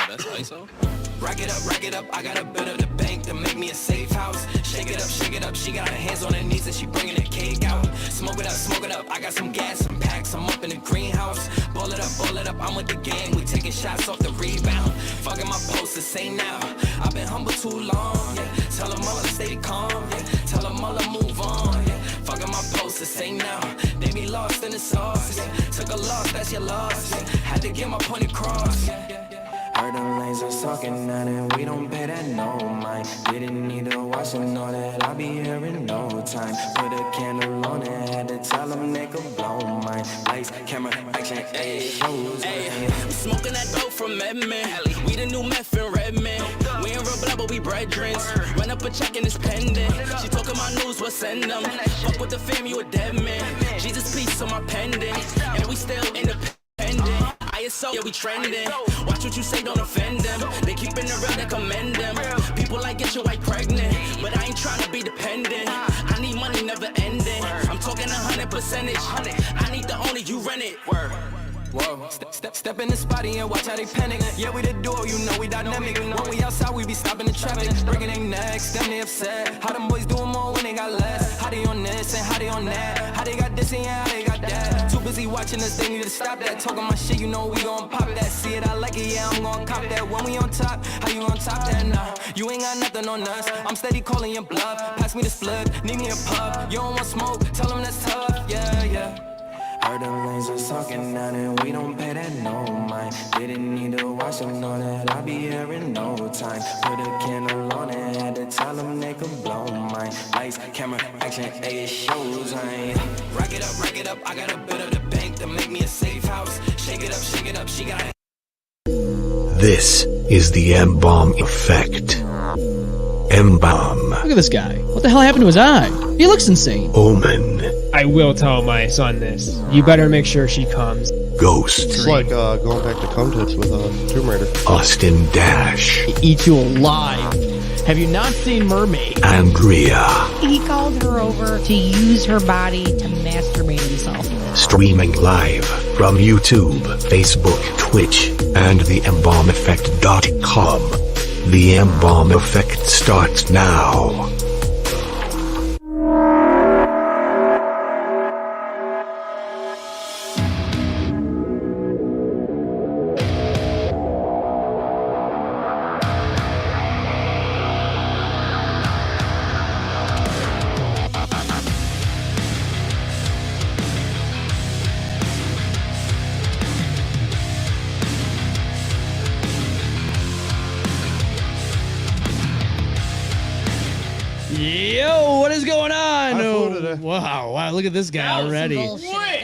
That's ISO. Rack it up, I got a bit of the bank to make me a safe house. Shake it up, she got her hands on her knees and she bringing the cake out. Smoke it up, I got some gas, some packs, I'm up in the greenhouse. Ball it up, I'm with the gang, we taking shots off the rebound. Fucking my posters, say now, I've been humble too long, yeah. Tell them all to stay calm, yeah. Tell them all to move on, yeah. Fucking my posters, say now, they be lost in the sauce, yeah. Took a loss, that's your loss, yeah. Had to get my point across, yeah. Heard them lasers talking now that we don't pay that no mind. Didn't need to watch and know that I'll be here in no time. Put a candle on it, had to tell them they could blow mine. Lights, camera, action, ayy, shows. I'm smoking that dope from Edmond. We the new meth in Redmond. We ain't real blood, but we brethren. Run up a check and it's pending. She talking my news, we'll send them. Fuck with the fam, you a dead man. Jesus, peace on my pendant. And we still independent. ISO, yeah, we trending. Watch what you say, don't offend them. They keeping it real, they commend them. People like get your wife pregnant, but I ain't trying to be dependent. I need money, never ending. I'm talking 100%. I need the owner, you rent it. Whoa, step in the spotty and watch how they panic. Yeah, we the duo, you know we dynamic. When we outside, we be stopping the traffic. Breaking their necks, them they upset. How them boys doing more when they got less? How they on this and how they on that? How they got this and how they got that? Too busy watching us, they need to stop that. Talking my shit, you know we gon' pop that. See it, I like it, yeah, I'm gon' cop that. When we on top, how you on top that? Nah, you ain't got nothing on us. I'm steady calling your bluff. Pass me the split, need me a puff. You don't want smoke, tell them that's tough, yeah. Heard them lasers talking now that we don't pay that no mind. Didn't need to watch them know that I'll be here in no time. Put a candle on it, had to tell them they could blow mine. Lights, camera, action, ayy, shows, ain't. Rack it up, I got a bit of the bank to make me a safe house. Shake it up, she got it. This is the M-Balm effect. M-Balm. Look at this guy. What the hell happened to his eye? He looks insane. Omen. I will tell my son this. You better make sure she comes. Ghost. It's like going back to cum tits with Tomb Raider. Austin Dash. He eats you alive. Have you not seen Mermaid? Andrea. He called her over to use her body to masturbate himself. Streaming live from YouTube, Facebook, Twitch, and the embalmeffect.com. The M-Balm effect starts now. Yo, what is going on? Oh, wow, look at this guy already.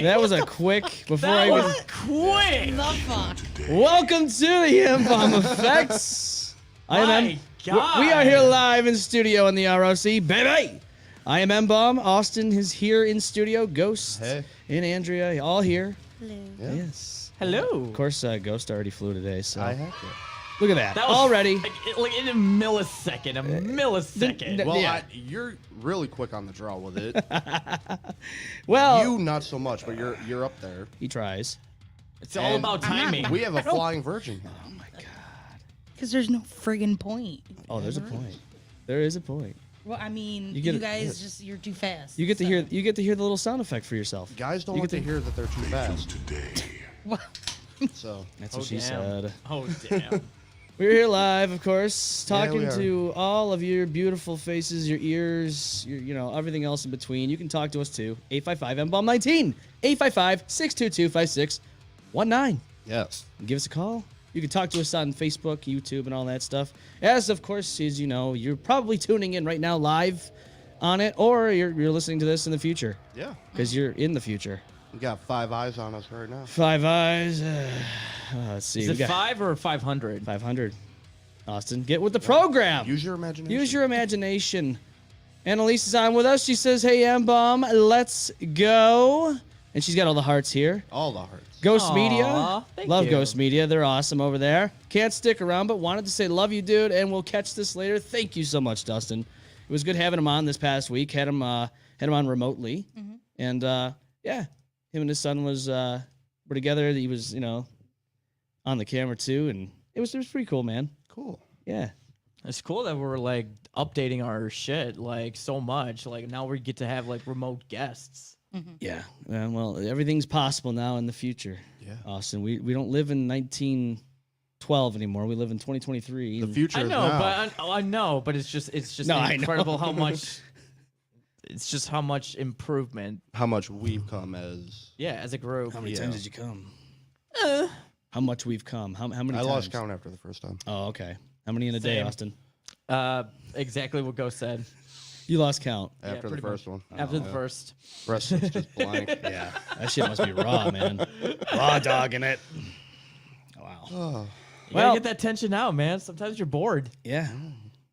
That was a quick. Before That I even. was quick. The fuck? Welcome to the M-Balm Effects. I am My God. We are here live in studio in the ROC, baby. I am M-Balm. Austin is here in studio. Ghost Hey. and Andrea, all here. Hello. Yeah. Yes. Hello. Of course, Ghost already flew today, so I have to. look at that. That was Already. like in a millisecond. A millisecond. Well, Yeah. you're really quick on the draw with it. Well, You not so much, but you're up there. he tries. It's all about timing. We have a flying virgin here. Oh my god. Because there's no friggin' point. Oh, there's a point. There is a point. Well, I mean, You you, get it- guys just, you're too fast. You get to so- hear. You get to hear the little sound effect for yourself. Guys don't You like get to hear that they're too fast. What? So That's what Oh, she damn. said. Oh, damn. We're here live, of course, talking we are. to all of your beautiful faces, your ears, everything else in between. You can talk to us too. 855-M-Balm-19. 855-622-5619. Yes. Give us a call. You can talk to us on Facebook, YouTube, and all that stuff. As, of course, as you know, you're probably tuning in right now live on it, or you're listening to this in the future Yeah. because you're in the future. We got 5 eyes on us right now. 5 eyes. Let's see. Is We it got 5 or 500? 500. Austin, get with the program. Use your imagination. Use your imagination. Annalise is on with us. She says, "Hey, M-Balm, let's go." And she's got all the hearts here. All the hearts. Ghost Aw, Media. thank Love you. Ghost Media. They're awesome over there. Can't stick around, but wanted to say love you, dude, and we'll catch this later. Thank you so much, Dustin. It was good having him on this past week. Had him on remotely. And yeah, him and his son were together. He was, on the camera too, and it was pretty cool, man. Cool. Yeah. It's cool that we're like updating our shit like so much. Like now we get to have like remote guests. Yeah. Well, everything's possible now in the future. Yeah. Austin, we don't live in 1912 anymore. We live in 2023. The and- future I is know, now. but I know, but it's just No, I know. incredible how much. It's just how much improvement. How much we've come as... Yeah, as a group. How many Yeah. times did you come? How much we've come? How many I times? lost count after the first time. Oh, okay. How many in a day, Same. Austin? Exactly what Ghost said. You lost count. After the pretty first one. After the first. Rest is just blank. Yeah. That shit must be raw, man. Raw dogging it. Wow. You Well- gotta get that tension out, man. Sometimes you're bored. Yeah.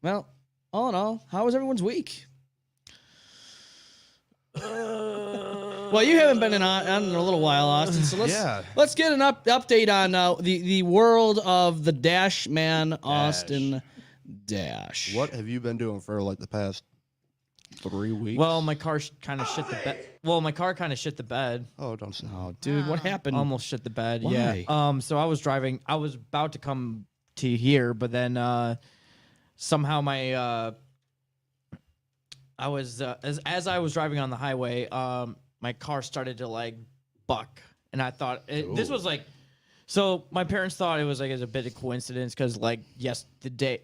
Well, all in all, how was everyone's week? Well, you haven't been on in a little while, Austin. So let's get an update on the world of the Dash Man, Austin Dash. What have you been doing for like the past 3 weeks? Well, my car kind of shit the bed. Well, my car kind of shit the bed. Oh, don't say. Oh, dude, what happened? Almost shit the bed. Why? Yeah. So I was driving. I was about to come to here, but then somehow my I was as I was driving on the highway, my car started to like buck, and I thought this was like. So my parents thought it was like a bit of coincidence because like yes, the day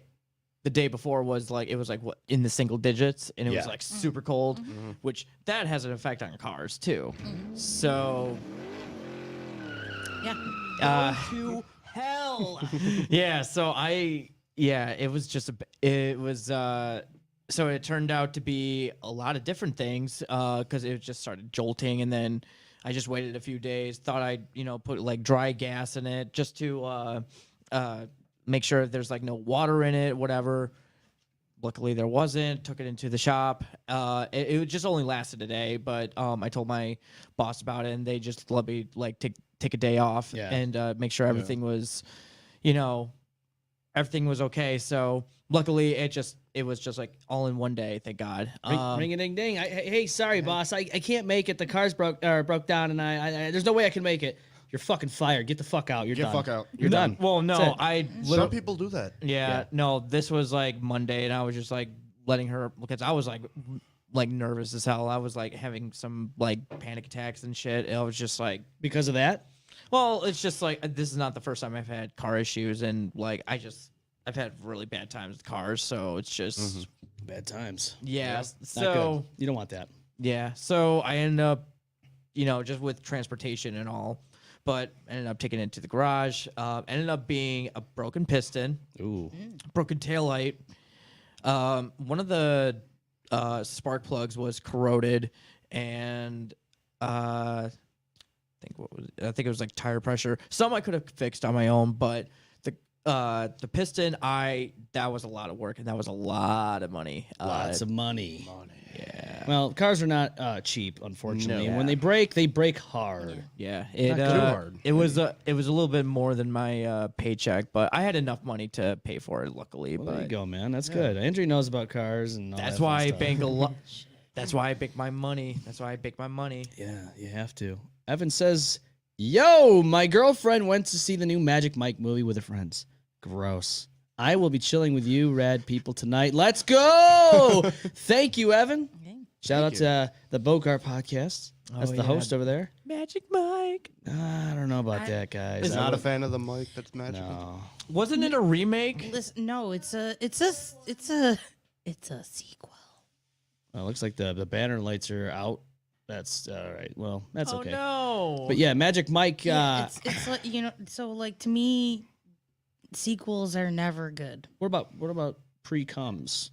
before was like it was like what in the single digits, and it was like super cold, which that has an effect on cars too. So. Yeah. To hell. Yeah, so it was just so it turned out to be a lot of different things because it just started jolting, and then I just waited a few days, thought I'd put like dry gas in it just to make sure there's like no water in it, whatever. Luckily there wasn't. Took it into the shop. It just only lasted a day, but I told my boss about it, and they just let me like take a day off and make sure everything was, everything was okay. So luckily it was just like all in one day. Thank God. Ring a ding ding. Hey, sorry, boss. I can't make it. The car's broke down, and I there's no way I can make it. You're fucking fired. Get the fuck out. You're Get done. fuck out. You're done. Well, That's no, it. I Some literally, people do that. yeah, no, this was like Monday, and I was just like letting her because I was like nervous as hell. I was like having some like panic attacks and shit. I was just like, Because of that? well, it's just like this is not the first time I've had car issues, and like I've had really bad times with cars, so it's just Bad times. yeah. Not So good. You don't want that. yeah, so I ended up, just with transportation and all, but ended up taking it to the garage. Ended up being a broken piston, Ooh. broken taillight. One of the spark plugs was corroded, and I think it was like tire pressure. Some I could have fixed on my own, but the piston, that was a lot of work, and that was a lot of money. Lots of money. Yeah. Well, cars are not cheap, unfortunately. No. And when they break hard. Yeah, Not too hard. It was a little bit more than my paycheck, but I had enough money to pay for it. Luckily, Well, but there you go, man. That's good. Andrew knows about cars and all that's that why fun I stuff. bank a lot. That's why I bank my money. That's why I bank my money. Yeah, you have to. Evan says, "Yo, my girlfriend went to see the new Magic Mike movie with her friends. Gross. I will be chilling with you, rad people, tonight. Let's go!" Thank you, Evan. Okay. Shout out to the Bokar podcast. That's Oh, the yeah. host over there. Magic Mike. I don't know about that, guys. He's I not a would- fan of the mic that's magical. No. Wasn't it a remake? Listen, no, it's a sequel. Well, it looks like the banner lights are out. That's all right. Well, that's Oh okay. no. But yeah, Magic Mike. Yeah, it's like, you know, so like to me, sequels are never good. what about pre-comes?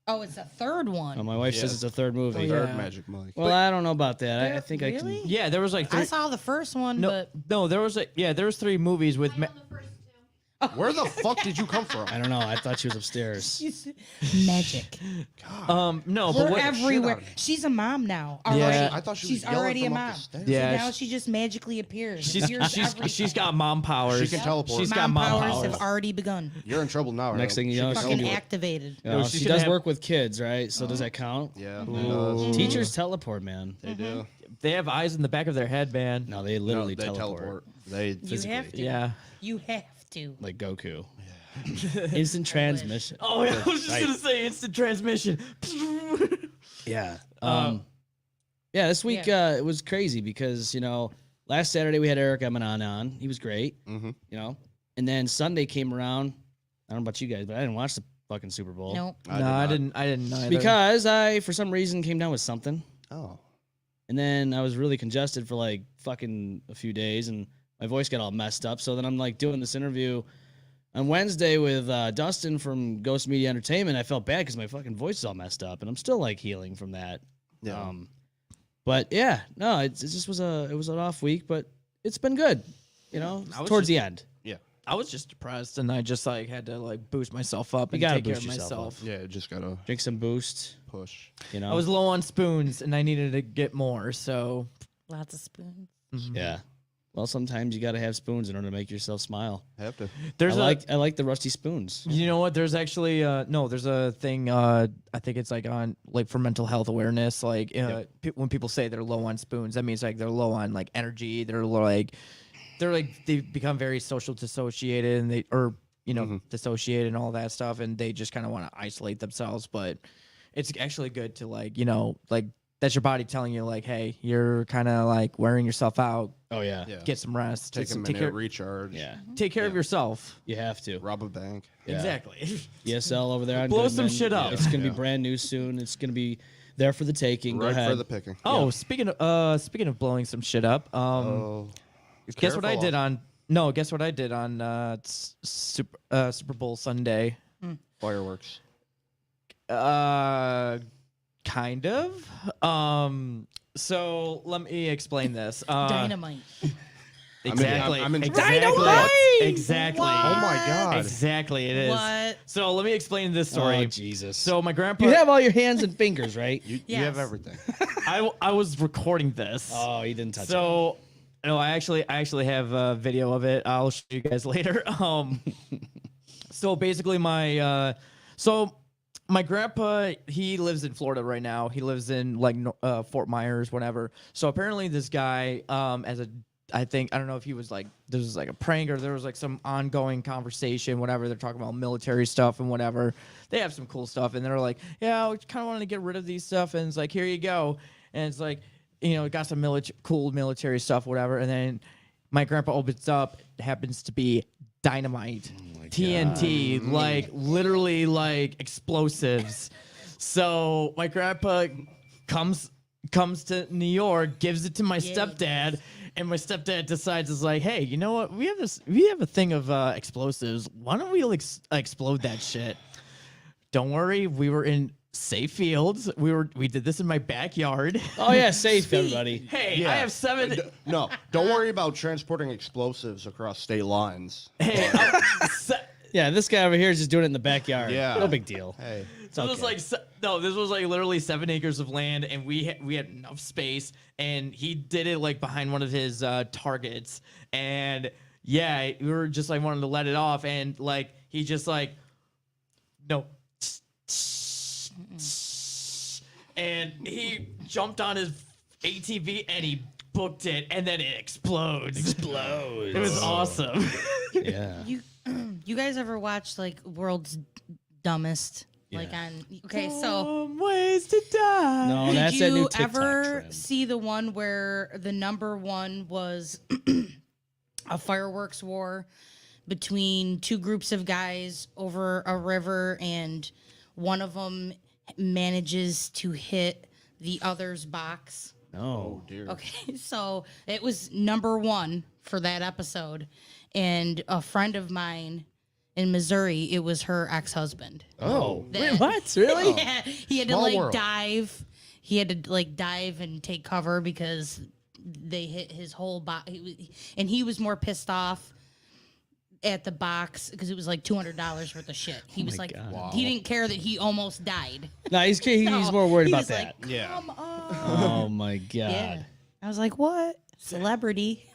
Oh, it's the third one. Oh, my wife says Yeah. it's a third movie. Third Yeah. magic mic. Well, I don't know about that. I There- think I really? can. Yeah, there was like I three. saw the first one, No, but no, there was there was 3 movies with. Where the fuck did you come from? I don't know. I thought she was upstairs. magic. No, but We're what? everywhere. out of me. She's a mom now. Yeah. Already. I thought she was she's yelling already a from up mom. the stairs. Yeah, So now sh- she just magically appears. She's she's got mom powers. She can teleport. She's mom got mom powers powers. have already begun. You're in trouble now. Next thing you She know, can she's Fucking teleport. activated. You know, No, she's she gonna does have- work with kids, right? So does that count? Yeah, it Ooh. does. Teachers teleport, man. They do. They have eyes in the back of their head, man. No, they No, literally they teleport. They You have to. Yeah. You have to. like Goku. Instant transmission. Oh, yeah, I was just gonna say instant transmission. Yeah. Yeah, this week it was crazy because, you know, last Saturday we had Eric Emanon on. He was great, you know. And then Sunday came around. I don't know about you guys, but I didn't watch the fucking Super Bowl. Nope. I didn't either. Because I, for some reason, came down with something. Oh. And then I was really congested for like fucking a few days and my voice got all messed up. So then I'm like doing this interview on Wednesday with Dustin from Ghost Media Entertainment. I felt bad because my fucking voice is all messed up and I'm still like healing from that. Yeah. But yeah, no, it just was it was an off week, but it's been good, you know, I was towards just- the end. I was just depressed, and I just like had to like boost myself up You and gotta take care of boost yourself myself. Yeah, just gotta Drink some Boost, push. you know. I was low on spoons, and I needed to get more. So Lots of spoons. yeah. Well, sometimes you got to have spoons in order to make yourself smile. Have to. there's I like the rusty spoons. You know what? There's actually no. There's a thing. I think it's like on like for mental health awareness. Like when people say they're low on spoons, that means like they're low on like energy. They become very social dissociated and dissociated and all that stuff, and they just kind of want to isolate themselves. But it's actually good to like that's your body telling you like, hey, you're kind of like wearing yourself out. Oh yeah. Yeah. Get some rest. Take a minute, recharge. Yeah. Take care of yourself. You have to. Rob a bank. Yeah. Exactly. ESL over there. On Blow some Goodman. shit up. It's gonna be brand new soon. It's gonna be there for the taking. Go Right ahead. for the picking. Oh, speaking of blowing some shit up, Oh. guess what I Careful. did on? No, guess what I did on Super Bowl Sunday. Fireworks. Kind of. So let me explain this. Dynamite. Exactly. I'm in- exactly. Dynamite! Exactly. Oh my god. Exactly. It is. What? So let me explain this story. Oh Jesus. So my grandpa. you have all your hands and fingers, right? You Yes. have everything. I was recording this. Oh, you didn't touch it. So, no, I actually have a video of it. I'll show you guys later. So basically, my grandpa, he lives in Florida right now. He lives in like Fort Myers, whatever. So apparently, this guy, I don't know if he was like, this was like a prank or there was like some ongoing conversation, whatever. They're talking about military stuff and whatever. They have some cool stuff, and they're like, yeah, we kind of wanted to get rid of these stuff, and it's like, here you go, and it's like, you know, got some cool military stuff, whatever. And then my grandpa opens up, it happens to be dynamite, TNT, like literally like explosives. So my grandpa comes to New York, gives it to my stepdad, and my stepdad decides is like, hey, you know what? We have a thing of explosives. Why don't we explode that shit? Don't worry, we were in safe fields. We did this in my backyard. Oh yeah, safe everybody. Hey, Yeah. I have 7. No, don't worry about transporting explosives across state lines. Hey, Yeah, this guy over here is just doing it in the backyard. Yeah. No big deal. Hey. so this was like this was like literally 7 acres of land, and we had enough space, and he did it like behind one of his targets, and yeah, we were just like wanting to let it off, and like he just like no. And he jumped on his ATV and he booked it, and then it explodes. It was awesome. Yeah. You guys ever watch like World's Dumbest? Like Yeah. on. Okay, so ways to die. No, did that's that new you TikTok ever trend. see the one where the number one was a fireworks war between two groups of guys over a river, and one of them manages to hit the other's box? No. Dear. Okay, so it was number one for that episode, and a friend of mine in Missouri, it was her ex-husband. Oh. That- Wait, what? Really? Yeah, he had to Small like world. dive. He had to like dive and take cover because they hit his whole body, and he was more pissed off at the box because it was like $200 worth of shit. He was like, God. he didn't care that he almost died. No, he's more worried He about was that. like, Yeah. Come on. Oh my god. Yeah. I was like, what? Celebrity.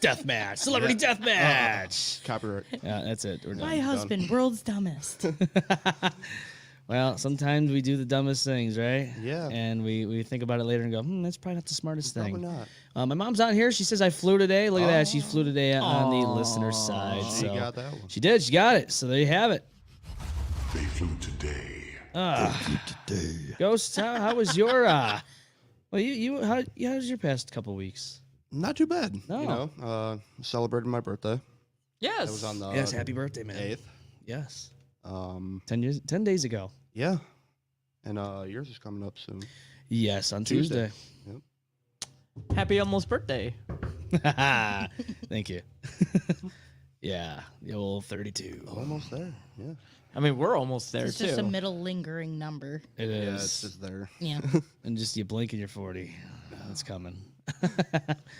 Death match. Celebrity death match. Copyright. Yeah, that's it. We're My done. husband, world's dumbest. Well, sometimes we do the dumbest things, right? Yeah. And we think about it later and go, that's probably not the smartest thing. Probably not. My mom's on here. She says I flew today. Look at that. She flew today on the listener side. She So got that one. she did. She got it. So there you have it. They flew today. Ghost, how was your well how's your past couple weeks? Not too bad. No. You know, celebrated my birthday. Yes. That was on the Yes, happy birthday, man. 8th. Yes. 10 10 days ago. Yeah. And yours is coming up soon. Yes, on Tuesday. Tuesday. Happy almost birthday. Thank you. Yeah, the old 32. Almost there. Yeah. I mean, we're almost there It's too. just a middle lingering number. It Yeah, is. it's just there. Yeah. And just you blink and you're 40. It's coming.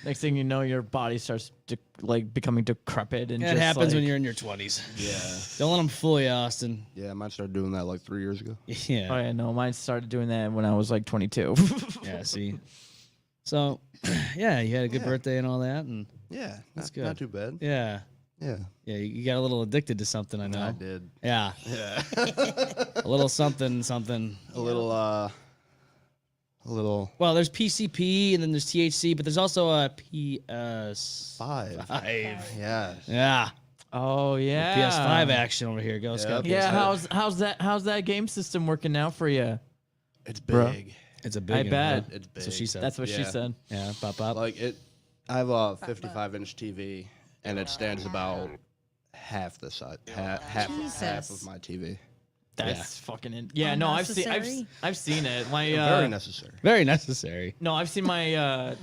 Next thing you know, your body starts to like becoming decrepit and It just happens when like- you're in your 20s. Yeah. Don't let them fool you, Austin. Yeah, mine started doing that like 3 years ago. Oh Yeah. yeah, no, mine started doing that when I was like 22. Yeah, see. So, yeah, you had a good birthday and all that. And Yeah. That's Not good. too bad. yeah. Yeah. Yeah, you got a little addicted to something, I know. I did. Yeah. Yeah. A little something. a little Well, there's PCP and then there's THC, but there's also a PS5. 5. Yeah. Yeah. Oh yeah, PS5 action over here. Go, Scott. Yeah, PS5. how's that game system working out for you? It's Bro. big. It's a big I one, bet. right? It's big. That's what she said. That's what she Yeah. said. Yeah, pop, pop. Like it. I have a 55-inch TV, and it stands about half the size, half Jesus. of my TV. That's fucking yeah. No, I've Unnecessary? seen it. My Very necessary. Very necessary. no, I've seen my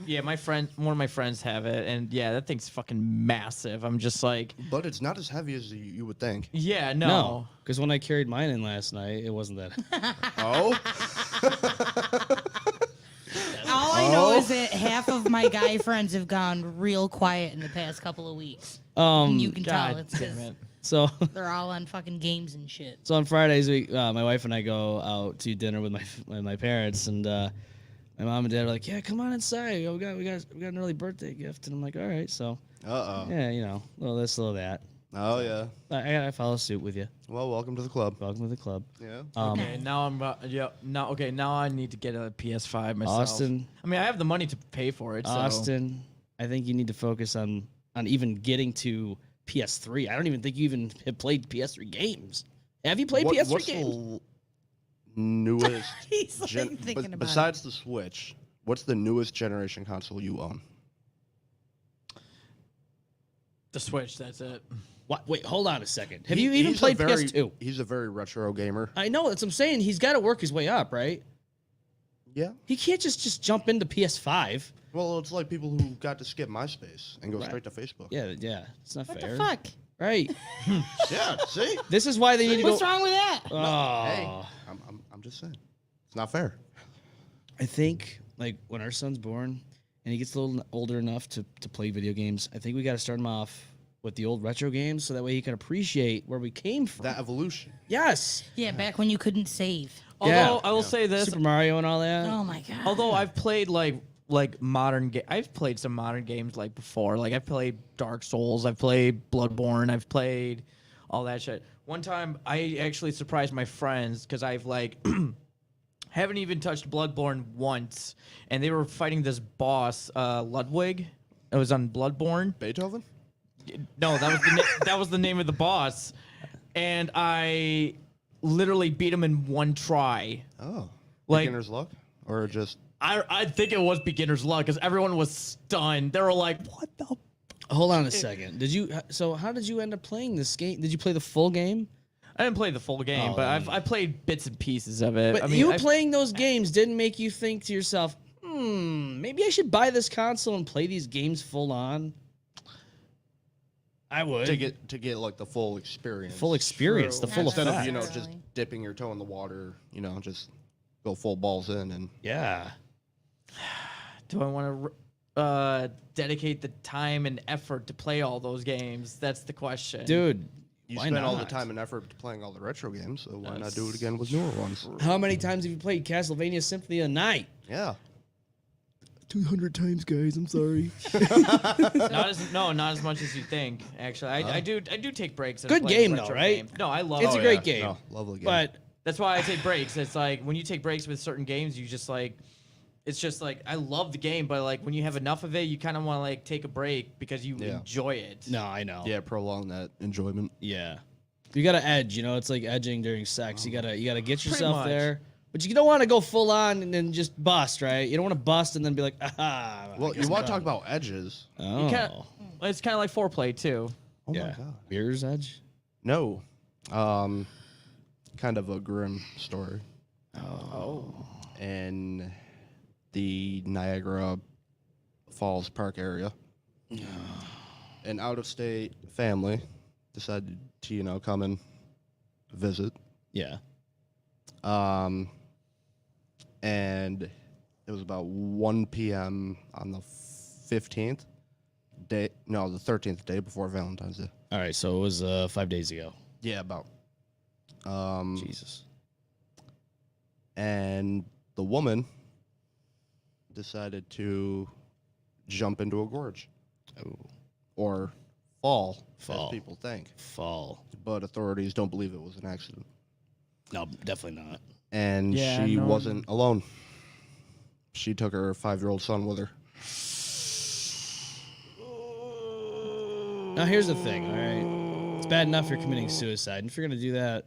yeah, my friend, one of my friends have it, and yeah, that thing's fucking massive. I'm just like, But it's not as heavy as you would think. yeah, No, no. because when I carried mine in last night, it wasn't that. Oh. All I know is that half of my guy friends have gone real quiet in the past couple of weeks. You can tell God it's damn 'cause it. So, they're all on fucking games and shit. so on Fridays, my wife and I go out to dinner with my parents, and my mom and dad are like, "Yeah, come on inside. We got an early birthday gift," and I'm like, "All right." So, Uh-oh. yeah, you know, a little this, a little that. Oh, yeah. I follow suit with you. Well, welcome to the club. Welcome to the club. Yeah. Okay, now I'm now I need to get a PS5 myself. Austin. I mean, I have the money to pay for it. So. Austin, I think you need to focus on even getting to PS3. I don't even think you even have played PS3 games. Have you played PS3 what's games? the newest He's like thinking about it. besides the Switch, what's the newest generation console you own? The Switch, that's it. What? Wait, hold on a second. Have you even played PS2? He's a very retro gamer. I know, that's what I'm saying. He's got to work his way up, right? Yeah. He can't just jump into PS5. Well, it's like people who got to skip MySpace and go Right. straight to Facebook. Yeah, it's not What fair. the fuck? Right. Yeah, see? This is why they need to What's go. wrong with that? Oh. Hey, I'm just saying. It's not fair. I think like when our son's born and he gets a little older enough to play video games, I think we got to start him off with the old retro games so that way he can appreciate where we came from. That evolution. Yes. Yeah, back when you couldn't save. Although Yeah. I will say this, Super Mario and all that. Oh my god. although I've played like modern I've played some modern games like before. Like I've played Dark Souls, I've played Bloodborne, I've played all that shit. One time I actually surprised my friends because I've like haven't even touched Bloodborne once, and they were fighting this boss, Ludwig. It was on Bloodborne. Beethoven? No, that was the name of the boss, and I literally beat him in one try. Oh, Like- beginner's luck, or just I think it was beginner's luck because everyone was stunned. They were like, "What the?" Hold on a second. Did you? So how did you end up playing this game? Did you play the full game? I didn't play the full game, Oh, but then- I played bits and pieces of it. But I mean, you playing those games didn't make you think to yourself, maybe I should buy this console and play these games full on. I would. to get like the full experience. Full experience, the full Instead of effect. just Necessarily. dipping your toe in the water, just go full balls in and Yeah. do I want to dedicate the time and effort to play all those games? That's the question, Dude, you why spend not? all the time and effort playing all the retro games, so why not do it again with newer ones? How many times have you played Castlevania Symphony of the Night? Yeah. 200 times, guys. I'm sorry. not as much as you think. Actually, I do take breaks. and Good play game, though, retro right? games. No, I love It's it. a great game. No, lovely game. But That's why I take breaks. It's like when you take breaks with certain games, you just like, it's just like I love the game, but like when you have enough of it, you kind of want to like take a break because you Yeah. enjoy it. no, I know. yeah, prolong that enjoyment. Yeah. You gotta edge, it's like edging during sex. You gotta get yourself much. there. But you don't want to go full on and then just bust, right? You don't want to bust and then be like, aha. Well, you want to talk about edges? Oh. It's kind of like foreplay too. Oh Yeah. my god. Beer's edge? No. Kind of a grim story. Oh. In the Niagara Falls Park area. An out-of-state family decided to, come and visit. Yeah. And it was about 1 p.m. on the 15th day. No, the 13th day before Valentine's Day. All right, so it was 5 days ago. Yeah, about. Jesus. And the woman decided to jump into a gorge. Oh, Or fall, Fall. as people think. fall. But authorities don't believe it was an accident. No, definitely not. And Yeah, she no. wasn't alone. She took her 5-year-old son with her. Now, here's the thing, all right? It's bad enough you're committing suicide. And if you're going to do that,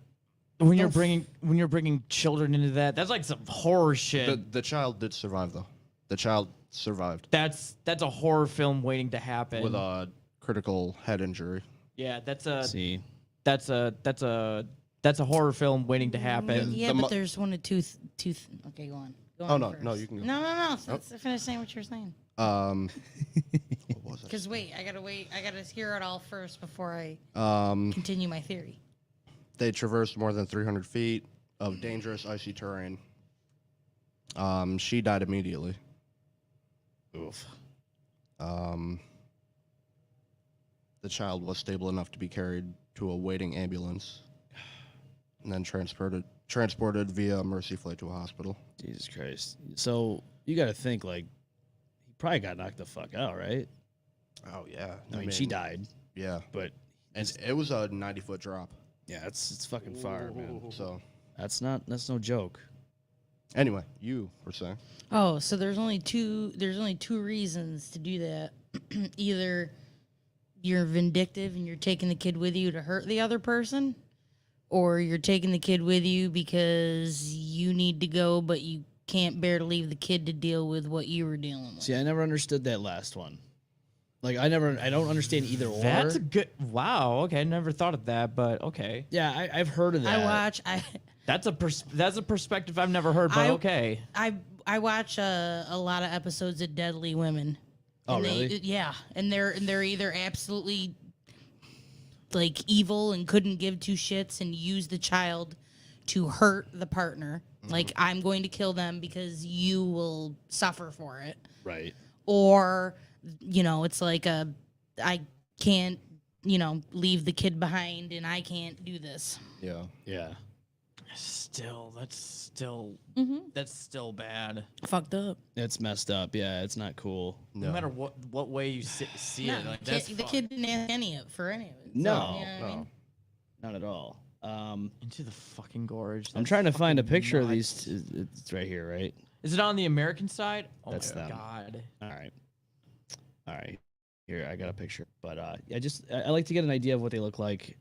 When you're bringing children into that, that's like some horror shit. The child did survive, though. The child survived That's a horror film waiting to happen. with a critical head injury. Yeah, that's see. a horror film waiting to happen. Yeah, The but mo- there's one of two. Okay, go on. Go Oh, on no, first. no, you can go. No. Let's finish saying what you're saying. What was it? Because wait. I gotta hear it all first before I Um, continue my theory. they traversed more than 300 feet of dangerous icy terrain. She died immediately. Oof. The child was stable enough to be carried to a waiting ambulance and then transported via Mercy flight to a hospital. Jesus Christ. So you got to think, like, he probably got knocked the fuck out, right? Oh yeah. I mean, she died, Yeah. but And it was a 90-foot drop. yeah, it's fucking far, man. So That's no joke. anyway, you were saying. Oh, so there's only two reasons to do that. Either you're vindictive and you're taking the kid with you to hurt the other person, or you're taking the kid with you because you need to go, but you can't bear to leave the kid to deal with what you were dealing with. See, I never understood that last one. Like, I don't understand either or. That's a good. Wow. Okay, I never thought of that, but okay. Yeah, I've heard of that. That's a perspective I've never heard, but okay. I watch a lot of episodes of Deadly Women. Oh, And really? Yeah, and they're either absolutely like evil and couldn't give two shits and use the child to hurt the partner. Like, I'm going to kill them because you will suffer for it. Right. Or, it's like I can't, leave the kid behind and I can't do this. Yeah. Yeah. That's still bad. Fucked up. It's messed up. Yeah, it's not cool. No matter what way you see No, it, like that's the kid didn't ask for any of it. No. You know what I mean? Not at all. into the fucking gorge. I'm That's trying to find a fucking picture of nuts. these. It's right here, right? Is it on the American side? Oh That's my them. god. All right. Here, I got a picture. But I like to get an idea of what they look like,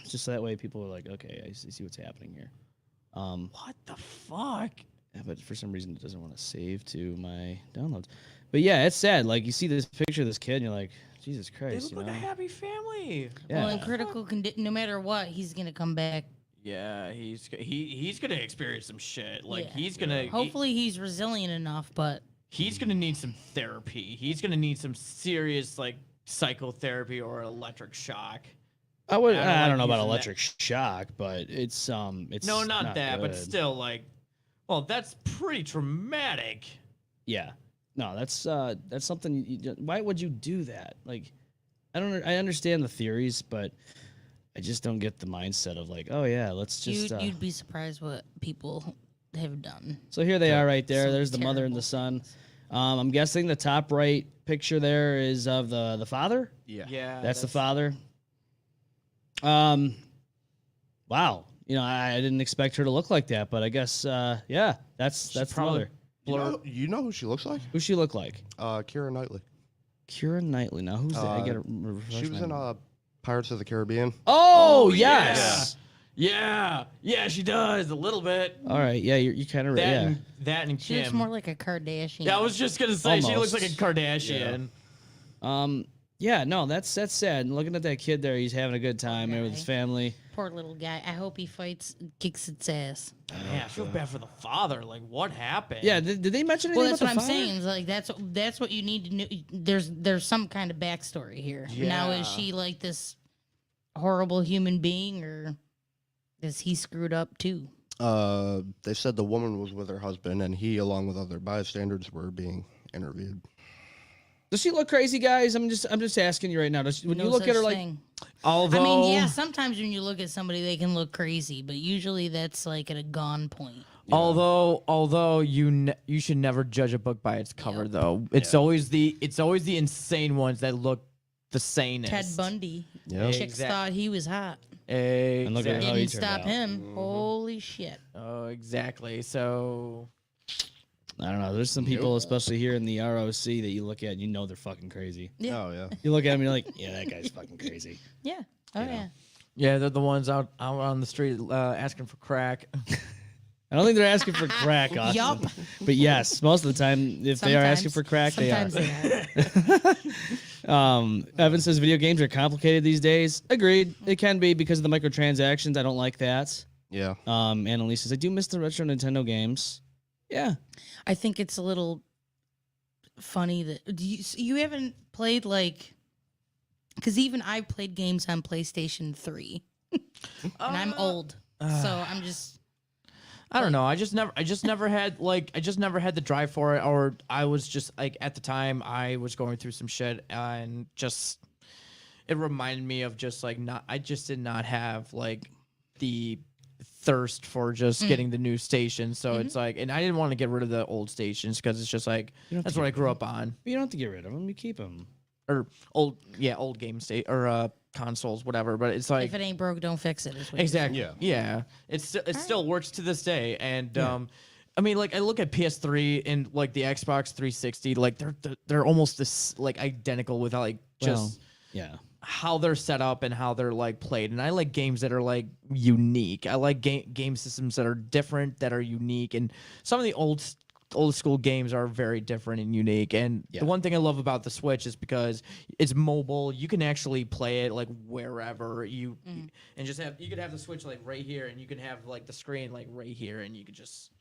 just so that way people are like, okay, I see what's happening here. What the fuck? Yeah, but for some reason it doesn't want to save to my downloads. But yeah, it's sad. Like you see this picture of this kid, and you're like, Jesus They Christ, look you like know? a happy family. Yeah. Well, in critical condition, no matter what, he's gonna come back. Yeah, he's gonna experience some shit. Like Yeah. he's gonna Hopefully, he's resilient enough. But he's gonna need some therapy. He's gonna need some serious like psychotherapy or electric shock. I would. I don't I like don't know about using that. electric shock, but it's No, not that, but good. still like, well, that's pretty traumatic. Yeah. No, that's something. Why would you do that? Like, I understand the theories, but I just don't get the mindset of like, oh yeah, let's just. you'd be surprised what people have done. So here they are, right there. Some There's the mother and terrible the son. I'm guessing the top right picture there is of the father. Yeah. Yeah, That's the father. Wow. You know, I didn't expect her to look like that, but I guess, yeah, that's the probably mother. You know who she looks like? Who's she look like? Keira Knightley. Keira Knightley. Now, who's that? I get She was in Pirates of the Caribbean. Oh, yes. Yeah, she does a little bit. All right. Yeah, you're kind of right. That Yeah. and, that and She Kim. looks more like a Kardashian. Yeah, I was just gonna say she looks like a Almost. Kardashian. Yeah, no, that's sad. And looking at that kid there, he's having a good time there with his guy. family. Poor little guy. I hope he fights, kicks its ass. Yeah, I feel bad for the father. Like, what happened? Yeah, did they mention anything Well, that's what about I'm the father? saying. Is like that's what you need to know. There's some kind of backstory here. Now, is Yeah. she like this horrible human being, or is he screwed up too? They said the woman was with her husband, and he, along with other bystanders, were being interviewed. Does she look crazy, guys? I'm just asking you right now. When you No look at her such like, thing. Although, I mean, yeah, sometimes when you look at somebody, they can look crazy, but usually that's like at a gone point. although you should never judge a book by its cover, though. It's always the insane ones that look the sanest. Ted Bundy. Yeah. Chicks thought he was hot. and look at Exactly. how he Didn't turned stop out. him. Holy shit. Oh, exactly. So I don't know. There's some people, especially here in the ROC, that you look at and you know they're fucking crazy. Yeah. Oh yeah. You look at them, you're like, yeah, that guy's fucking crazy. Yeah. Oh yeah. yeah, they're the ones out on the street asking for crack. I don't think they're asking for crack, Austin. Yup. But yes, most of the time, if they are asking for crack, they are. Sometimes they are. Evan says video games are complicated these days. Agreed. It can be because of the microtransactions. I don't like that. Yeah. Annalise says, I do miss the retro Nintendo games. Yeah. I think it's a little funny that you haven't played like, because even I played games on PlayStation 3, and I'm old, so I'm just. I don't know. I just never had the drive for it, or I was just like at the time I was going through some shit and just it reminded me of just like I just did not have like the thirst for just getting the new station. So it's like, and I didn't want to get rid of the old stations because it's just like that's what I grew up on, But you don't have to get rid of them. You keep them. or old game state or consoles, whatever. But it's like If it ain't broke, don't fix it. Is what you exactly. Yeah. Yeah. It still works to this day. And I mean, like I look at PS3 and like the Xbox 360, like they're almost this like identical without like just Yeah. how they're set up and how they're like played. And I like games that are like unique. I like game systems that are different, that are unique. And some of the old school games are very different and unique. And the one thing I love about the Switch is because it's mobile. You can actually play it like wherever you and just you could have the Switch like right here, and you can have like the screen like right here, and you could just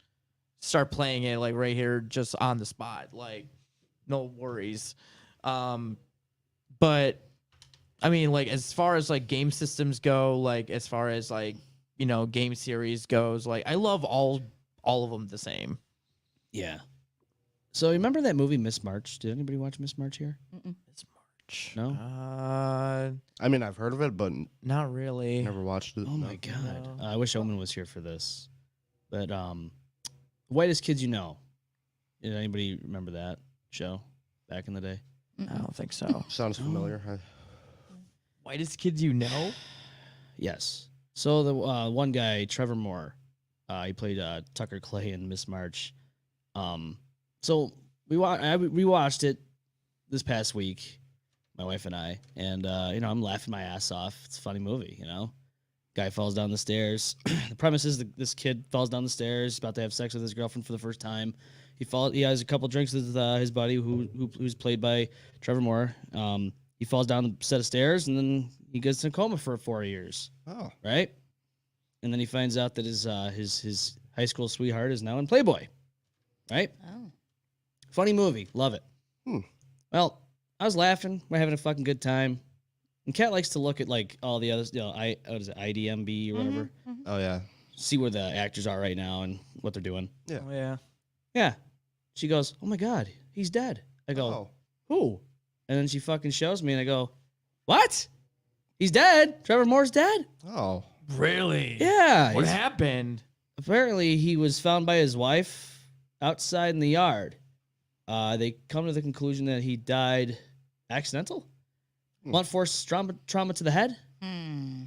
start playing it like right here, just on the spot, like no worries. But I mean, like as far as like game systems go, like as far as like game series goes, like I love all of them the same. Yeah. So remember that movie Miss March? Did anybody watch Miss March here? It's March. No? I mean, I've heard of it, but Not really. never watched it. Oh my god. I wish Omen was here for this. But Whitest Kids You Know. Did anybody remember that show back in the day? I don't think so. Sounds familiar. Whitest Kids You Know? Yes. So the one guy, Trevor Moore, he played Tucker Clay in Miss March. So we rewatched it this past week, my wife and I, and I'm laughing my ass off. It's a funny movie, Guy falls down the stairs. The premise is this kid falls down the stairs, about to have sex with his girlfriend for the first time. He has a couple drinks with his buddy, who's played by Trevor Moore. He falls down the set of stairs, and then he gets in a coma for 4 years. Oh. Right? And then he finds out that his high school sweetheart is now in Playboy. Right? Oh. Funny movie. Love it. Hmm. Well, I was laughing. We're having a fucking good time. And Kat likes to look at like all the others, what is it, IDMB or whatever. Oh, yeah. See where the actors are right now and what they're doing. Yeah. Oh, yeah. Yeah. She goes, "Oh my God, he's dead." I go, Oh. "Who?" And then she fucking shows me and I go, "What? He's dead? Trevor Moore's dead?" Oh. Really? Yeah. What he's- happened? Apparently he was found by his wife outside in the yard. They come to the conclusion that he died accidental. Blunt force trauma to the head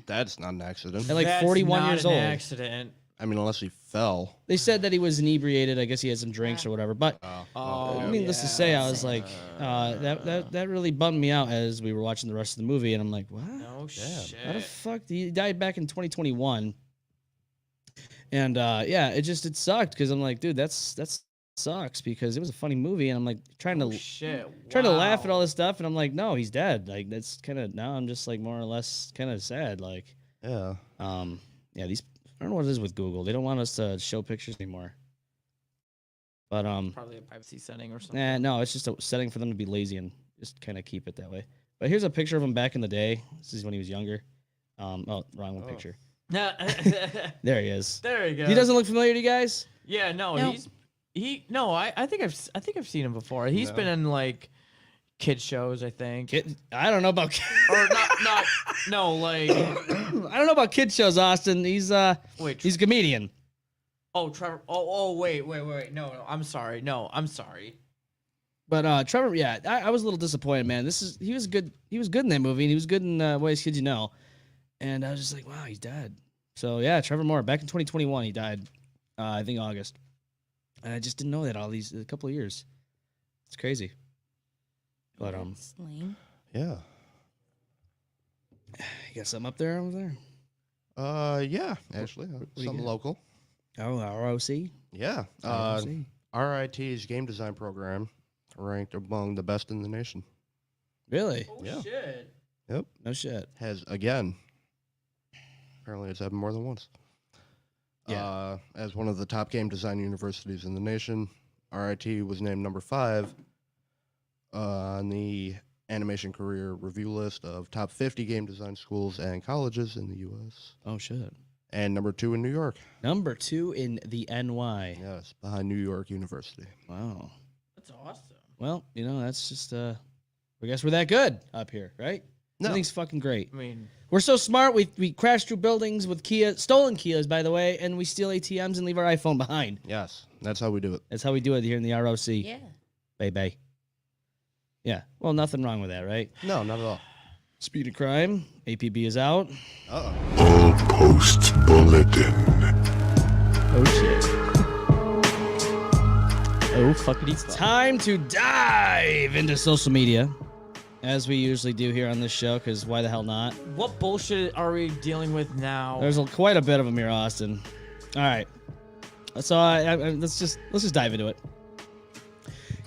That's not an accident. at like That's 41 not years an old. accident. I mean, unless he fell. They said that he was inebriated. I guess he had some drinks or whatever. But Oh, needless to say, I was like, that really bummed me out as we were watching the rest of the movie, and I'm like, what? no shit. How the fuck? He died back in 2021, and it sucked because I'm like, dude, that's sucks because it was a funny movie, and I'm like trying to laugh at all this stuff, and I'm like, no, he's dead. Like that's kind of now I'm just like more or less kind of sad. Like, Yeah. these. I don't know what it is with Google. They don't want us to show pictures anymore. But Probably a privacy setting or something. no, it's just a setting for them to be lazy and just kind of keep it that way. But here's a picture of him back in the day. This is when he was younger. Wrong one picture. There he is. There you go. He doesn't look familiar to you guys? Yeah, no, No. I think I've seen him before. He's been in like kid shows, I think. I don't know about Or not no, like I don't know about kid shows, Austin. He's wait, he's a comedian. oh Trevor wait. No, I'm sorry. But Trevor, yeah, I was a little disappointed, man. He was good. He was good in that movie, and he was good in Ways Kids You Know. And I was just like, wow, he's dead. So yeah, Trevor Moore, back in 2021, he died. I think August. And I just didn't know that a couple of years. It's crazy. But That's lame. Yeah. you got something up there over there? Yeah, actually. you Something got? local. Oh, ROC. Yeah. ROC. RIT's game design program ranked among the best in the nation. Really? Oh Yeah. shit. Yep. No shit. Has, again, apparently it's happened more than once. Yeah. As one of the top game design universities in the nation, RIT was named number 5 on the Animation Career Review list of top 50 game design schools and colleges in the U.S. Oh shit. And number 2 in New York. Number 2 in the NY. Yes, behind New York University. Wow. That's awesome. Well, that's just I guess we're that good up here, right? No. Everything's fucking great. I mean, We're so smart. We crash through buildings with stolen Kias, by the way, and we steal ATMs and leave our iPhone behind. Yes, that's how we do it. That's how we do it here in the ROC. Yeah. Baby. Yeah. Well, nothing wrong with that, right? No, not at all. Speed of crime. APB is out. Uh-oh. All Post Bulletin. Oh shit. Oh fuckity. It's time to dive into social media, as we usually do here on this show. Because why the hell not? what bullshit are we dealing with now? There's quite a bit of them here, Austin. All right. So let's just dive into it.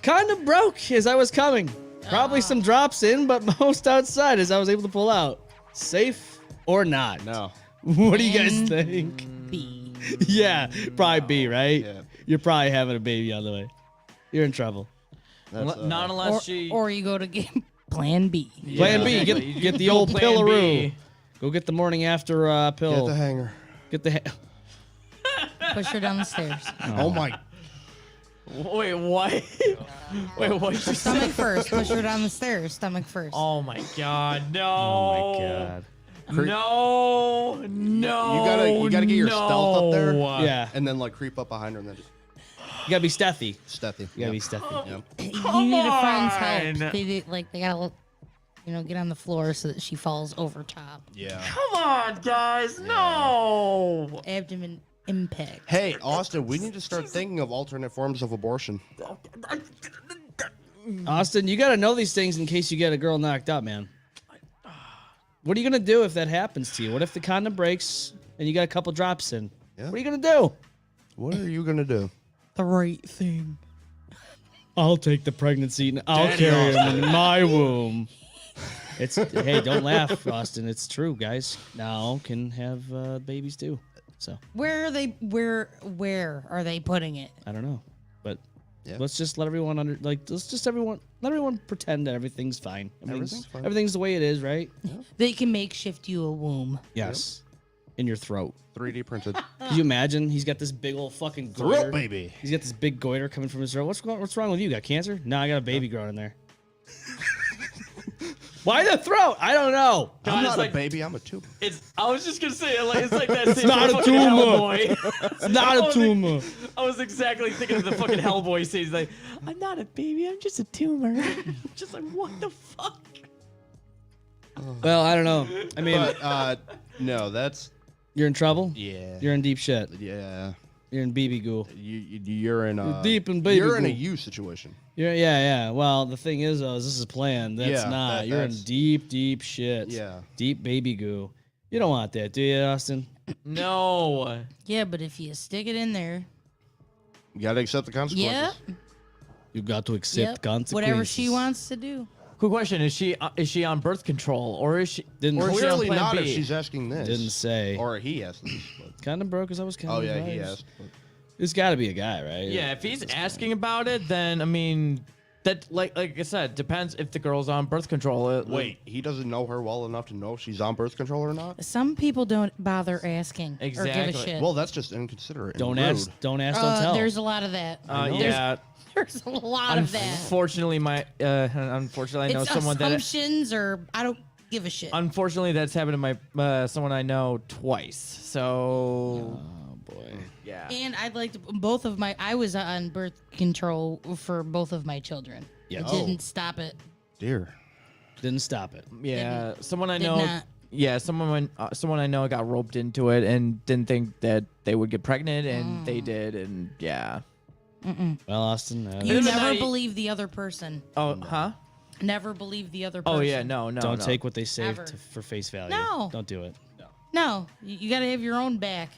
Condom broke as I was coming. Probably some drops in, but most outside as I was able to pull out. Safe or not? No. What do you guys think? B. Yeah, probably B, right? Yeah. You're probably having a baby on the way. You're in trouble. That's, Not unless she. Or you go to game Plan B. Plan B, exactly. get You the go old Plan pillaroo. B. Go get the morning after pill. Get the hanger. Get the Push her down the stairs. Oh my. Wait, what? Wait, what? Did you say? Stomach first. Push her down the stairs. Stomach first. Oh my god, no! Oh my god. No, no! You gotta get your stealth up there. Yeah. And then like creep up behind her and then just You gotta be Steffi. Steffi. You gotta be Steffi. Yep. You need a friend's on. help. They gotta, get on the floor so that she falls over top. Yeah. Come on, guys, no! Abdomen impact. Hey, Austin, we need to start thinking of alternate forms of abortion. Austin, you gotta know these things in case you get a girl knocked up, man. What are you gonna do if that happens to you? What if the condom breaks and you got a couple drops in? Yeah. What are you gonna do? What are you gonna do? The right thing. I'll take the pregnancy and I'll carry him in my womb. It's hey, don't laugh, Austin. It's true, guys. Now can have babies too. So Where are they? Where are they putting it? I don't know, but Yeah. let's just let everyone let everyone pretend that everything's fine. Everything's fine. Everything's the way it is, right? They can makeshift you a womb. Yes. In your throat. 3D printed. Could you imagine? He's got this big old fucking goiter. Throat baby. He's got this big goiter coming from his throat. What's wrong with you? Got cancer? No, I got a baby growing in there. Why the throat? I don't know. I'm it's not like- a baby. I'm a tumor. I was just gonna say, like, it's like that scene not from a fucking tumor. Hellboy. It's not a tumor. I was exactly thinking of the fucking Hellboy scene. He's like, I'm not a baby, I'm just a tumor. Just like, what the fuck? Well, I don't know. I mean, But no, that's you're in trouble. yeah. You're in deep shit. Yeah. You're in BB goo. You're in a deep in baby You're in a goo. you situation. Yeah. Well, the thing is, though, is this is planned. That's Yeah, not. You're in that's- deep shit. Yeah. Deep baby goo. You don't want that, do you, Austin? No. Yeah, but if you stick it in there, You gotta accept the consequences. yep, You got to accept yep, consequences. whatever she wants to do. Quick question: Is she on birth control or is she? Didn't- or is she on Clearly Plan not B? if she's asking this. Didn't say. Or he asked this. But, Kind of broke because I was kind of. oh yeah, he asked. But, It's got to be a guy, right? Yeah, if he's asking about it, then I mean, that like I said, depends if the girl's on birth control. wait, he doesn't know her well enough to know if she's on birth control or not? Some people don't bother asking or give a Exactly. shit. Well, that's just inconsiderate. Don't and ask. rude. Don't ask. Don't tell. There's a lot of that. Yeah. There's a lot of that. Unfortunately, unfortunately, I know It's someone that. assumptions, or I don't give a shit. Unfortunately, that's happened to my someone I know twice. So Oh boy. yeah. And I'd like to both of my. I was on birth control for both of my children. Yeah. It Oh. didn't stop it. Dear. Didn't stop it. Yeah, someone I did know. not. Yeah, someone I know got roped into it and didn't think that they would get pregnant, and they did, and yeah. Well, Austin. You Even never I- believe the other person. Oh, huh? Never believe the other person. Oh yeah, no. don't no. take what they say Ever. for face value. No. Don't do it. No, you got to have your own back.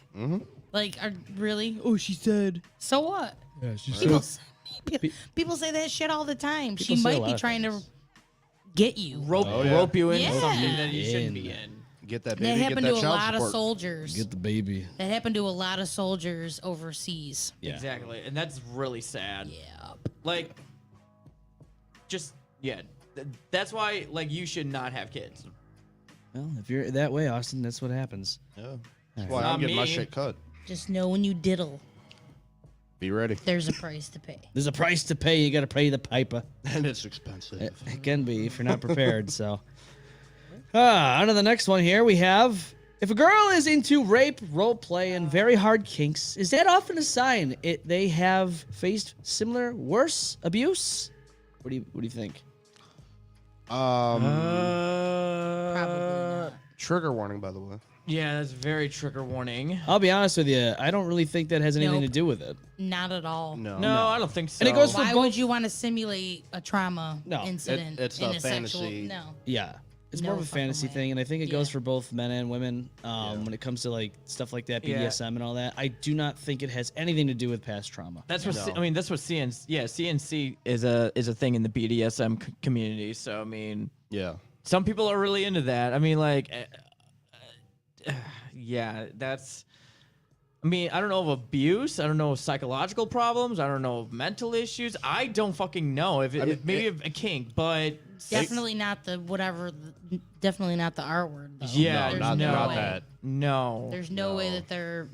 Like, really? Oh, she said. So what? Yeah, she's People say that shit all the time. People She say a might lot be of trying to things. get you. rope you into Yeah. something that you shouldn't be in. Get that That baby. happened Get to that a child lot support. of soldiers. Get the baby. That happened to a lot of soldiers overseas. Yeah. Exactly, and that's really sad. Yeah. Like, just yeah, that's why like you should not have kids. Well, if you're that way, Austin, that's what happens. Yeah. That's why Not I'm getting my me. shit cut. Just know when you diddle, Be ready. there's a price to pay. There's a price to pay. You got to pay the piper. And it's expensive. It can be if you're not prepared. So, on to the next one here. We have: if a girl is into rape, role play, and very hard kinks, is that often a sign they have faced similar, worse abuse? What do you think? Probably Uh, not. Trigger warning, by the way. Yeah, that's very trigger warning. I'll be honest with you. I don't really think that has anything Nope. to do with it. Not at all. No. No, I don't think so. And it goes for Why both. would you want to simulate a trauma No, incident it's in a a sexual? fantasy. No. Yeah. It's No more of a fucking fantasy way. thing, and I think it goes Yeah. for both men and women. When it comes to like stuff like that, Yeah. BDSM and all that, I do not think it has anything to do with past trauma. That's what No. I mean. That's what CNC is a thing in the BDSM community. So I mean, Yeah. some people are really into that. I mean, like, yeah, that's. I mean, I don't know of abuse. I don't know of psychological problems. I don't know of mental issues. I don't fucking know if I mean, maybe a kink, but Definitely not the whatever. Definitely not the R word. Though. yeah, There's not- no not way. that. No. There's no way that they're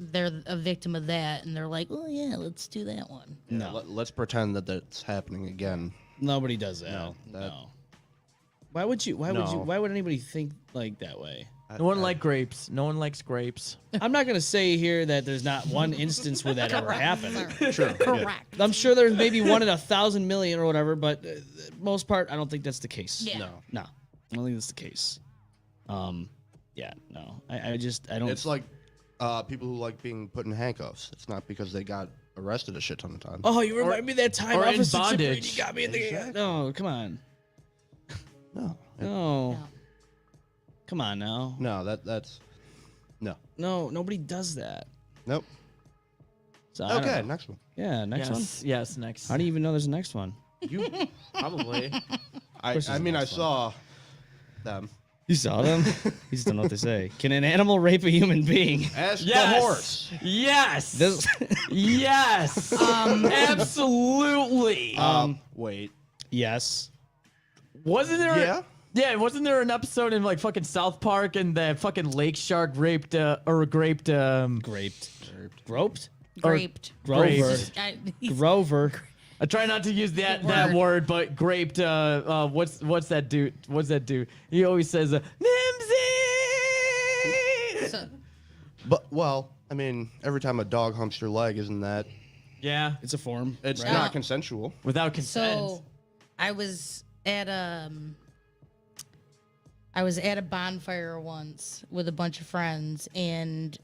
a victim of that, and they're like, oh yeah, let's do that one. No, Let's pretend that that's happening again. nobody does that. No, that- No. Why would you? Why would you? No. Why would anybody think like that way? No one likes grapes. No one likes grapes. I'm not gonna say here that there's not one instance where that ever happened. Sure. Correct. I'm sure there's maybe one in 1,000 million or whatever, but most part, I don't think that's the case. Yeah. No, I don't think that's the case. Yeah, no, I don't. It's like people who like being put in handcuffs. It's not because they got arrested a shit ton of times. Oh, you remind me of that time or in Officer bondage. Cipriani got me in the. Exactly. No, come on. No. No. No. Come on now. No, that's no. No, nobody does that. Nope. So, I don't Okay, know. next one. Yeah, next one. Yes, next. How do you even know there's a next one? You probably. I there's mean, I next one. saw them. You saw them? You just don't know what they say. Can an animal rape a human being? Ask Yes. the horse. Yes. This, Yes. Absolutely. Wait. yes. Wasn't there? Yeah. Yeah, wasn't there an episode in like fucking South Park and the fucking lake shark raped or graped Graped. Groped? Graped. Grover. He's- Grover. I try not to use that word, but graped. What's that dude? What's that dude? He always says, "Nimsy." so- But well, I mean, every time a dog humps your leg, isn't that? Yeah, It's a form. It's right? not consensual. without consent. So, I was at a bonfire once with a bunch of friends, and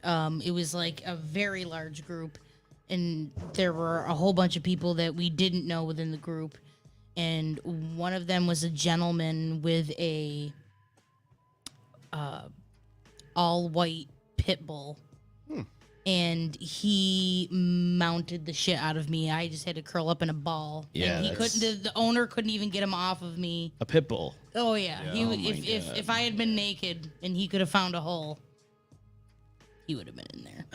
it was like a very large group, and there were a whole bunch of people that we didn't know within the group, and one of them was a gentleman with a all white pit bull. And he mounted the shit out of me. I just had to curl up in a ball. Yeah, and he that's- couldn't. The owner couldn't even get him off of me. A pit bull. Oh yeah, he would, Oh, my if I had been naked and he could have found a hole, he would have been in there.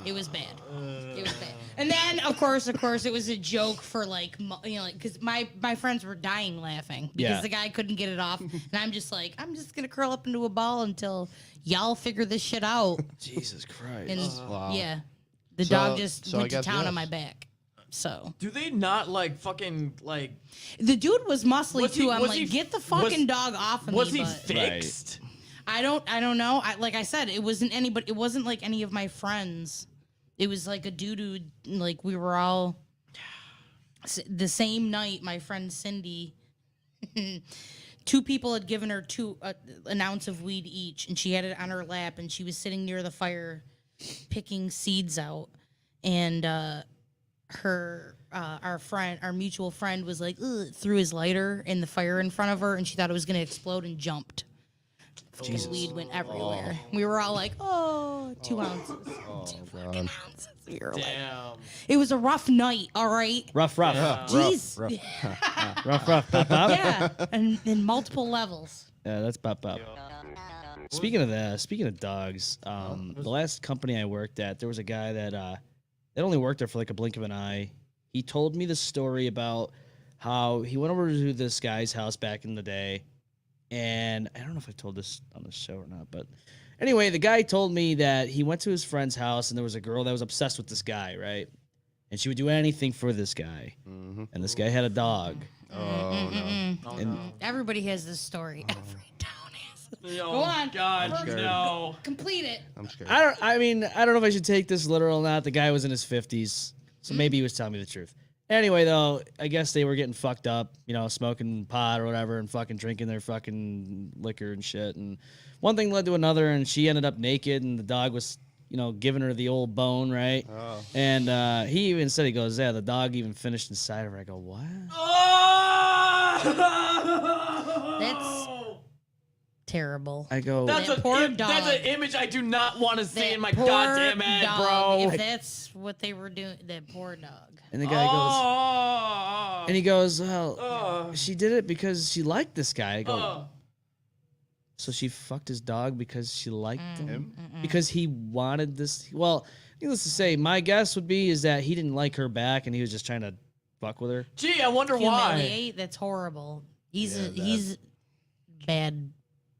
It was bad. It was bad. And then of course, it was a joke for like because my friends were dying laughing because Yeah. the guy couldn't get it off, and I'm just like, I'm just gonna curl up into a ball until y'all figure this shit out. Jesus Christ. And Wow. yeah, the So- dog just so I went to guess town on yes. my back. So Do they not like fucking like? the dude was muscly Was he- too. I'm was like, he- get the was- fucking dog off of Was me. he but fixed? I don't know. Like I said, it wasn't anybody. It wasn't like any of my friends. It was like a dude who, like, we were all the same night. My friend Cindy, 2 people had given her an ounce of weed each, and she had it on her lap, and she was sitting near the fire, picking seeds out, and our mutual friend was like, ugh, threw his lighter in the fire in front of her, and she thought it was gonna explode and jumped. Because weed went everywhere. We were all like, oh, 2 ounces. 2 fucking ounces. We were like, Damn. it was a rough night, all right? Rough. Jeez. Rough. Pop, pop. Yeah, and in multiple levels. Yeah, that's pop. Speaking of dogs, the last company I worked at, there was a guy that only worked there for like a blink of an eye. He told me the story about how he went over to this guy's house back in the day, and I don't know if I told this on the show or not, but anyway, the guy told me that he went to his friend's house and there was a girl that was obsessed with this guy, right? And she would do anything for this guy. Mm-hmm. And this guy had a dog. Oh no. Everybody has this story. Every town has it. Oh, Go on. God, scared. no. Complete it. I'm scared. I don't know if I should take this literal or not. The guy was in his 50s, so maybe he was telling me the truth. Anyway, though, I guess they were getting fucked up, smoking pot or whatever, and fucking drinking their fucking liquor and shit. And one thing led to another, and she ended up naked, and the dog was, giving her the old bone, right? Oh. And he even said, he goes, yeah, the dog even finished inside of her. I go, what? That's terrible. I go, That's That a poor that's dog. an image I do not want to see That in my poor goddamn head, dog, bro. If that's what they were doing, that poor dog. and the guy goes, Oh. and he goes, well, she did it because she liked this guy. I go, so she fucked his dog because she liked him? Because he wanted this? Well, needless to say, my guess would be is that he didn't like her back and he was just trying to fuck with her. Gee, I wonder why. Humiliate? That's horrible. He's a bad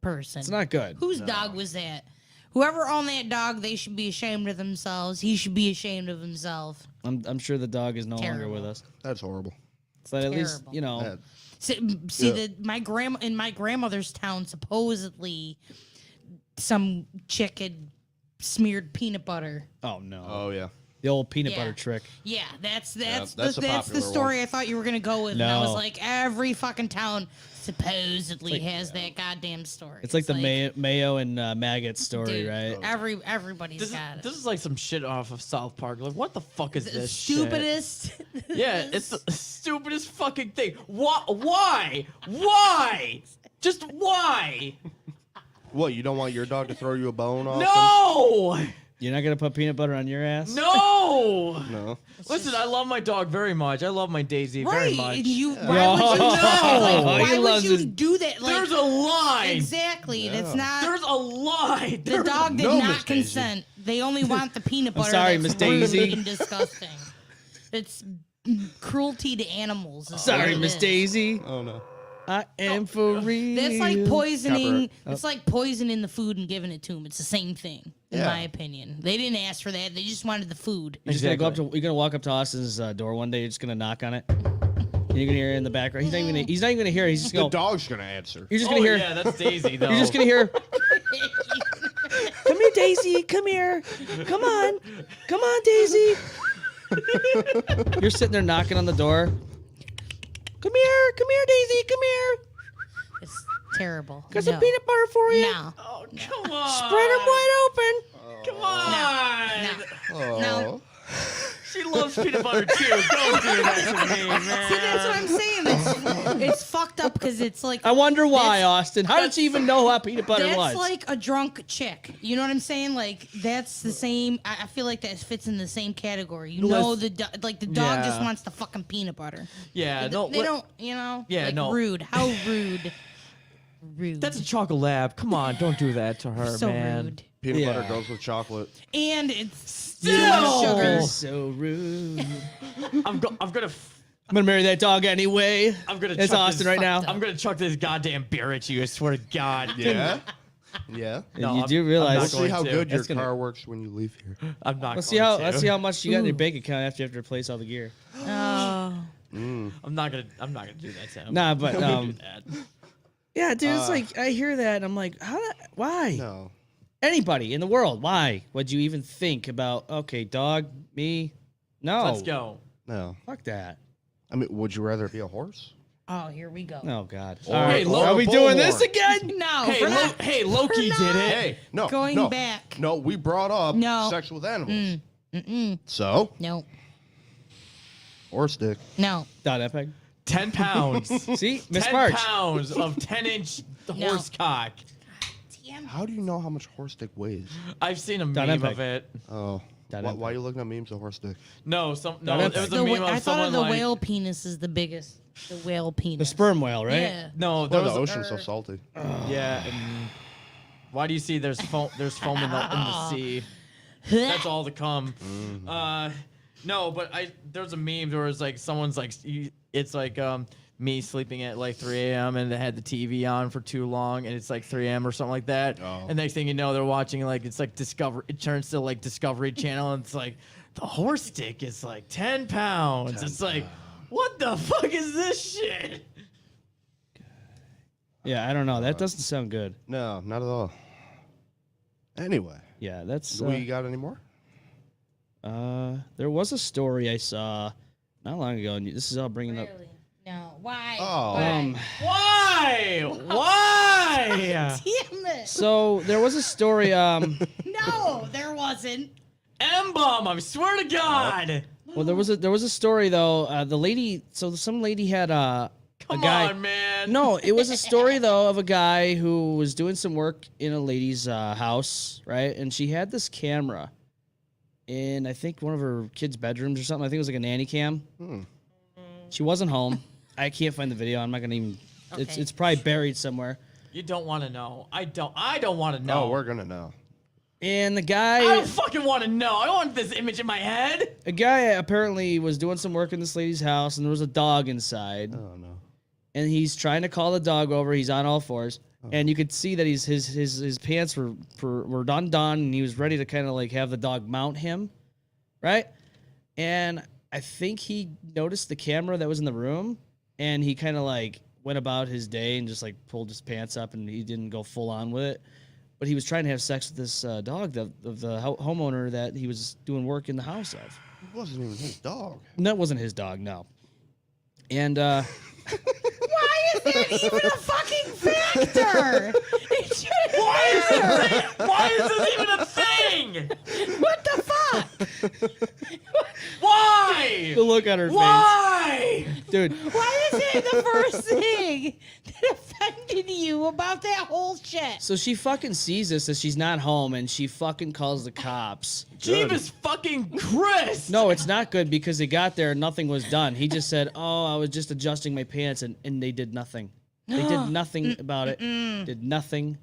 person. It's not good. Whose dog was that? Whoever owned that dog, they should be ashamed of themselves. He should be ashamed of himself. I'm sure the dog is no longer Terrible. with us. That's horrible. But at least, Terrible. That- See, my grandmother's town, supposedly, some chick had smeared peanut butter. oh no. Oh yeah. The old peanut Yeah. butter trick. Yeah, that's that's a the popular story one. I thought you were gonna go with. And I was No. like, every fucking town supposedly has that goddamn story. It's like the Mayo and Maggot story, dude, right? Everybody's got it. This is like some shit off of South Park. Like, what the fuck is The this shit? stupidest. Yeah, it's the stupidest fucking thing. Why? Why? Why? Just why? What, you don't want your dog to throw you a bone off? No! You're not gonna put peanut butter on your ass? No! No. Listen, I love my dog very much. I love my Daisy very Right. much. And you, why would you, No. like, He why loves would you his- do that? Like, There's a line. exactly. That's not. There's a line. The dog did no, not Miss Daisy. consent. They only want the peanut butter. sorry, that's Miss Daisy. rude and disgusting. It's cruelty to animals. is Sorry, what it Miss is. Daisy. Oh, no. I am for real. That's like poisoning. Copper. It's like poisoning the food and giving it to them. It's the same thing, in Yeah. my opinion. They didn't ask for that. They just wanted the food. You're just gonna go up to. You're gonna walk up to Austin's door one day. You're just gonna knock on it. And you're gonna hear it in the background. He's not even gonna hear it. He's just The gonna. dog's going to answer. You're just Oh, gonna hear. yeah, that's Daisy, though. You're just gonna hear. Come here, Daisy. Come here. Come on. Come on, Daisy. You're sitting there knocking on the door. Come here. Come here, Daisy. Come here. It's terrible. Got no. some peanut butter for you. No. Oh, come on. Spread them wide open. Come on. No. No. She loves peanut butter, too. Don't do that to me, man. See, that's what I'm saying. It's fucked up because it's like. I wonder why, Austin. How did she even know what peanut butter That's was? like a drunk chick. You know what I'm saying? Like that's the same. I feel like that fits in the same category. You know, the dog just Yeah. wants the fucking peanut butter. Yeah, They, no, they don't. You know. Yeah, like, no. Rude. How rude. Rude. That's a chocolate lab. Come on, don't do that to her, so man. rude. Peanut Yeah. butter goes with chocolate. And it's Still. sugar. So rude. I'm gonna I'm gonna marry that dog anyway. It's chuck Austin this, right now. I'm gonna chuck this goddamn beer at you. I swear to God. Yeah? Yeah. No, you I'm- do I'm realize. not Let's see going how to. good your That's gonna- car works when you leave here. I'm not. Let's going see how. to. Let's see how much you got in your bank account after you have to replace all the gear. Oh. I'm not gonna do that, Sam. Nah, but I'm gonna do that. yeah, dude. It's like I hear that and I'm like, how? Why? No. Anybody in the world? Why would you even think about? Okay, dog, me. No. Let's go. No. Fuck that. I mean, would you rather be a horse? Oh, here we go. Oh God. Or- All right. or Are a we doing bullhorn. this again? No. Hey, we're not. Loki did it. Hey, no. Going no, back. No, we brought up No. sex with animals. So, No. horse dick. No. Dot epic. 10 pounds. See, Miss 10 March. pounds of 10-inch horse cock. Damn. How do you know how much horse dick weighs? I've seen a Dot meme epic. of it. Oh. That Why, epic. why are you looking at memes of horse dick? No, Dot it epic. was a The meme I of thought someone of the like, whale penis is the biggest. The whale The penis. sperm whale, right? Yeah. No, Why there the was ocean's so salty? yeah. Why do you see there's foam in the sea? That's all to come. No, but there's a meme where it's like someone's like it's like me sleeping at like 3 a.m. and they had the TV on for too long and it's like 3 a.m. or something like that. Oh. And next thing you know, they're watching like it's like Discovery. It turns to like Discovery Channel and it's like the horse dick is like 10 pounds. It's like what the fuck is this shit? Yeah, I don't know. That doesn't sound good. No, not at all. Anyway, Yeah, that's. do we got any more? There was a story I saw not long ago, and this is all bringing up. Really? No. Why? Oh. Why? Why? Damn it. So there was a story. No, there wasn't. M-Balm, I swear to God. Well, there was a story though. The lady. So some lady had a Come guy. on, man. No, it was a story though of a guy who was doing some work in a lady's house, right? And she had this camera in I think one of her kids' bedrooms or something. I think it was like a nanny cam. She wasn't home. I can't find the video. I'm not gonna even. Okay. It's probably buried somewhere. You don't want to know. I don't want to know. Oh, we're gonna know. And the I guy, don't fucking want to know. I don't want this image in my head. a guy apparently was doing some work in this lady's house, and there was a dog inside. Oh no. And he's trying to call the dog over. He's on all fours, and you could see that his pants were undone, and he was ready to kind of like have the dog mount him, right? And I think he noticed the camera that was in the room, and he kind of like went about his day and just like pulled his pants up, and he didn't go full on with it. But he was trying to have sex with this dog of the homeowner that he was doing work in the house of. It wasn't even his dog. And that wasn't his dog, no. And Why is that even a fucking factor? It shouldn't matter. Why is this even a thing? What the fuck? Why? the look on her Why? face, dude. Why is it the first thing that offended to you about that whole shit? So she fucking sees this as she's not home, and she fucking calls the cops. Jeebus fucking Chris! No, it's not good because they got there and nothing was done. He just said, "Oh, I was just adjusting my pants," and they did nothing. They did nothing about it. Did nothing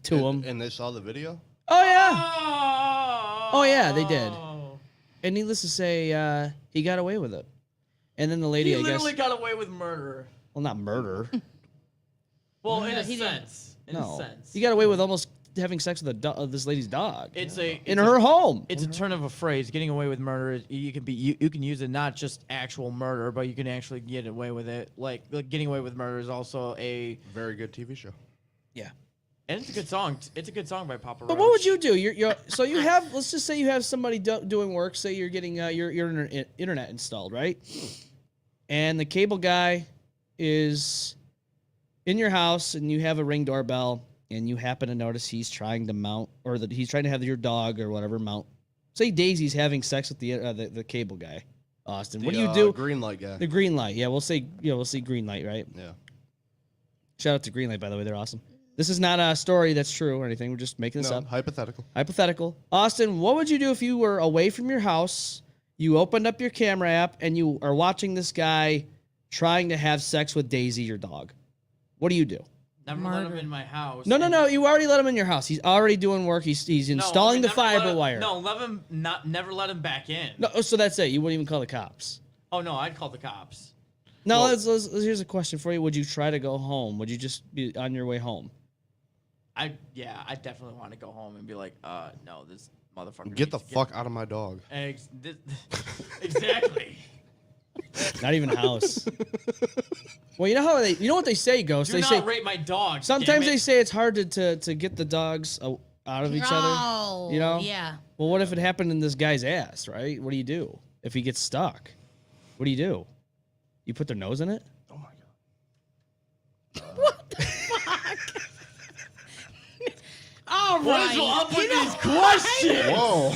to him. And they saw the video? Oh yeah. Oh yeah, they did. And needless to say, he got away with it. And then the lady, He I guess, literally got away with murder. well, not murder. Well, in a he didn't. sense. In No, a sense. he got away with almost having sex with this lady's dog It's in her home. It's a turn of a phrase. Getting away with murder. You can use it not just actual murder, but you can actually get away with it. Like getting away with murder is also a Very good TV show. Yeah. and it's a good song. It's a good song by Papa Roach. But what would you do? So you have, let's just say you have somebody doing work. Say you're getting your internet installed, right? And the cable guy is in your house, and you have a Ring doorbell, and you happen to notice he's trying to mount, or that he's trying to have your dog or whatever mount. Say Daisy's having sex with the cable guy, Austin. What do you do? Green light guy. The green light. Yeah, we'll say green light, right? Yeah. Shout out to Greenlight, by the way. They're awesome. This is not a story that's true or anything. We're just making this No, up. hypothetical. Hypothetical. Austin, what would you do if you were away from your house, you opened up your camera app, and you are watching this guy trying to have sex with Daisy, your dog? What do you do? Never let him in my house. No. You already let him in your house. He's already doing work. He's installing the fiber wire. No, never let him back in. No, so that's it. You wouldn't even call the cops. Oh no, I'd call the cops. No, here's a question for you. Would you try to go home? Would you just be on your way home? I definitely want to go home and be like, no, this motherfucker. Get the fuck out of my dog. Exactly. Not even a house. Well, you know what they say, Ghost. Do They not say rape my dog. sometimes damn they it. say it's hard to get the dogs out of each other. Oh, You know? yeah. Well, what if it happened in this guy's ass, right? What do you do if he gets stuck? What do? You put their nose in it? Oh my god. What the fuck? All right. What is up with these questions? Whoa.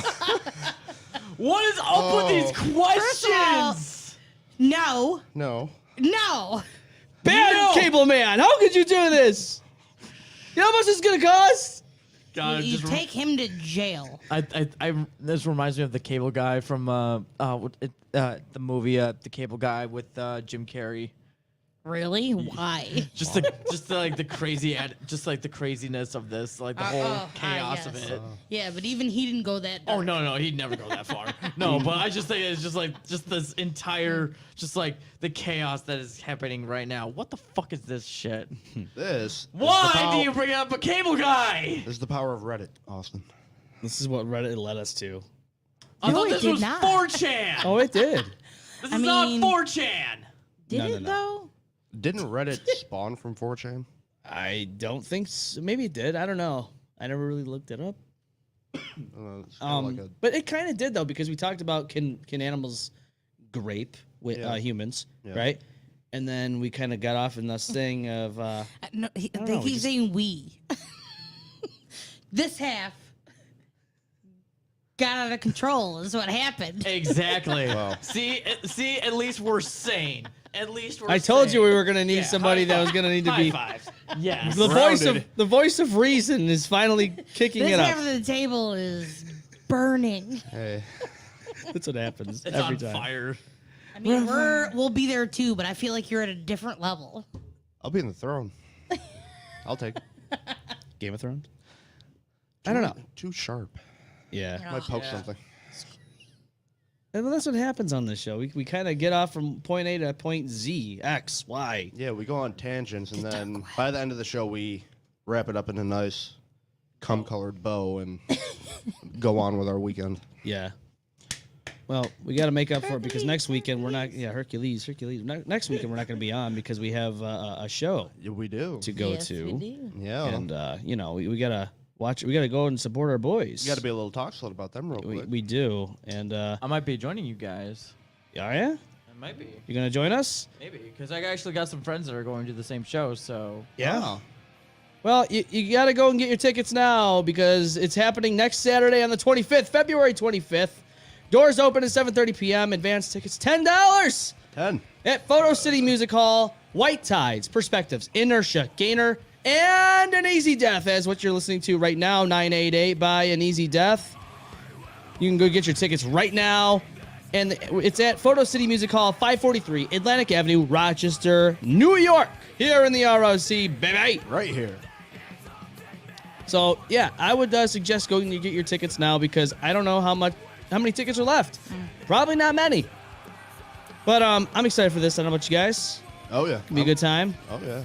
What is up with these First of all, questions? no. No. No. Bad cable man! How could you do this? You know how much this is gonna cost? God, You take him to jail. This reminds me of the cable guy from the movie The Cable Guy with Jim Carrey. Really? Why? Just the craziness of this, like the whole chaos of yes. it. Yeah, but even he didn't go that dark. Oh no, he'd never go that far. No, but I just think it's just this entire, the chaos that is happening right now. What the fuck is this shit? This. Why do you bring up a cable guy? This is the power of Reddit, Austin. This is what Reddit led us to. I No, thought it this did was not. 4chan. Oh, it did. This I is mean- not 4chan. Did No, it no. though? Didn't Reddit spawn from 4chan? I don't think so. Maybe it did. I don't know. I never really looked it up. It's kinda like a, But it kind of did though, because we talked about can animals grape with Yeah. humans, Yeah. right? And then we kind of got off in this thing of No, I don't think know, we he's just- saying we. This half got out of control is what happened. Exactly. Wow. See, at least we're sane. At least we're I told you sane. we were gonna need Yeah, somebody high that was five. gonna need to High be fives. Yes. the voice of reason is finally kicking This it half up. of the table is burning. hey. That's what happens It's every on time. fire. I mean, we'll be there too, but I feel like you're at a different level. I'll be in the throne. I'll take it. Game of Thrones. I don't know. Too sharp. Yeah. Might poke something. And that's what happens on this show. We kind of get off from point A to point Z, X, Y. Yeah, we go on tangents, and then by the end of the show, we wrap it up in a nice cum-colored bow and go on with our weekend. Yeah. Well, we got to make up for it because next weekend we're not. Yeah, Hercules. Next weekend we're not going to be on because we have a show Yeah, we do. to go Yes, to, we do. Yeah. and we gotta watch. We gotta go and support our boys. You got to be a little talk slut about them real quick. We do, and I might be joining you guys. are ya? I might be. You gonna join us? Maybe because I actually got some friends that are going to the same show. So Yeah. Well, you got to go and get your tickets now because it's happening next Saturday on the 25th, February 25th. Doors open at 7:30 p.m. Advance tickets $10 10. at Photo City Music Hall, White Tides, Perspectives, Inertia, Gainer, and An Easy Death as what you're listening to right now, 988 by An Easy Death. You can go get your tickets right now. And it's at Photo City Music Hall, 543 Atlantic Avenue, Rochester, New York, here in the ROC, baby. Right here. So, yeah, I would suggest going to get your tickets now because I don't know how many tickets are left. Probably not many. But I'm excited for this. I don't know about you guys. Oh, yeah. It'll be a good time. Oh, yeah.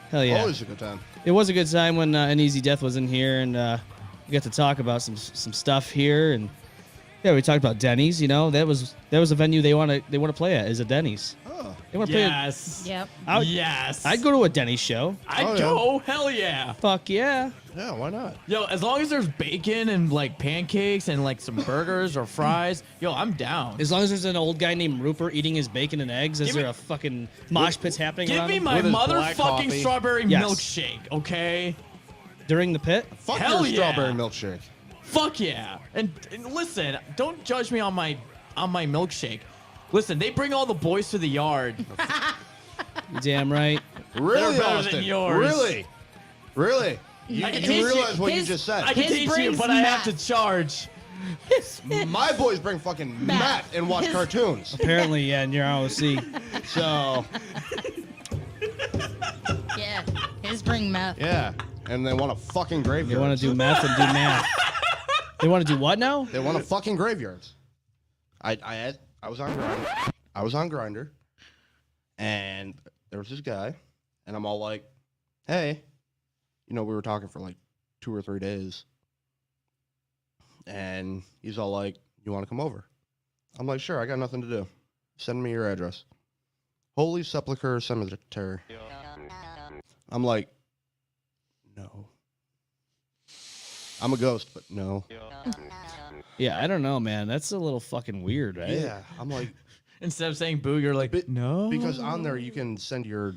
Hell yeah. Always a good time. It was a good time when An Easy Death was in here, and we got to talk about some stuff here, and yeah, we talked about Denny's. You know, that was a venue they want to play at, is a Denny's. Oh. They want to play. Yes. Yep. Yes. I'd go to a Denny's show. I'd go. Hell yeah. Fuck yeah. Yeah, why not? Yo, as long as there's bacon and like pancakes and like some burgers or fries, yo, I'm down. As long as there's an old guy named Rupert eating his bacon and eggs, is there a fucking mosh pit's happening Give around me him? my With his black motherfucking coffee. strawberry Yes. milkshake, okay? during the pit? Fuck Hell your yeah. strawberry milkshake. Fuck yeah. And listen, don't judge me on my milkshake. Listen, they bring all the boys to the yard. You damn right. Really, better than Austin? yours. Really? Really? You, I can you teach realize you- what you his- just said? I can His teach you, brings but I have to math. charge. My boys bring fucking math and watch cartoons. Apparently, yeah, in your ROC. So, Yeah. His bring meth. yeah. And they want a fucking They graveyard. want to do meth and do math. They want to do what now? They want a fucking graveyards. I was on Grindr. I was on Grindr, and there was this guy, and I'm all like, "Hey, you know, we were talking for like 2 or 3 days, and he's all like, you want to come over?" I'm like, "Sure, I got nothing to do. Send me your address." Holy Sepulchre Cemetery. I'm like, no. I'm a ghost, but no. Yeah, I don't know, man. That's a little fucking weird, right? Yeah, I'm like, Instead of saying boo, you're like, no. because on there you can send your,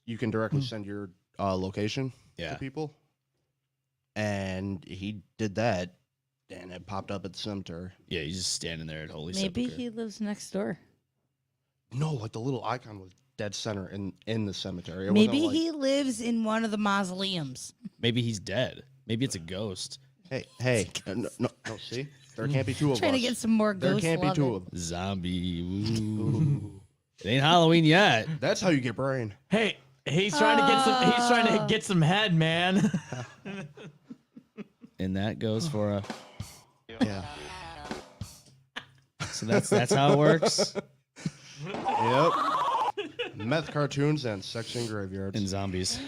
you can directly send your location Yeah. to people, and he did that, and it popped up at the cemetery. Yeah, he's just standing there at Holy Maybe Sepulchre. he lives next door. No, like the little icon was dead center in the cemetery. It Maybe wasn't like, he lives in one of the mausoleums. Maybe he's dead. Maybe it's a ghost. Hey, no, see, there can't be two of Trying us. to get some more There ghost can't be two loving. of us. Zombie. Ooh. It ain't Halloween yet. That's how you get brain. Hey, he's trying to get some. He's trying to get some head, man. And that goes for a. Yeah. So that's how it works. Yep. Meth cartoons and sex in graveyards. And zombies.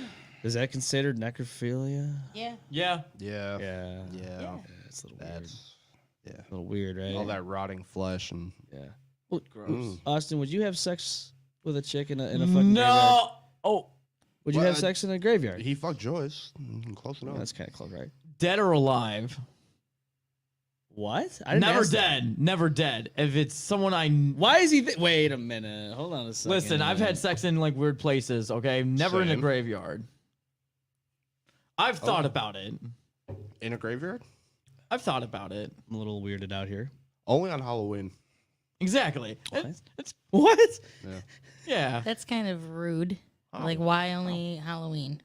Is that considered necrophilia? Yeah. Yeah. Yeah. Yeah. Yeah. It's a little weird. That's A little weird, right? all that rotting flesh and Yeah. Well, gross. Austin, would you have sex with a chick in a fucking graveyard? No. Oh, Would you Well, have sex in a graveyard? he fucked Joyce. Close enough. That's kind of close, right? dead or alive? What? I didn't Never ask that. dead. Never dead. If it's someone I Why is he? Wait a minute. Hold on a second. listen, I've had sex in like weird places. Okay, never in a Same. graveyard. I've thought about it. In a graveyard? I've thought about it. I'm a little weirded out here. Only on Halloween. Exactly. It's What? yeah. That's kind of rude. Like, why only Halloween?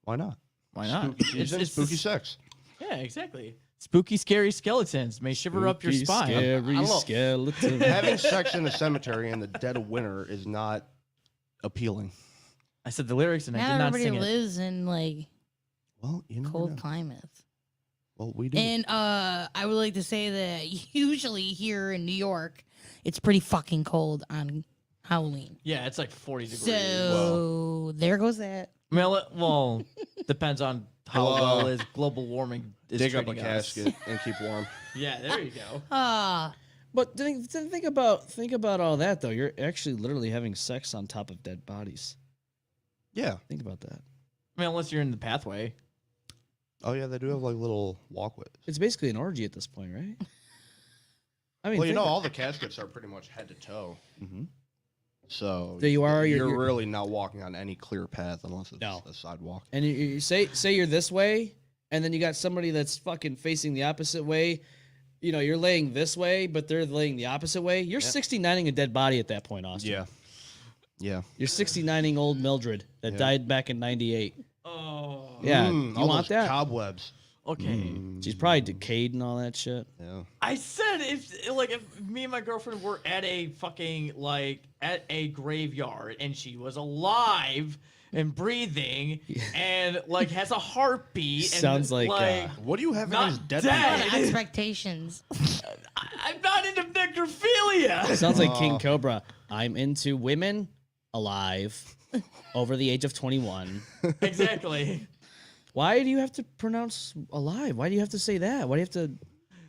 Why not? Why not? Spooky season, spooky sex. Yeah, exactly. Spooky, scary skeletons may shiver up your Spooky, spine. Scary don't know. skeleton. Having sex in a cemetery in the dead of winter is not appealing. I said the lyrics and I Not did not everybody sing it. lives in like Well, you know. cold climates. Well, we do. And I would like to say that usually here in New York, it's pretty fucking cold on Halloween. Yeah, it's like 40 degrees. So there goes that. Well, depends on how Well, well is global warming is Dig up a treating us. casket and keep warm. Yeah, there you go. But think about all that though. You're actually literally having sex on top of dead bodies. Yeah. Think about that. I mean, unless you're in the pathway. Oh yeah, they do have like little walkways. It's basically an orgy at this point, right? I mean, Well, you think- know, all the caskets are pretty much head to toe. Mm-hmm. So There you are, You're, you're- really not walking on any clear path unless it's No. a sidewalk. And you say you're this way, and then you got somebody that's fucking facing the opposite way. You know, you're laying this way, but they're laying the opposite way. You're 69ing a dead body at that point, Austin. Yeah. Yeah. You're 69-year-old Mildred that died back in 98. Oh. Yeah, Mm, you all want those that? cobwebs. Okay. She's probably decayed and all that shit. Yeah. I said if me and my girlfriend were at a fucking at a graveyard and she was alive and breathing and has a heartbeat. Sounds and, like, What do you have not against dead dead. people? Expectations. I'm not into necrophilia. Sounds like King Cobra. I'm into women alive over the age of 21. Exactly. Why do you have to pronounce alive? Why do you have to say that? Why do you have to?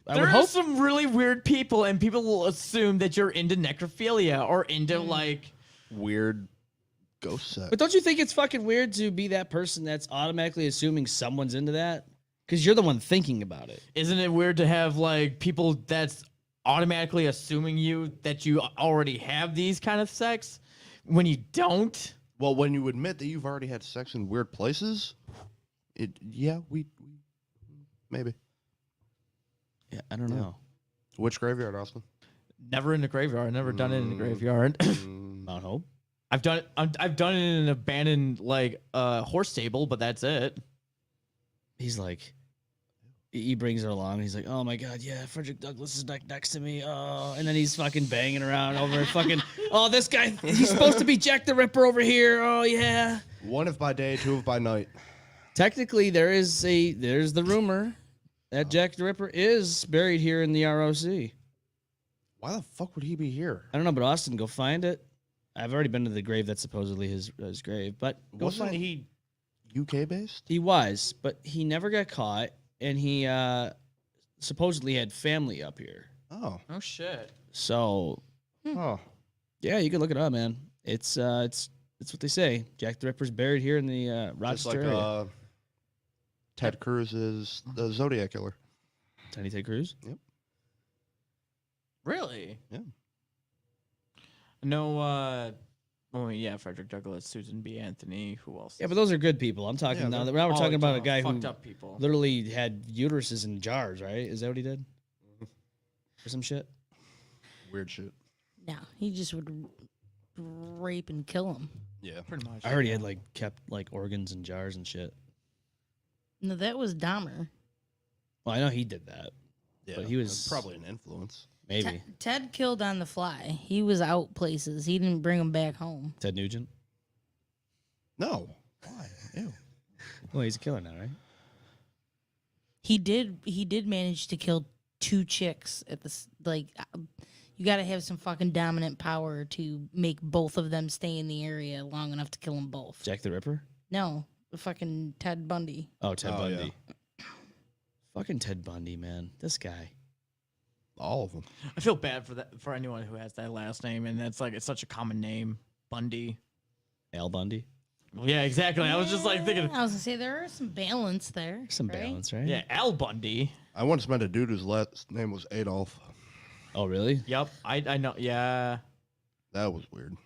I There would are hope. some really weird people, and people will assume that you're into necrophilia or into Weird ghost sex. But don't you think it's fucking weird to be that person that's automatically assuming someone's into that? Because you're the one thinking about it. Isn't it weird to have people that's automatically assuming that you already have these kind of sex when you don't? Well, when you admit that you've already had sex in weird places, we maybe. Yeah, I don't know. Which graveyard, Austin? Never in the graveyard. Never done it in the graveyard. Mount Hope. I've done it. I've done it in an abandoned horse stable, but that's it. He's like, he brings her along. He's like, oh my god, yeah, Frederick Douglass is next to me. Oh, and then he's fucking banging around over fucking. Oh, this guy, he's supposed to be Jack the Ripper over here. Oh yeah. One if by day, two if by night. Technically, there's the rumor that Jack the Ripper is buried here in the ROC. Why the fuck would he be here? I don't know, but Austin, go find it. I've already been to the grave that's supposedly his grave, but go Wasn't find. he UK based? He was, but he never got caught, and he supposedly had family up here. Oh. Oh shit. So Oh. yeah, you can look it up, man. It's what they say. Jack the Ripper's buried here in the Just Rochester like area. Ted Cruz is the Zodiac killer. Tiny Ted Cruz. Really? Yeah. No. Oh yeah, Frederick Douglass, Susan B. Anthony. Who else? Yeah, but those are good people. I'm talking now. We're talking about a guy who fucked up people. literally had uteruses in jars, right? Is that what he did? Or some shit? Weird shit. No, he just would rape and kill him. Yeah. Pretty much. I heard he had kept organs in jars and shit. No, that was Dahmer. Well, I know he did that. Yeah. But he was- probably an influence. Maybe. Ted killed on the fly. He was out places. He didn't bring him back home. Ted Nugent. No. Why? Ew. Well, he's a killer now, right? He did manage to kill 2 chicks at this. You got to have some fucking dominant power to make both of them stay in the area long enough to kill them both. Jack the Ripper? No, the fucking Ted Bundy. Oh, Ted Oh, Bundy. Fucking Ted Bundy, man. This guy. All of them. I feel bad for anyone who has that last name, and that's it's such a common name, Bundy. Al Bundy. Well, yeah, exactly. I was just thinking. I was gonna say there is some balance there. Some right? balance, right? Yeah, Al Bundy. I once met a dude whose last name was Adolf. Oh, really? Yep, I know. Yeah. That was weird.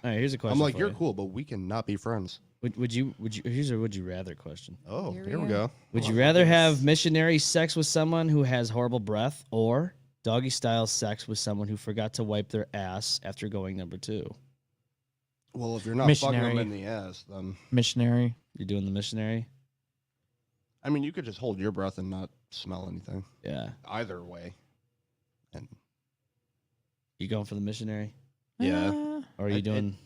All right, here's a question. I'm like, for you're you. cool, but we cannot be friends. Would you here's a would you rather question. Oh, Here here we we go. go. Would you rather have missionary sex with someone who has horrible breath or doggy style sex with someone who forgot to wipe their ass after going number 2? Well, if you're not fucking Missionary. them in the ass, then Missionary. You're doing the missionary? I mean, you could just hold your breath and not smell anything. Yeah. Either way. And You going for the missionary? yeah, Or are you doing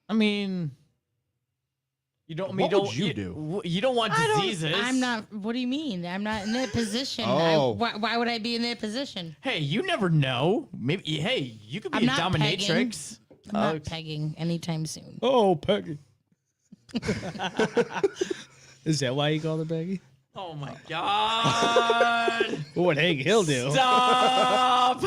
I mean, you don't. I mean, What would you do? You don't want diseases. I'm not. What do you mean? I'm not in that position. Oh. Why would I be in that position? Hey, you never know. Maybe. Hey, you could be I'm a not dominatrix. I'm not pegging anytime soon. Oh, Peggy. Is that why you called her Peggy? Oh my god! What Hank Hill do? Stop!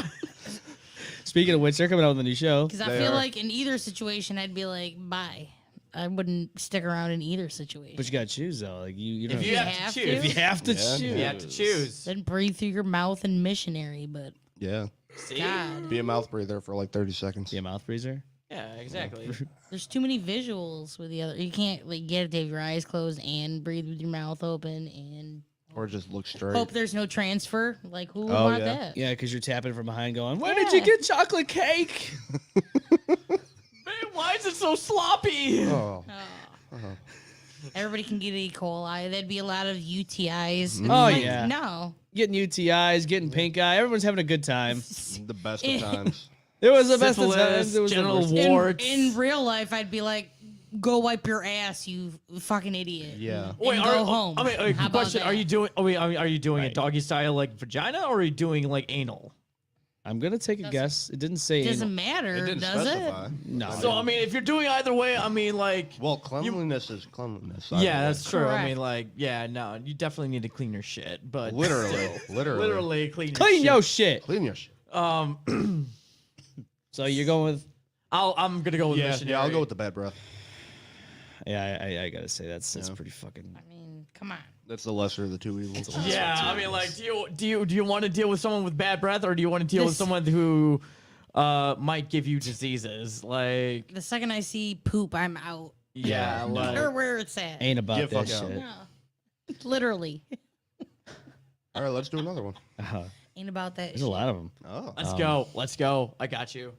Speaking of which, they're coming out with a new show. Because I feel like in either situation, I'd be like, bye. I wouldn't stick around in either situation. But you gotta choose though. Like you don't. If you have to choose, if you have to Yeah. choose, you have to choose. Then breathe through your mouth and missionary, but yeah. See? God, Be a mouth breather for like 30 seconds. Be a mouth breather. Yeah, exactly. there's too many visuals with the other. You can't get it to have your eyes closed and breathe with your mouth open and Or just look straight. Hope there's no transfer. Like, who would Oh, want yeah. that? Yeah, because you're tapping from behind going, where did you get chocolate cake? Man, why is it so sloppy? Oh. Everybody can get E. coli. There'd be a lot of UTIs. Oh, Like, yeah. No. Getting UTIs, getting pink eye. Everyone's having a good time. The best of times. It was the best of Syphilis, times. It was the genital worst. warts. In real life, I'd be like, go wipe your ass, you fucking idiot. Yeah. And go home. I mean, How about question: that? Are you doing? Oh, wait, are you doing Right. a doggy style like vagina, or are you doing like anal? I'm going to take a guess. It didn't say Doesn't anal. matter, It didn't does specify. No. So I mean, if you're doing either way, I mean, like, Well, cleanliness is cleanliness. yeah, that's true. I Correct. mean, like, yeah, no, you definitely need to clean your shit, but Literally. still, Literally. literally clean your Clean shit. your shit. Clean your shit. So you're going with... I'm gonna go with Yeah, missionary. yeah, I'll go with the bad breath. Yeah, I got to say, that's pretty fucking... I mean, come on. That's the lesser of the two evils. Yeah, I mean, like, do you want to deal with someone with bad breath, or do you want to deal with someone who might give you diseases? Like, The second I see poop, I'm out. yeah, Or like, where it's at. Ain't about Get that fuck out. shit. No. Literally. All right, let's do another one. Ain't about that There's a lot of them. Oh. let's go. I got you.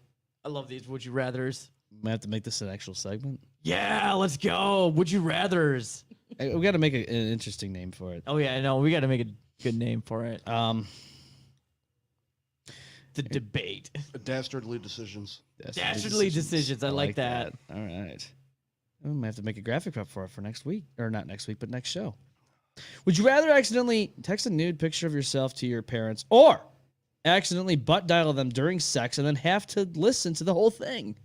I love these would you rathers. Might have to make this an actual segment. Yeah, let's go. Would you rathers? We got to make an interesting name for it. Oh yeah, no, we got to make a good name for it. Um, The debate. Dastardly decisions. Dastardly decisions. I like that. All right. We might have to make a graphic prep for it for next week. Or not next week, but next show. Would you rather accidentally text a nude picture of yourself to your parents or accidentally butt dial them during sex and then have to listen to the whole thing?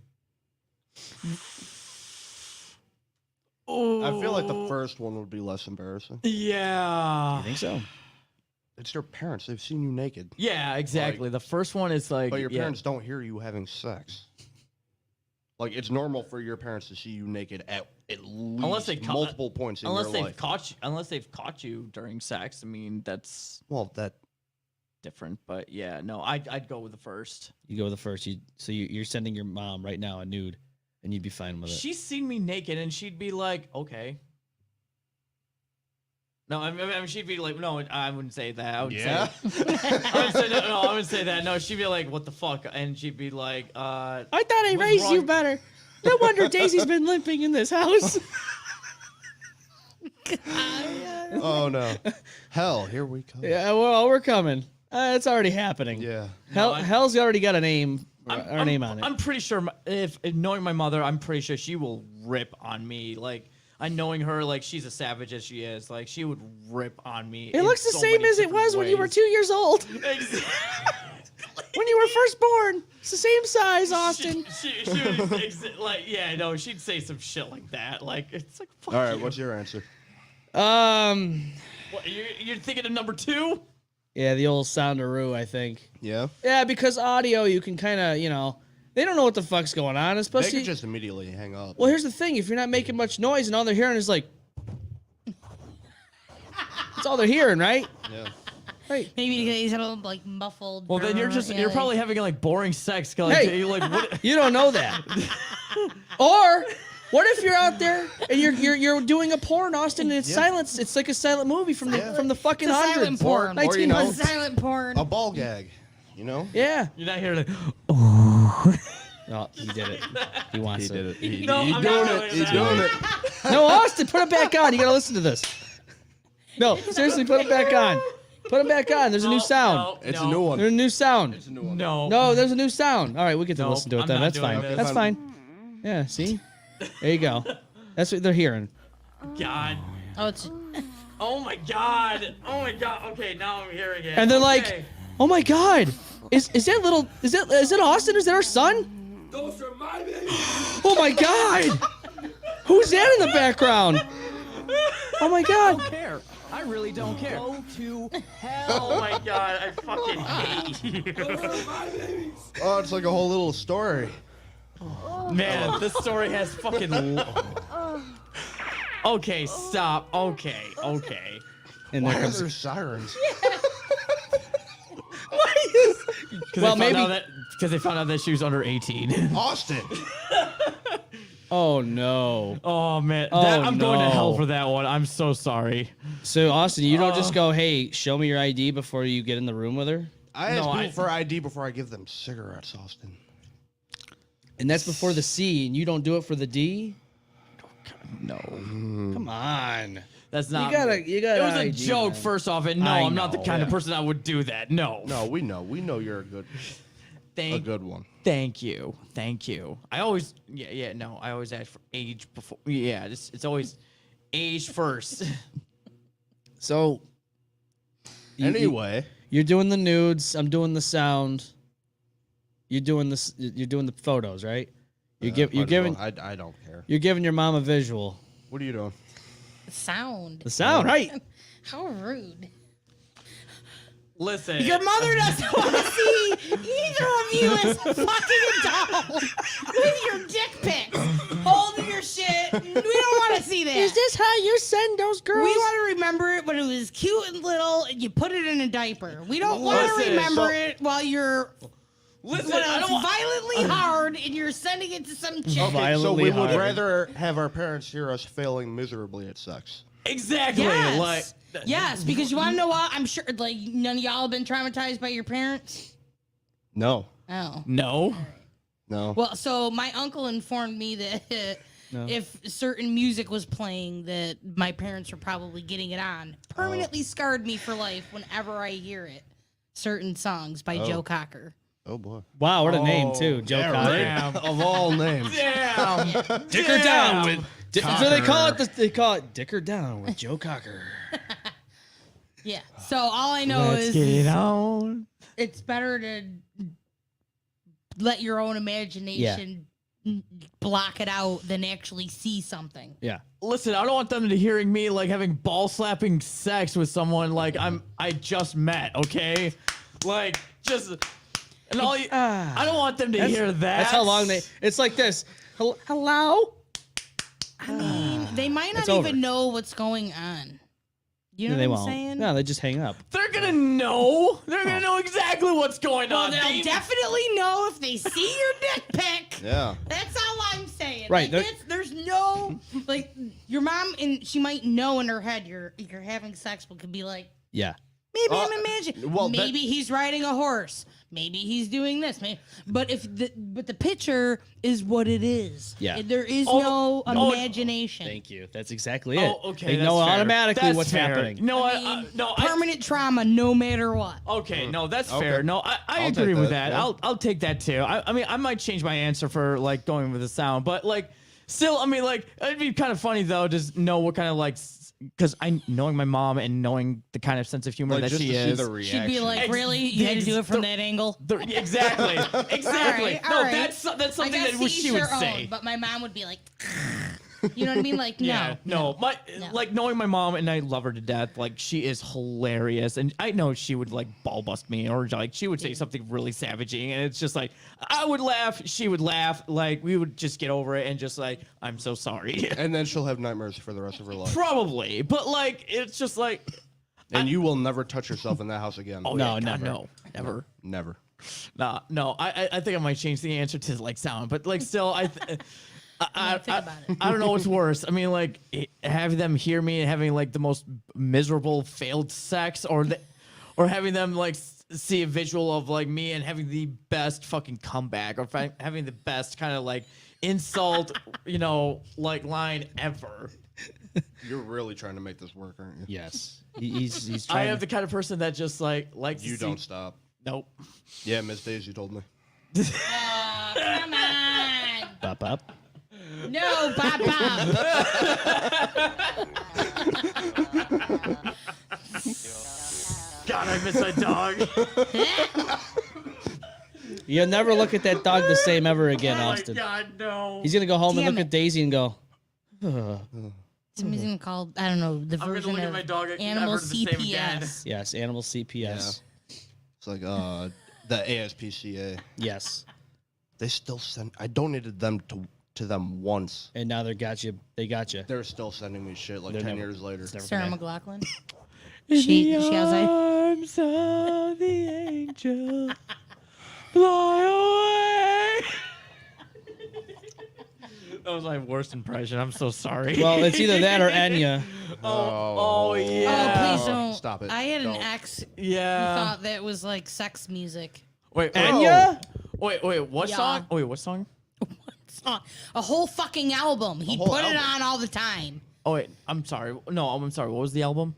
Oh, I feel like the first one would be less embarrassing. Yeah. I think so. It's your parents. They've seen you naked. Yeah, exactly. The first one is like, But your yeah. parents don't hear you having sex. Like, it's normal for your parents to see you naked at least they've multiple points in unless your they've life. caught you during sex. I mean, that's Well, that different. But yeah, no, I'd go with the first. You go with the first. You're sending your mom right now a nude, and you'd be fine with it. She's seen me naked, and she'd be like, okay. No, I mean, she'd be like, no, I wouldn't say that. I would Yeah? say, I would say no, I wouldn't say that. No, she'd be like, what the fuck? And she'd be like, I thought I What's raised you wrong? better. No wonder Daisy's been limping in this house. Oh no. Hell, here we come. Yeah, well, we're coming. It's already happening. Yeah. Hell's already got a name, name on it. I'm pretty sure if knowing my mother, I'm pretty sure she will rip on me. Like, knowing her, like, she's a savage as she is. Like, she would rip on me. It looks the same as it was when you were 2 years old. When you were first born. It's the same size, Austin. She would, like, yeah, no, she'd say some shit like that. Like, it's like, fuck All right, you. what's your answer? What, you're thinking of number 2? Yeah, the old soundaroo, I think. Yeah? Yeah, because audio, you can kind of, they don't know what the fuck's going on, They especially. could just immediately hang up. Well, here's the thing: if you're not making much noise and all they're hearing is like, that's all they're hearing, right? Yeah. Right. Maybe he's a little like muffled. Well, then you're yeah, probably having like boring sex. Like, Hey. you're like, what? You don't know that. Or what if you're out there and you're doing a porn, Austin, and it's silence? It's like a silent movie from the fucking It's a silent hundreds, porn. Or, you know, 1900s. silent porn. A ball gag, you know? Yeah. You're not hearing it. No, he did it. He wants it. No, I'm not doing He's that. doing it. No, Austin, put it back on. You gotta listen to this. No, seriously, put it back on. Put it back on. There's a new sound. It's a new one. There's a new sound. It's a new one. No. No, there's a new sound. All right, we get to Nope, listen to it I'm then. not That's doing fine. this. That's fine. Yeah, see? There you go. That's what they're hearing. God. Oh, it's Oh my God. Oh my God. Okay, now I'm hearing it. And they're like, Okay. "Oh my God, is that little? Is it Austin? Is that our son? Those are my babies. Oh my God, who's that in the background? Oh my God." care. I really don't care. Go to hell. Oh my God. I fucking hate you. Oh, it's like a whole little story. Man, this story has fucking. Okay, stop. Okay. And Why there are comes. there sirens? Well, maybe. Because they found out that she was under 18. Austin! Oh no. Oh man, Oh, I'm going to hell no. for that one. I'm so sorry. So Austin, you don't just go, "Hey, show me your ID" before you get in the room with her, I ask people for ID before I give them cigarettes, Austin. and that's before the C, and you don't do it for the D. No. Come on. That's not. You gotta. It was a ID, joke, man. first off, and no, I I'm not the know, kind of yeah. person that would do that. No. No, we know you're a good one. Thank you. I always, no, I always ask for age before. Yeah, it's always age first. So. Anyway, You're doing the nudes. I'm doing the sound. You're doing this. You're doing the photos, right? You're giving. I don't care. You're giving your mom a visual. What are you doing? Sound. The sound, right? How rude. Listen, Your mother doesn't want to see either of you as fucking adults with your dick pics holding your shit. We don't want to see that. Is this how you send those girls? We want to remember it when it was cute and little and you put it in a diaper. We don't want to Listen, remember it while you're listen, when I it's don't want. violently hard and you're sending it to some chick. So Violently we would hard. rather have our parents hear us failing miserably at sex. Exactly. Yes. Like, Yes, because you want to know what? I'm sure like none of y'all have been traumatized by your parents. No. Oh. no. Well, so my uncle informed me that if certain music was playing, that my parents were probably getting it on. Permanently scarred me for life whenever I hear it. Certain songs by Joe Cocker. Oh boy. Wow, what a name too, Joe Cocker. Damn. Of all names. Damn. Dick her down with. So they call it. They call it "Dick her down" with Joe Cocker. Yeah. So all I know Let's is get it on. it's better to let your own imagination block it out than actually see something. Yeah. Listen, I don't want them to hearing me like having ball slapping sex with someone like I just met, okay? Like just and all you, I don't want them to hear that. That's how long they. It's like this. Hello. I mean, they might not It's over. even know what's going on. You know They what I'm won't. saying? No, they just hang up. They're gonna know. They're gonna know exactly what's going Well, on. they'll definitely know if they see your dick pic. Yeah. That's all I'm saying. Right, Like, they're- there's no like your mom, and she might know in her head you're having sex, but could be like, Yeah. maybe I'm imagining. well, Maybe he's riding a horse. Maybe he's doing this. But the picture is what it is. Yeah. There is no imagination. Thank you. That's exactly it. Oh, okay. They that's know fair. automatically That's what's fair. happening. No, I mean, no. permanent trauma, no matter what. Okay, no, that's Okay. fair. No, I I'll agree take with that, that. yeah. I'll take that too. I mean, I might change my answer for like going with the sound, but like, still, I mean, like, it'd be kind of funny though, just know what kind of like, because knowing my mom and knowing the kind of sense of humor Like that just she to see is. the reaction. She'd be like, Ex- really? You had to do it from that angle? Exactly, exactly. All No, right. that's that's I something guess that to she each would their say. own, but my mom would be like, you know what I mean? Like, Yeah, no, my no. like knowing my mom and I love her to death. Like she is hilarious, and I know she would like ball bust me or like she would say something really savaging, and it's just like I would laugh, she would laugh, like we would just get over it and just like I'm so sorry. And then she'll have nightmares for the rest of her life. Probably, but like it's just like And you will never touch yourself in that house again. oh No, yeah, God, never. no, never. Never. No. I think I might change the answer to like sound, but like still I. I think about it. I don't know what's worse. I mean, like having them hear me and having like the most miserable failed sex, or having them like see a visual of like me and having the best fucking comeback, or having the best kind of like insult, like line ever. You're really trying to make this work, aren't you? Yes. He's I trying. am the kind of person that just like likes. You to don't see, stop. Nope. Yeah, Miss Daisy told me. come on. Bop, bop. No, Bob. God, I miss my dog. You'll never look at that dog the same ever again, Oh my Austin. God, no. He's gonna go home and Damn look it. at Daisy and go, Somebody's gonna call, I don't know, the I'm gonna version look at of my dog animal never the same again. CPS. yes, animal CPS. It's like the ASPCA. Yes. They still send. I donated them to them once. And now they got you. They got you. They're still sending me shit like They're 10 never- years later. It's never Sarah gonna- McLaughlin. In She the has a arms of the angel, fly away. That was my worst impression. I'm so sorry. Well, it's either that or Enya. Oh yeah. Oh, please don't. Stop it. I had an Don't. ex who Yeah. thought that was like sex music. Wait. Enya? Wait. What Yeah. song? Wait, what song? Song. A whole fucking album. He whole put it album. on all the time. Oh wait, I'm sorry. No, I'm sorry. What was the album?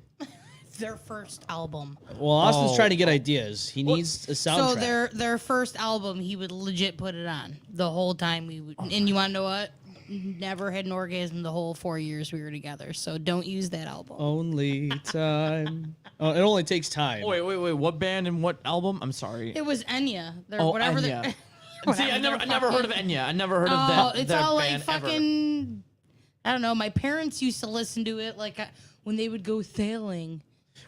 Their first album. Well, Austin's Oh. trying to get ideas. He needs a soundtrack. So their first album, he would legit put it on the whole time we would. And you want to know what? Never had an orgasm the whole 4 years we were together. So don't use that album. Only time. Oh, it only takes time. Wait. What band and what album? I'm sorry. It was Enya. They're, Oh, whatever. Enya. they're- See, I whatever never heard of fucking- Enya. I never heard of Oh, that. it's that all like band ever. fucking. I don't know. My parents used to listen to it like when they would go sailing.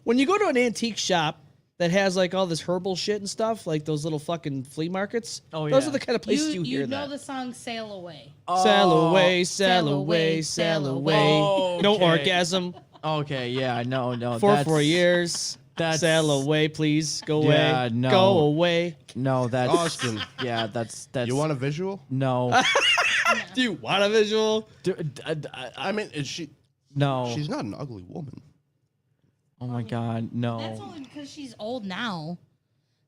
When you go to an antique shop that has like all this herbal shit and stuff, like those little fucking flea markets, Oh, those yeah. are the kind of places you hear know that. the song "Sail Away." Sail away, Sail sail away, away, sail sail away. away. No Okay. orgasm Okay, yeah, no. for that's, 4 years. that's- Sail away, please. Go away. Yeah, no. Go away. No, that's Austin, Yeah, that's. you want a visual? No. Do you want a visual? I mean, is she? No. She's not an ugly woman. Oh my God, That's no. only because she's old now.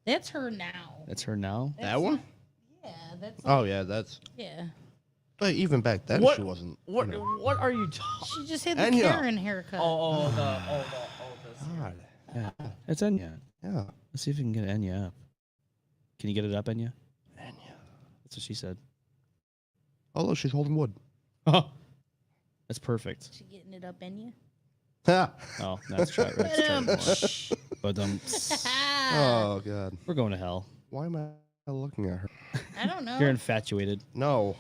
That's her now. That's her now. That one? Yeah, that's Oh yeah, that's. yeah. But even back then, What? she wasn't. What? You know. What are you talking? She just had the Enya. Karen haircut. God. It's Enya. Yeah. Let's see if we can get Enya up. Can you get it up, Enya? Enya. That's what she said. Oh look, she's holding wood. Oh, that's perfect. She getting it up in you? Ha. Oh, that's try. Let's try more. But Oh god. we're going to hell. Why am I looking at her? I don't know. You're infatuated. No.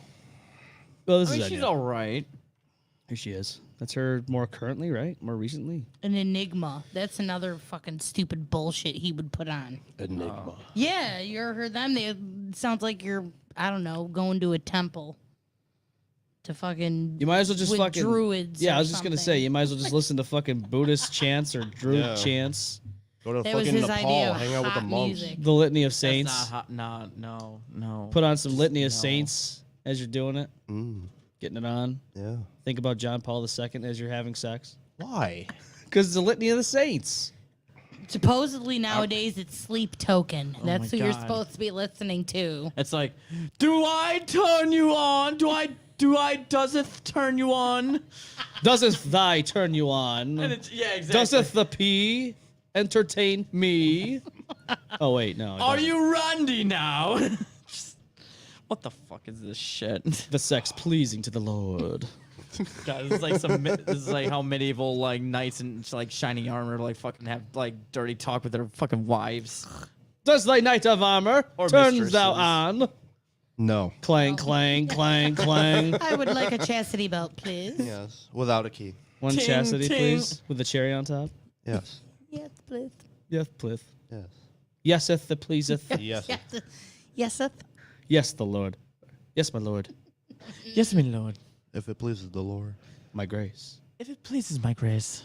Well, this I mean, is she's Enya. all right. Here she is. That's her more currently, right? More recently. An enigma. That's another fucking stupid bullshit he would put on. Enigma. Yeah, you ever heard them? It sounds like you're, I don't know, going to a temple to fucking. You might as well just with fucking druids. Yeah, or I was just gonna say something. you might as well just listen to fucking Buddhist chants or Druid Yeah. chants, Go to That was fucking his Nepal, idea of hang out with the hot monks. music. the Litany of That's Saints. not hot. No. Put on some Litany of no. Saints as you're doing it, Mm, getting it on. yeah. Think about John Paul II as you're having sex, Why? because it's the Litany of the Saints. Supposedly nowadays it's sleep token. That's my who you're God. supposed to be listening to. It's like, do I turn you on? Doeseth turn you on? Doesn't thy turn you on? And it's, yeah, exactly. Doesn't the pea entertain me? Oh wait, no. it Are doesn't. you Randy now? What the fuck is this shit? the sex pleasing to the Lord? God, this is like this is like how medieval like knights in like shining armor like fucking have like dirty talk with their fucking wives. Does thy knight of armor Or turns thou mistresses. on? No. Clang, clang, clang, clang. I would like a chastity belt, please. Yes. Without a key. One Ting, chastity, ting. please, with a cherry on top. Yes. Yes, please. Yes, plith. Yes. Yeseth the pleaseth. Yes. Yes, Yes, the Lord. Yes, my Lord. Yes, my lord. If it pleases the Lord. My grace. If it pleases my grace.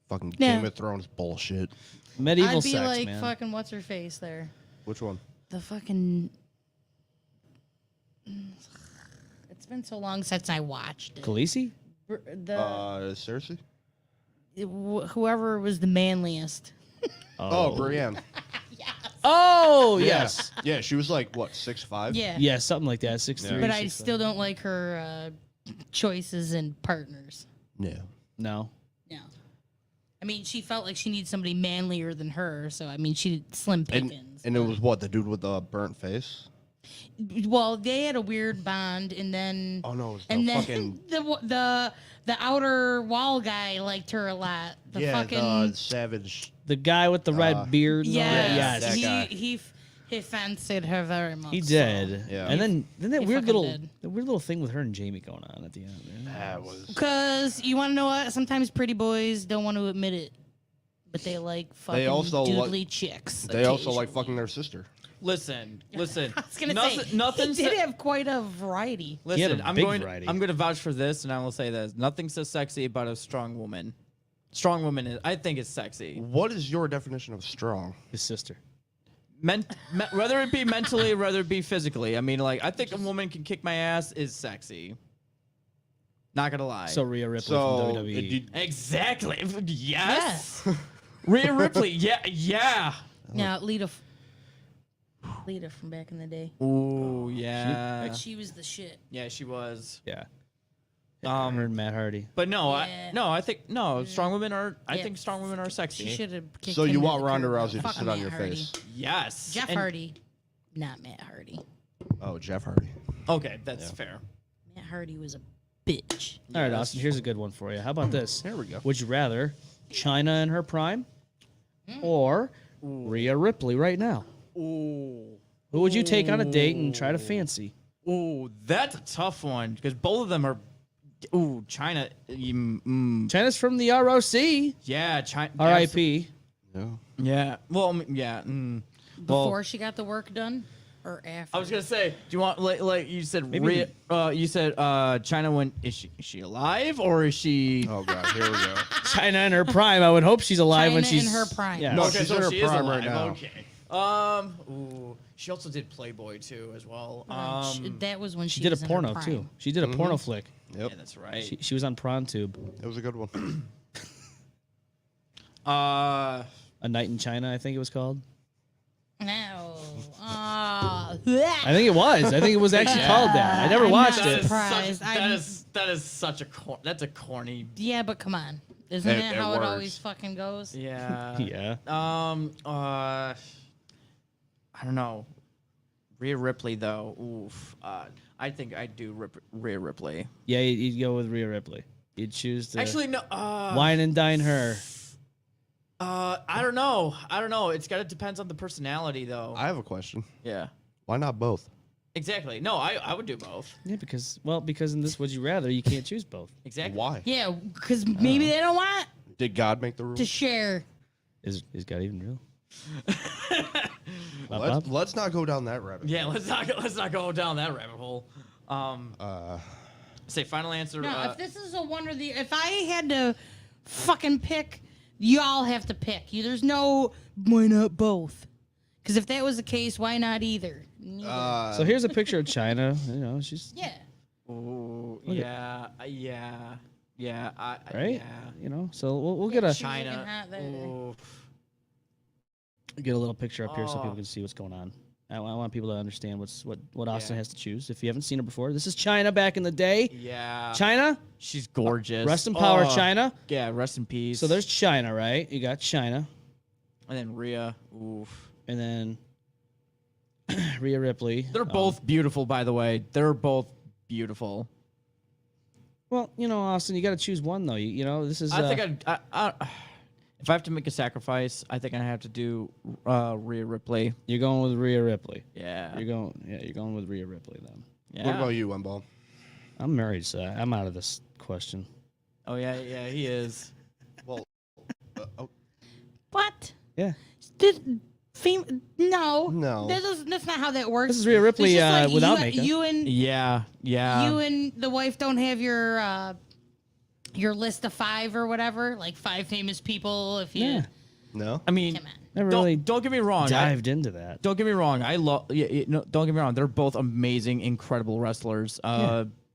Fucking Yeah. Game of Thrones bullshit. Medieval I'd be sex, like man. fucking what's her face there. Which one? The fucking. It's been so long since I watched it. Khaleesi? The Cersei? whoever was the manliest. Oh, Brienne. Oh, Yeah. yes. Yeah, she was like, what, 6'5"? Yeah. Yeah, something like that. 6'3". But I 6'5". still don't like her choices and partners. No. No. No. I mean, she felt like she needs somebody manlier than her. So, I mean, she did slim And, pickings. and it was what, the dude with the burnt face? Well, they had a weird bond, and then Oh, no, it was and the then fucking... the outer wall guy liked her a lot. The yeah, fucking the savage... The guy with the red beard. and all that? yes, that guy. he fancied her very much. He so. did. Yeah. And then that He weird fucking little did. thing with her and Jamie going on at the end. Man. That was... Because you want to know what? Sometimes pretty boys don't want to admit it, but they like fucking also doodly like- chicks. They also like occasionally. fucking their sister. Listen. I was gonna nothing, say nothing. he did have quite a variety. He had Listen, a I'm big going. variety. I'm going to vouch for this, and I will say this: nothing so sexy about a strong woman. Strong woman is. I think it's sexy. What is your definition of strong? His sister. Whether it be mentally, whether it be physically. I mean, like I think a woman can kick my ass is sexy. Not gonna lie. So Rhea Ripley So, from WWE. exactly. Yes. Rhea Ripley. Yeah. Yeah, Lita from back in the day. Ooh, yeah. She was the shit. Yeah, she was. Yeah. Her and Matt Hardy. But no, Yeah. I think strong women are. I Yeah. think strong women are sexy. She should have. So you want Ronda Rousey to sit on your face? Yes. Jeff And- Hardy, not Matt Hardy. Oh, Jeff Hardy. Okay, that's fair. Matt Hardy was a bitch. All right, Austin, here's a good one for you. How about this? Here we go. Would you rather China in her prime or Rhea Ripley right now? Ooh. Who would you take on a date and try to fancy? Ooh, that's a tough one because both of them are. Ooh, China. China's from the ROC. Yeah, China. R.I.P. Yeah. Yeah. Well, yeah. Before she got the work done, or after? I was gonna say, do you want like you said? Maybe- You said China. When is she alive or is she? Oh God, here we go. China in her prime. I would hope she's alive when China in she's her prime. Yeah. No, Okay, she's so in her she is prime right alive. now. Okay. Ooh, she also did Playboy too, as well. That was when she She did a was in her porno prime. too. She did a porno flick. Yep. yeah, that's right. She was on PronTube. It was a good one. A Night in China, I think it was called. No. I think it was. I think it was actually called that. I never I'm watched not it. surprised. That is such a that's a corny. Yeah, but come on. Isn't It- that it how it works. always fucking goes? Yeah. Yeah. I don't know. Rhea Ripley though. Oof. I think I'd do Rhea Ripley. Yeah, you'd go with Rhea Ripley. You'd choose to Actually, no. wine and dine her. I don't know. It's gotta depends on the personality though. I have a question. Yeah. Why not both? Exactly. No, I would do both. Yeah, because in this Would You Rather, you can't choose both. Exactly. Why? Yeah, because maybe they don't want Did God make the rules? to share. Is God even real? Bob, Bob? Let's not go down that rabbit. Yeah. Let's not go down that rabbit hole. Say final answer. No, if this is a one or the, if I had to fucking pick, y'all have to pick. There's no why not both? Because if that was the case, why not either? Neither. So here's a picture of China. You know, she's Yeah. Ooh, yeah. Right. right. Yeah. You know, so we'll get a She was looking China. hot there. Ooh. get a little picture up here so people can see what's going on. I want people to understand what Austin Yeah. has to choose. If you haven't seen her before, this is China back in the day. Yeah. China, She's gorgeous. rest in power, Oh, China. Yeah, rest in peace. So there's China, right? You got China, and then Rhea. Oof. and then Rhea Ripley. They're both beautiful, by the way. They're both beautiful. Well, you know, Austin, you got to choose one though. You know, this is. I think if I have to make a sacrifice, I think I have to do Rhea Ripley. you're going with Rhea Ripley. Yeah. You're going with Rhea Ripley then. Yeah. What about you, M-Balm? I'm married, so I'm out of this question. Oh yeah, he is. Well, What? Yeah. No. No. That's not how that works. This is Rhea Ripley It's just like without you, makeup. You and Yeah. you and the wife don't have your list of 5 or whatever, like 5 famous people. If you, Yeah. no. I mean, Come on. Never really don't get me wrong. dived into that. Don't get me wrong. I love. No, don't get me wrong. They're both amazing, incredible wrestlers.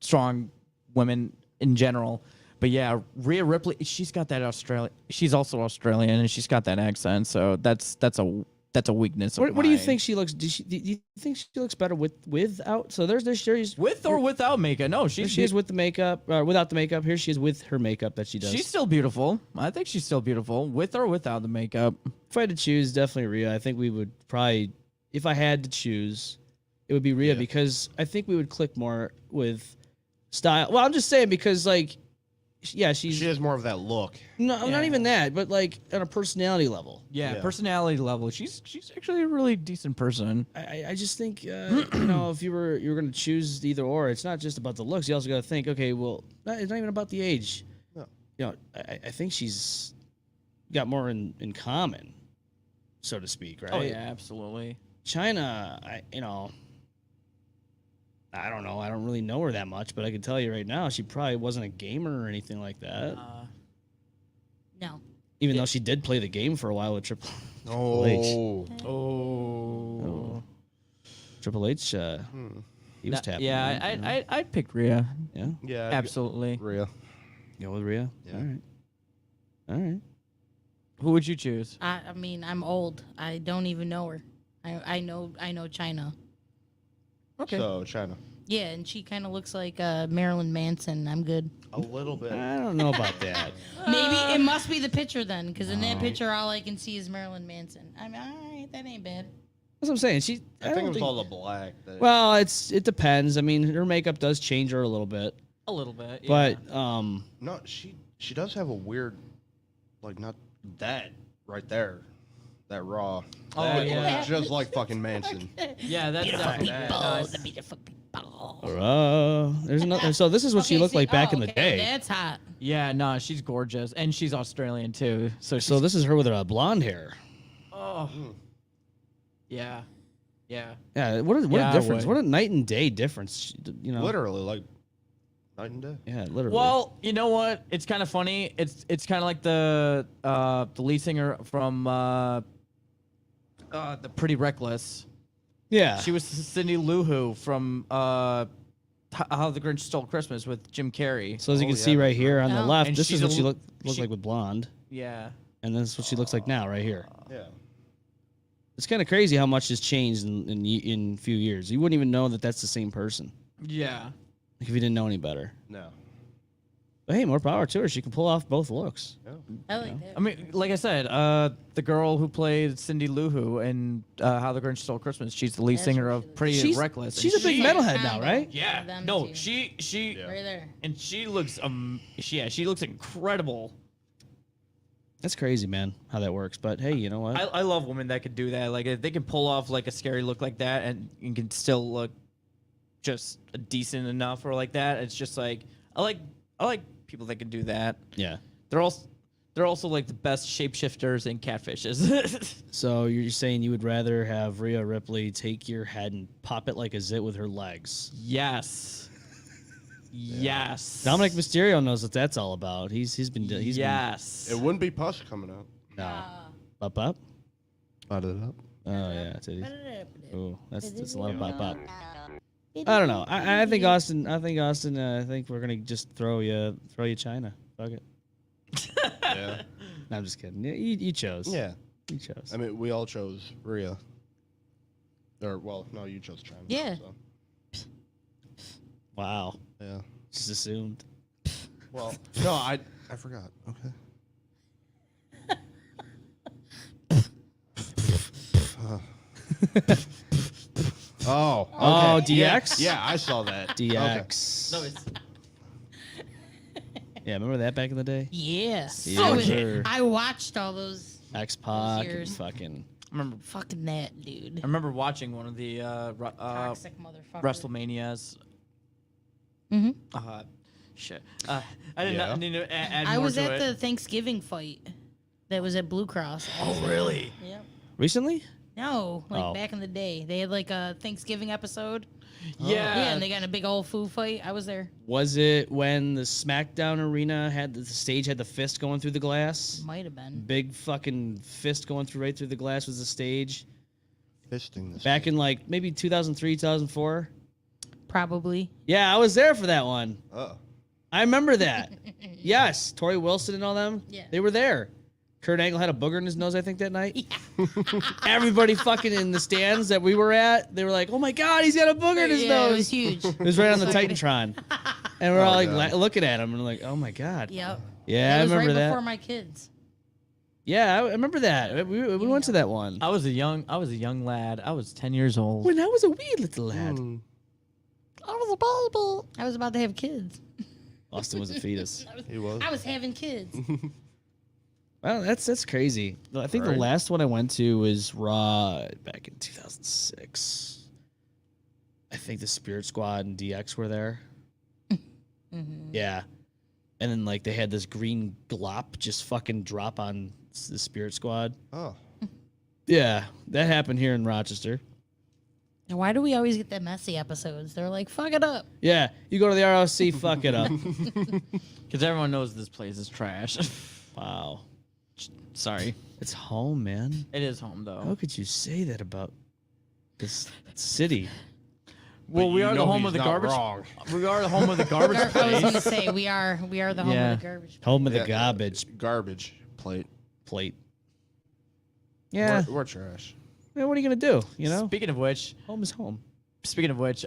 Strong women in general. But yeah, Rhea Ripley. She's got that Australian. She's also Australian, and she's got that accent. So that's a weakness. Of What do you mine. think she looks? Do you think she looks better without? So there's she's With or without makeup? No, here she is with the makeup, without the makeup. Here she is with her makeup that she does. She's still beautiful. I think she's still beautiful, with or without the makeup. If I had to choose, definitely Rhea. I think we would probably, if I had to choose, it would be Rhea because I think we would click more with style. Well, I'm just saying because yeah, She has more of that look. no, not even that, but like on a personality level. Yeah, Yeah. personality level. She's actually a really decent person. I just think you know, if you were going to choose either or, it's not just about the looks. You also got to think, okay, well, it's not even about the age. No. You know, I think she's got more in common, so to speak, right? Oh yeah, absolutely. China, I don't know. I don't really know her that much, but I can tell you right now, she probably wasn't a gamer or anything like that. No. Even though she did play the game for a while with Triple Oh. H. Triple H. He was tapping. Yeah, in, you know? I'd pick Rhea. Yeah. Yeah, Absolutely. Rhea. Go with Rhea. Yeah. All right. All right. Who would you choose? I mean, I'm old. I don't even know her. I know China. Okay. So China. Yeah, and she kind of looks like Marilyn Manson. I'm good. A little bit. I don't know about that. Maybe it must be the picture then, because in that picture, all I can see is Marilyn Manson. I mean, all right, that ain't bad. That's what I'm saying. She. I think don't it was all the black. Well, it depends. I mean, her makeup does change her a little bit, A little bit. Yeah. but no, she does have a weird, like not that right there, that raw. Oh, That yeah. looks just like fucking Manson. yeah, that's definitely nice. there's another. So this is what she looked like back in the day. That's hot. Yeah, no, she's gorgeous, and she's Australian too. So she's, So this is her with her blonde hair. oh, yeah, yeah. Yeah. What a Yeah, I difference. would. What a night and day difference. You know. Literally, like night and day. Yeah. Literally. Well, you know what? It's kind of funny. It's kind of like the lead singer from the Pretty Reckless. Yeah. She was Cindy Lou Who from How the Grinch Stole Christmas with Jim Carrey. So as you Oh, can yeah, see right that's here on the Oh. left, And this is she's what a she l- looked she- like with blonde, Yeah. and this is what she looks like now right here. Yeah. It's kind of crazy how much has changed in a few years. You wouldn't even know that that's the same person Yeah. if you didn't know any better. No. But hey, more power to her. She can pull off both looks. Yeah. I like that. I mean, like I said, the girl who played Cindy Lou Who in How the Grinch Stole Christmas, she's the lead That's singer what of she looks Pretty She's Reckless. She's a and big she- metalhead now, combo. right? Yeah. Them No, two. she Right there. and she looks she looks incredible. That's crazy, man, how that works. But hey, you know what? I love women that could do that. Like if they can pull off like a scary look like that and can still look just decent enough or like that. It's just like I like people that can do that. Yeah. They're also like the best shapeshifters and catfishes. So you're saying you would rather have Rhea Ripley take your head and pop it like a zit with her legs? Yes. Yes. Dominic Mysterio knows what that's all about. He's been yes. It wouldn't be pus coming out. been up. Bud it up. Oh yeah, titties. Oh, that's a lot of pop. I don't know. I think Austin. I think we're gonna just throw you China. Fuck it. Yeah. No, I'm just kidding. You chose. Yeah. You chose. I mean, we all chose Rhea. Or well, no, you chose China. Yeah. So. Wow. Yeah. Just assumed. Well, no, I forgot. Okay. Oh. Oh, okay. DX? Yeah, I saw that. DX. No, it's Yeah, remember that back in the day? Yes. Yeah, sure. I watched all those. X Pac and years. fucking. I remember Fucking that, dude. I remember watching one of the Toxic motherfucker. WrestleManias. Mhm. Shit. I didn't Yeah. need to add I more was to at it. the Thanksgiving fight that was at Blue Cross. Oh, really? Yep. Recently? No, like Oh. back in the day. They had like a Thanksgiving episode. Yeah. Yeah, and they got in a big old food fight. I was there. Was it when the SmackDown arena had the stage had the fist going through the glass? Might have been. Big fucking fist going through right through the glass was the stage. Fisting this. Back in like maybe 2003, 2004. Probably. Yeah, I was there for that one. Oh. I remember that. Yes, Tori Wilson and all them. Yeah. They were there. Kurt Angle had a booger in his nose, I think, that night. Everybody fucking in the stands that we were at, they were like, "Oh my god, he's got a booger in his Yeah, it nose." was huge. It was right on the Titantron, and we're Oh, all like God. looking at him and like, "Oh my god." Yep. Yeah, It I was remember right that. before my kids. Yeah, I remember that. We went to that one I was a young lad. I was 10 years old. when I was a wee little lad. I was a baby. I was about to have kids. Austin was a fetus. He was. I was having kids. Well, that's crazy. I think the Right. last one I went to was Raw back in 2006. I think the Spirit Squad and DX were there. Yeah. And then like they had this green glop just fucking drop on the Spirit Squad. Oh. Yeah, that happened here in Rochester. And why do we always get the messy episodes? They're like, fuck it up. Yeah, you go to the ROC, fuck it up. Because everyone knows this place is trash. Wow. Sorry. It's home, man. It is home, though. How could you say that about this city? Well, we you are the know home he's of the not garbage. wrong. We are the home of the garbage I was place. gonna say we are the home Yeah. of the garbage. Home of the Yeah, garbage plate. plate. Yeah. We're trash. Yeah, what are you gonna do? You know, Speaking of which,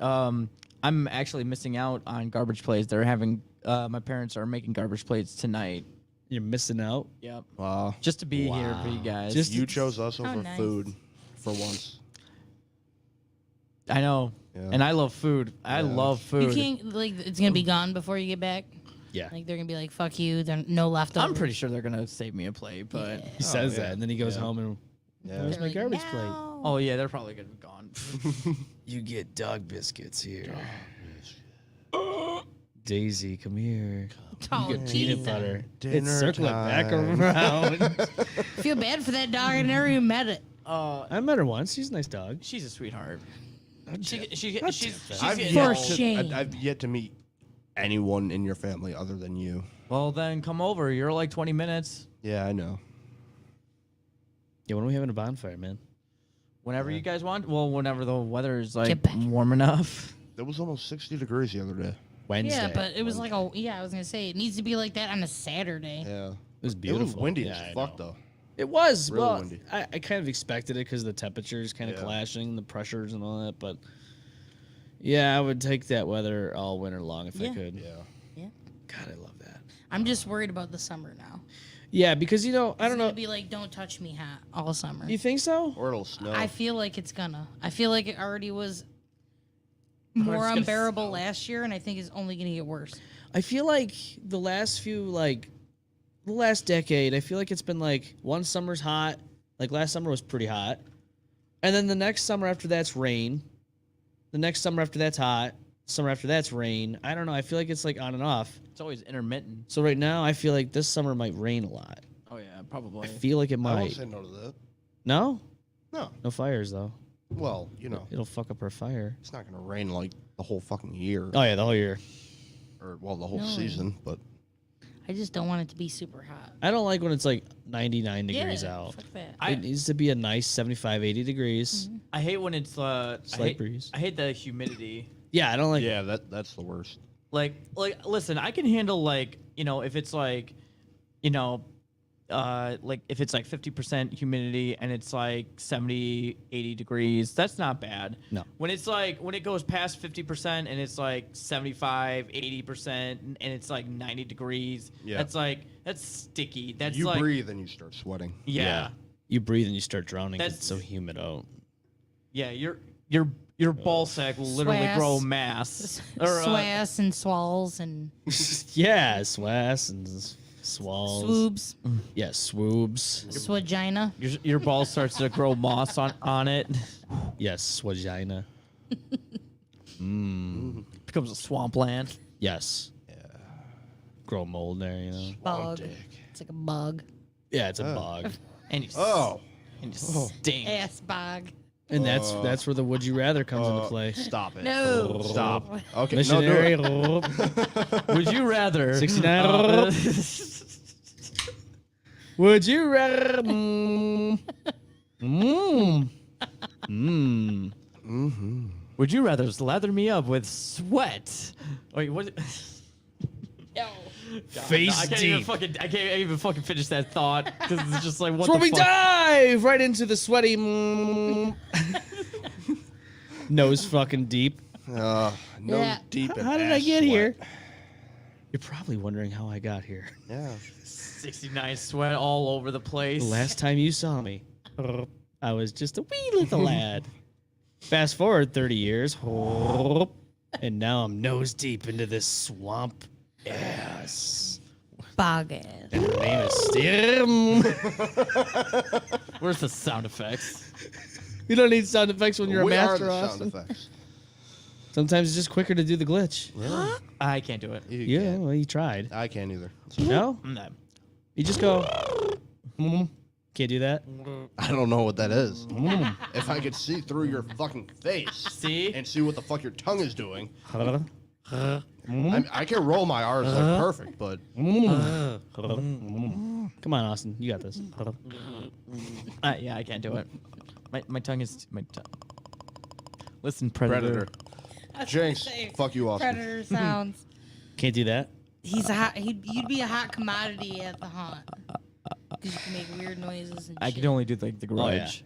I'm actually missing out on garbage plates. They're having my parents are making garbage plates tonight. you're missing out. Yep. Wow. Just to be here for you guys. Just- You chose us How over nice. food for once. I know. Yeah. And I love food. I love You food. can't like it's gonna be gone before you get back. Yeah. Like they're gonna be like, "Fuck you." Then no leftovers. I'm pretty sure they're gonna save me a plate, but He says yeah. that, and then he goes Yeah. home and Yeah. where's They're my like, garbage "No." plate? oh yeah, they're probably gonna be gone. You get dog biscuits here. Daisy, come here. Oh, You get Jesus. peanut butter. Dinner It's circling back time. around. Feel bad for that dog. I never even met it. I met her once. She's a nice dog. She's a sweetheart. She's I've getting For yet, old. to, shame. I've yet to meet anyone in your family other than you. Well, then come over. You're like 20 minutes. Yeah, I know. Yeah, when are we having a bonfire, man? Whenever you guys want. Well, whenever the weather is like Get back. warm enough. It was almost 60 degrees the other day. Wednesday. Yeah, but it was like I was gonna say it needs to be like that on a Saturday. Yeah. it was It beautiful. was windy Yeah, as I fuck, know. though. It was. Really well, windy. I kind of expected it because the temperatures kind of Yeah. clashing, the pressures and all that. But yeah, I would take that weather all winter long if I Yeah. could. Yeah. Yeah. God, I love that. I'm just worried about the summer now. Yeah, because I don't It's know. gonna be like, don't touch me hot all summer. You think so? Or it'll snow. I feel like it's gonna. I feel like it already was more gonna unbearable snow. last year, and I think it's only gonna get worse. I feel like the last the last decade, I feel like it's been like one summer's hot. Like last summer was pretty hot. And then the next summer after that's rain. The next summer after that's hot. Summer after that's rain. I don't know. I feel like it's like on and off. It's always intermittent. So right now, I feel like this summer might rain a lot. Oh yeah, probably. I feel like it I won't might. say no to that. No? No. No fires, though. Well, you know, It'll fuck up our fire. it's not going to rain like the whole fucking year. Oh, yeah, the whole year. Or, well, the whole No. season, but I just don't want it to be super hot. I don't like when it's like 99 degrees out. Fuck that. It needs to be a nice 75, 80 degrees. I hate when it's Slight breeze. I hate the humidity. Yeah, I don't like yeah, that's the worst. Like listen, I can handle like, if it's like, like if it's like 50% humidity and it's like 70, 80 degrees, that's not bad. No. When it's like when it goes past 50% and it's like 75, 80% and it's like 90 degrees, Yeah. that's sticky. That's You like breathe and you start sweating. Yeah. You breathe and you start drowning 'cause That's- it's so humid out. Yeah, your ball sack will literally Swass. grow mass. Swass and swalls and Yeah, swass and swalls. swoobs, Yeah, swoobs. swagina. your ball starts to grow moss on it. Yes, swagina. Becomes a swampland. Yes. Yeah. Grow mold there, you know. Bug. It's like a bug. Yeah, it's a bog. And you Oh, and you stink. Ass bug. And that's where the would you rather comes into play. stop it. No. Stop. Okay, Missionary. no, do it. Would you rather 69. Would you rather? Would you rather slather me up with sweat? Wait, what? Face I can't even fucking finish that thought because it's just like what That's where the we fuck? dive right into the sweaty nose fucking deep. No Yeah. deep in How did I ass get sweat. here? You're probably wondering how I got here. Yeah. 69 sweat all over the place. The last time you saw me, I was just a wee little lad. Fast forward 30 years, and now I'm nose deep into this swamp ass. Bug ass. And her name is Stim. Where's the sound effects? You don't need sound effects when you're we a are master, the sound Austin. effects. Sometimes it's just quicker to do the glitch. I can't do it. You Yeah, can't. well, you tried. I can't either. No? No. You just go. Can't do that. I don't know what that is. If I could see through your fucking face See? and see what the fuck your tongue is doing, Come I can roll my R's like perfect, but on, Austin. You got this. Yeah, I can't do it. My tongue is my tongue. Listen, Predator. Jinx, fuck you, Austin. Predator sounds. Can't do that. He's a hot. You'd be a hot commodity at the haunt. Because you can make weird noises and I shit. can only do like the garage.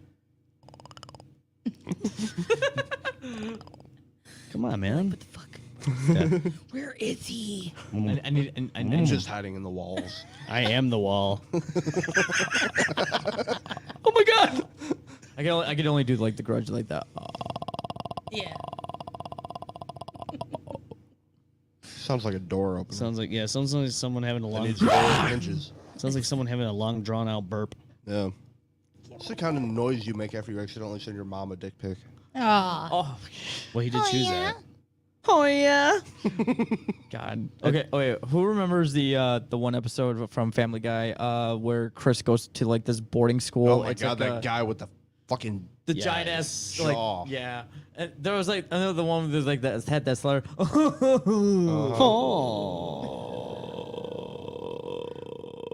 Come on, man. What the fuck? Yeah. Where is he? I need Just hiding in the walls. I am the wall. Oh my god. I can only do like the garage like that. Yeah. Sounds like a door opening. Sounds like someone having a That long. needs hinges. Sounds like someone having a long drawn out burp. Yeah. It's the kind of noise you make after you accidentally send your mom a dick pic. Aw. Oh Well, he did choose that. oh yeah. God. Okay. Who remembers the one episode from Family Guy where Chris goes to like this boarding school? Oh my It's god, like that guy with the fucking the Yes. giant ass Jaw. like yeah. And there was like another one with like that had that slur.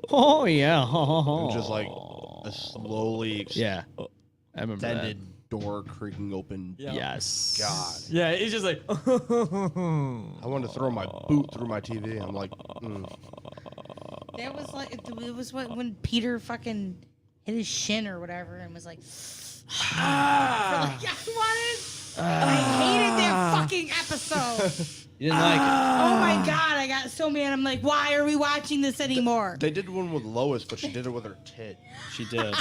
Oh yeah. and just like a slowly Yeah. I remember that. extended door creaking open. Yeah. Yes. God. Yeah, he's just like. I wanted to throw my boot through my TV. I'm like, That was like it was when Peter fucking hit his shin or whatever and was like, I hated that fucking episode. You didn't like it. Oh my god, I got so mad. I'm like, why are we watching this anymore? They did one with Lois, but she did it with her tit. She did.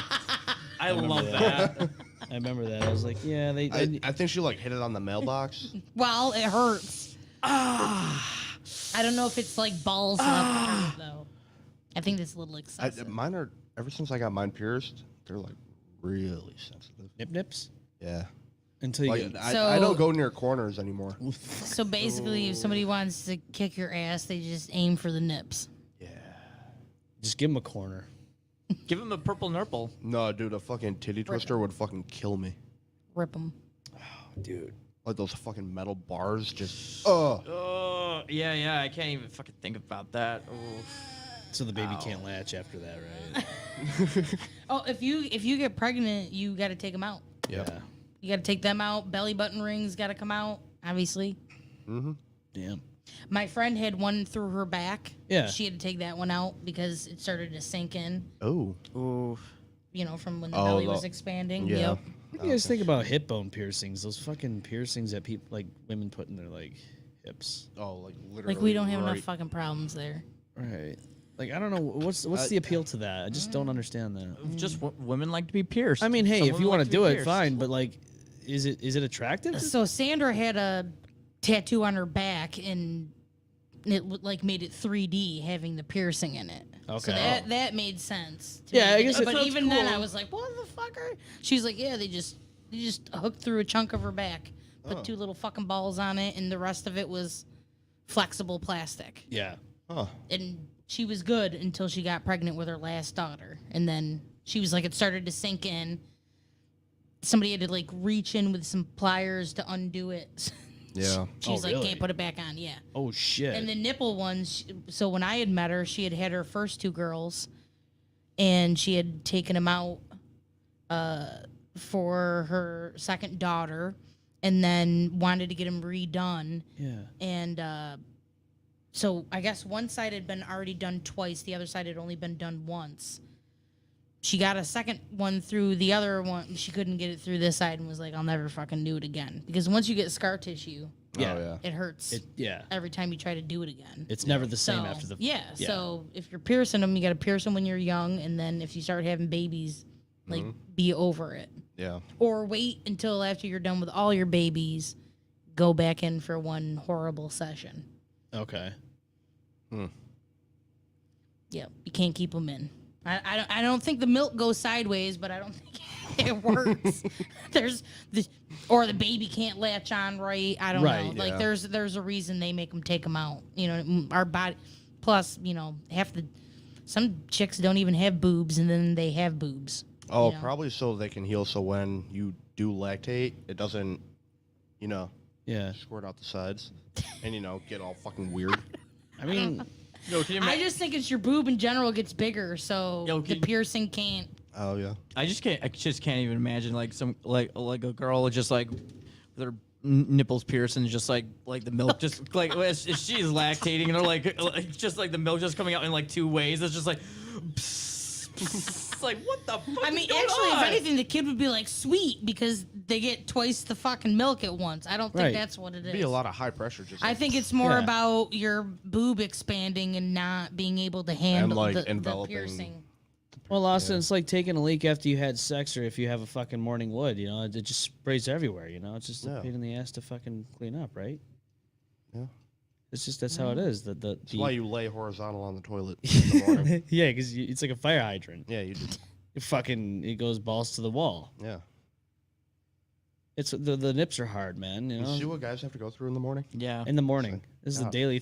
I love that. I remember that. I was like, yeah, they. I think she like hit it on the mailbox. Well, it hurts. I don't know if it's like balls up though. I think that's a little excessive. Mine are ever since I got mine pierced. They're like really sensitive. Nip nips Yeah. until you Like get. I don't go near corners anymore. So basically, if somebody wants to kick your ass, they just aim for the nips. Yeah. Just give him a corner. Give him a purple nurple. No, dude, a fucking titty twister would fucking kill me. Rip them. Dude. Like those fucking metal bars, just Oh yeah. I can't even fucking think about that. Oof. So the baby can't latch after that, right? Oh, if you get pregnant, you got to take them out. Yeah. You got to take them out. Belly button rings got to come out, obviously. Damn. My friend had one through her back. Yeah. She had to take that one out because it started to sink in, oh. Oof. you know, from when the Oh, belly the- was expanding. Yeah. Yep. What do you guys think about hip bone piercings? Those fucking piercings that people like women put in their like hips. Oh, like literally. Like we don't have right. enough fucking problems there. Right. Like I don't know what's the appeal to that. I just don't understand that. Just women like to be pierced. I mean, hey, Some if you women want like to be do it, pierced. fine. But like, is it attractive? So Sandra had a tattoo on her back and it like made it 3D having the piercing in it. So Okay. that made sense. To Yeah, me. I guess it But sounds even then, cool. I was like, "What the fuck are?" She's like, "Yeah, they just hooked through a chunk of her back, put two little fucking balls on it, and the rest of it was flexible plastic." Yeah. Huh. And she was good until she got pregnant with her last daughter, and then she was like, it started to sink in. Somebody had to like reach in with some pliers to undo it. Yeah. She's Oh, like, really? can't put it back on. Yeah. Oh shit. And the nipple ones, so when I had met her, she had her first two girls, and she had taken them out for her second daughter, and then wanted to get them redone. yeah. And so I guess one side had been already done twice, the other side had only been done once. She got a second one through the other one. She couldn't get it through this side and was like, I'll never fucking do it again. Because once you get scar tissue, Yeah. Oh, yeah. it hurts Yeah. every time you try to do it again. It's never the same So, after the. yeah. So if you're piercing them, you got to pierce them when you're young, and then if you start having babies, like be over it, Yeah. or wait until after you're done with all your babies, go back in for one horrible session. Okay. Yeah, you can't keep them in. I don't think the milk goes sideways, but I don't think it works. There's this, or the baby can't latch on right. I don't Right, know. Like yeah. there's a reason they make them take them out. You know, our body. Plus, you know, some chicks don't even have boobs, and then they have boobs. Oh, you know? probably so they can heal. So when you do lactate, it doesn't, Yeah. squirt out the sides, and get all fucking weird. I mean, Yo, can you I just think it's your boob in general gets bigger, so Yo, the can- piercing can't. Oh yeah. I just can't even imagine like some like a girl just like with her nipples pierced and just like the milk just like as she's lactating and they're like just like the milk just coming out in like two ways. It's just like. It's like what the fuck? I mean, is going actually, on? if anything, the kid would be like sweet because they get twice the fucking milk at once. I don't think Right. that's what it is. It'd be a lot of high pressure. Just I like, think it's more Yeah. about your boob expanding and not being able to handle like, the enveloping. piercing. Well, Austin, it's like taking a leak after you had sex, or if you have a fucking morning wood. You know, it just sprays everywhere. You know, it's just a Yeah. pain in the ass to fucking clean up, right? Yeah. It's just that's how it is. That's why you lay horizontal on the toilet in the morning. yeah, because it's like a fire hydrant. Yeah, you do. It goes balls to the wall. Yeah. It's the nips are hard, man. You You know, see what guys have to go through in the morning? Yeah. in the morning. This is a God. daily.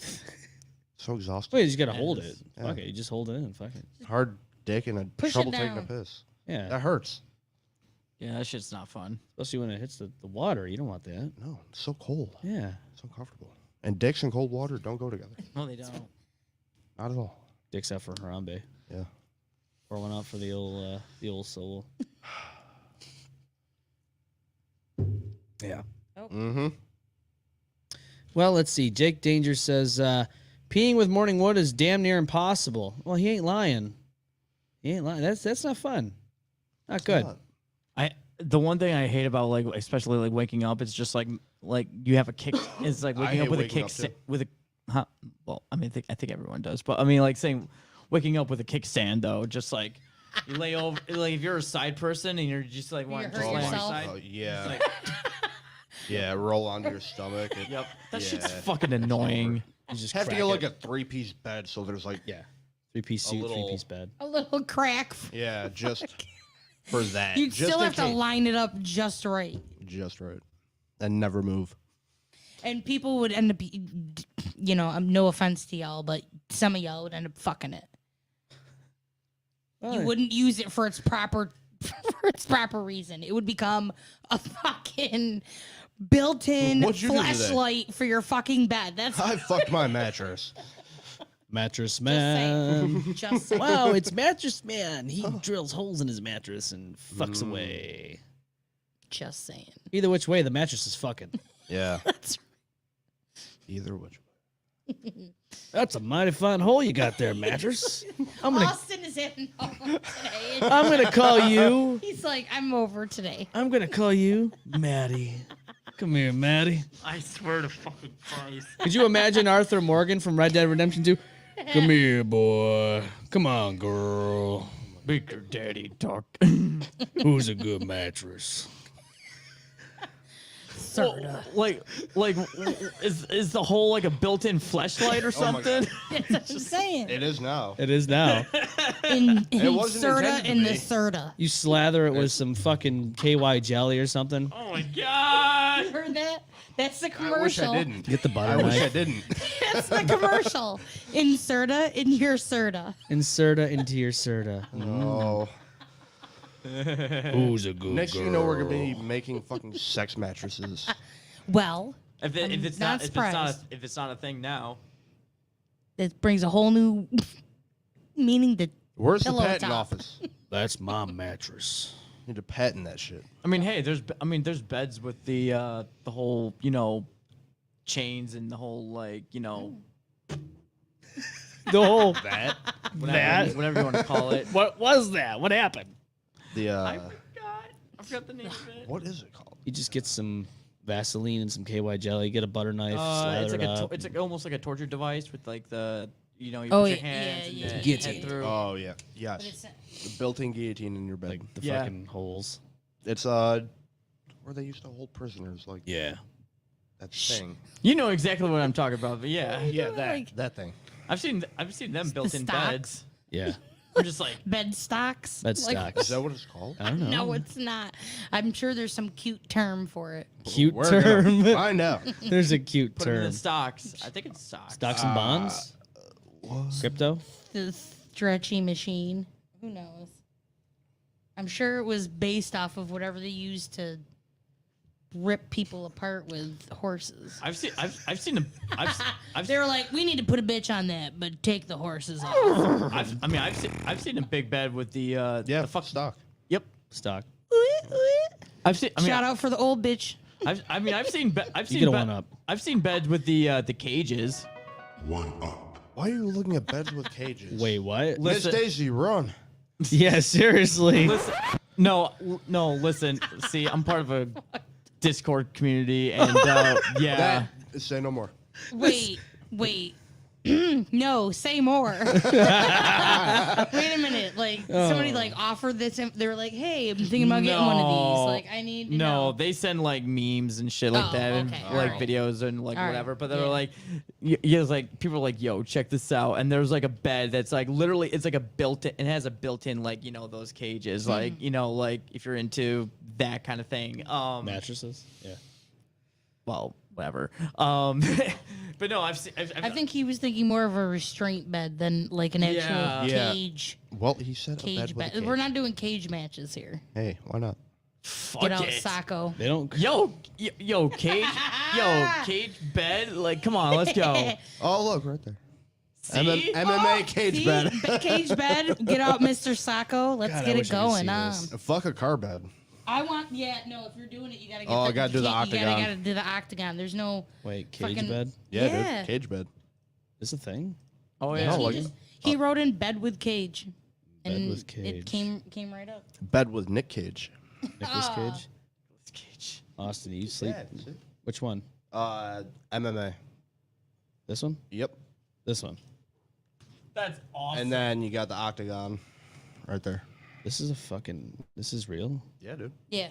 So exhausting. Wait, you just gotta hold it. Yeah. Fuck it, you just hold it in. Fuck it. Hard dick and a Push it trouble taking a down. piss. Yeah, That hurts. Yeah, that shit's not fun. especially when it hits the water. You don't want that. No, it's so cold. Yeah. So comfortable. And dicks and cold water don't go together. No, they don't. Not at all. Dicks out for Harambe. Yeah. Pour one out for the old soul. yeah. Mm-hmm. Well, let's see. Jake Danger says, peeing with morning wood is damn near impossible. Well, he ain't lying. He ain't lying. That's not fun. Not good. The one thing I hate about like especially like waking up, it's just like you have a kick. It's like I waking up hate with a waking kick up, too. with a. Huh, well, I mean, I think everyone does, but I mean, like saying waking up with a kickstand though, just like you lay over. Like if you're a side person and you're just like wanting to hurt lay on your yourself? side. Oh, yeah. Like, Yeah, roll onto your stomach. yep, that Yeah. shit's fucking annoying. You just Have to crack get like it. a 3-piece bed, so there's like Yeah. 3-piece suit, little- 3-piece bed. A little crack. yeah, just for that. You'd just still in have to case. line it up just right. Just right, and never move. And people would end up, you know, no offense to y'all, but some of y'all would end up fucking it. You wouldn't use it for its proper reason. It would become a fucking built-in What'd you do today? flashlight for your fucking bed. That's I fucked my mattress. Mattress just man. saying. Just saying. Wow, it's Mattress Man. He drills holes in his mattress and fucks Mm. away. Just saying. Either which way, the mattress is fucking. Yeah. That's Either which. That's a mighty fine hole you got there, mattress. I'm gonna Austin is in today. I'm gonna call you. He's like, I'm over today. I'm gonna call you Maddie. Come here, Maddie. I swear to fucking Christ. Could you imagine Arthur Morgan from Red Dead Redemption 2? Come here, boy. Come on, girl. Make your daddy talk. Who's a good mattress? Sorta. like is the hole like a built-in flashlight or something? That's what I'm saying. It is now. It is now. In wasn't Serta intended to in the be. Serta. You slather it with some fucking KY jelly or something. Oh my god! Heard that? That's the I commercial. wish I didn't. Get the butter I wish I knife. didn't. That's the commercial. Insert it in your Serta. Insert it into your Serta. Oh. Who's a good Next thing you know, we're gonna be making fucking sex mattresses. Well, If it's not not surprised. if it's not a thing now, it brings a whole new meaning to Where's the Pillow patent top. office? That's my mattress. Need to patent that shit. I mean, hey, there's beds with the whole chains and the whole The whole whatever you want to call it. What was that? What happened? The I forgot the name of it. what is it called? You just get some Vaseline and some KY jelly. Get a butter knife. Slather It's like it up. it's like almost like a torture device with like the you Oh, put your yeah, hands yeah, and yeah, the Guillotine. head through. Oh yeah, yes. The built-in guillotine in your bed. like the Yeah. fucking holes. It's where they used to hold prisoners, like Yeah. that thing. You know exactly what I'm talking about, but yeah, Yeah, like- that thing. I've seen them built in stocks? beds. Yeah. I'm just like, bed stocks. Bed Like, stocks. Is that what it's called? I don't know. No, it's not. I'm sure there's some cute term for it. Cute We're term. gonna find out. There's a cute put them in term. the stocks. I think it's stocks. Stocks and bonds. Crypto. The stretchy machine. Who knows? I'm sure it was based off of whatever they used to rip people apart with horses. I've seen them. They were like, we need to put a bitch on that, but take the horses off. I've seen a big bed with the Yeah, the fuck stock. Yep. Stock. I've seen. Shout out for the old bitch. I've seen get a one up. I've seen beds with the cages. 1 up. Why are you looking at beds with cages? Wait, what? Miss Daisy, run. Yeah, seriously. No, listen. See, I'm part of a Discord community, and yeah. Say no more. Wait. No, say more. Wait a minute. Like somebody like offered this. They were like, "Hey, I'm thinking about getting one of these. Like, I need to know." They send like memes and shit like that, and okay, like alright. videos and like Alright, whatever. But they're yeah. like, like people are like, "Yo, check this out!" And there's like a bed that's like literally, it's like it has a built-in like those cages, like like if you're into that kind of thing. Mattresses. Yeah. Well, whatever. But no, I've seen. I think he was thinking more of a restraint bed than like an actual Yeah. cage. Well, he said a bed Cage with a bed. cage. We're not doing cage matches here. Hey, why not? fuck Get out, it. Sacco. They don't. Cage bed. Like, come on, let's go. Oh, look right there. See? MMA cage See? bed. Cage bed. Get out, Mr. Sacco. Let's God, I get wish it I could going. see this. Fuck a car bed. I want. Yeah, no. If you're doing it, you gotta get. Oh, I gotta do the You octagon. gotta do the octagon. There's no. Wait, cage Fucking- bed. Yeah, Yeah. dude. Cage bed. Is a thing? Oh yeah. No, He wrote in bed with cage. And with cage. it came right up. Bed with Nick Cage. Nicholas Ah. Cage. Austin, do you sleep? Yeah, see? Which one? MMA. This one? Yep. This one. That's awesome. And then you got the octagon right there. This is real. Yeah, dude. Yeah.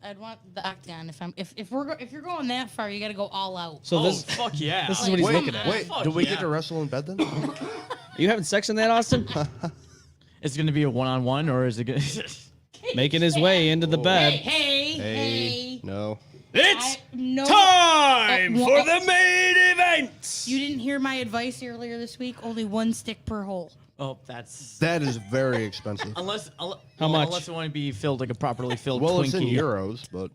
I'd want the octagon if you're going that far, you got to go all out. So this fuck yeah. this is what he's Wait, looking at. Wait, Fuck do we get yeah. to wrestle in bed then? Are you having sex in that, Austin? It's gonna be a one-on-one, or is it gonna? Making his way into the bed. Hey. No. It's No. time Uh, for well, the main event. You didn't hear my advice earlier this week. Only one stick per hole. Oh, that's That is very expensive. unless How well, much? Unless it want to be filled like a properly filled Well, Twinkie. it's in euros, but.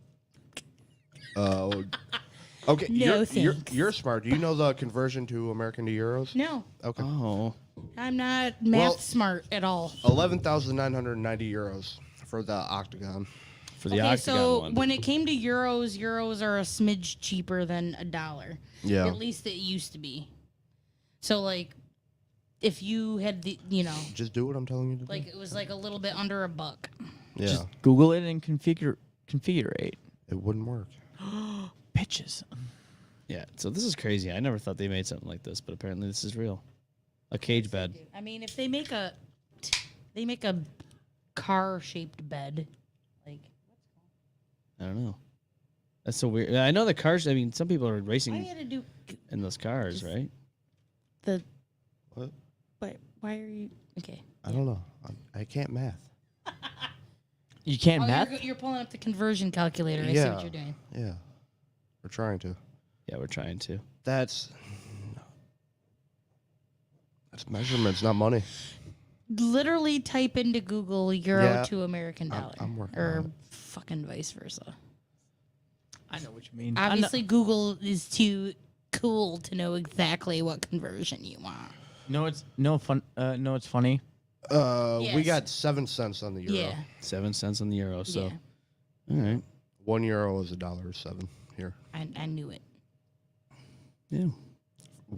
Okay, No, you're thanks. smart. Do you know the conversion to American to euros? No, Okay. Oh, I'm not math Well- smart at all. 11,990 euros for the octagon. for the Okay, octagon so one. when it came to euros are a smidge cheaper than $1. Yeah. At least it used to be. So like, if you had the, Just do what I'm telling you to do. like it was like a little bit under $1. Yeah. Just Google it and configure. It wouldn't work. Bitches. Yeah, so this is crazy. I never thought they made something like this, but apparently this is real. A cage bed. I mean, if they make a car-shaped bed, like I don't know. That's so weird. I know the cars. I mean, some people are why racing you had to do in those cars, right? the What? why are you okay? I don't know. I can't math. You can't Oh, math. you're pulling up the conversion calculator. I see Yeah. what you're doing. Yeah. We're trying to. Yeah, we're trying to. That's measurements, not money. Literally type into Google euro Yeah, to American dollar, I'm working or on it. fucking vice versa. I know what you mean. Obviously, Google is too cool to know exactly what conversion you want. No, it's no fun. No, it's funny. We Yes. got 7 cents on the euro. Yeah, 7 cents on the euro. So, yeah. all right. €1 is $1.07 here. I knew it Yeah,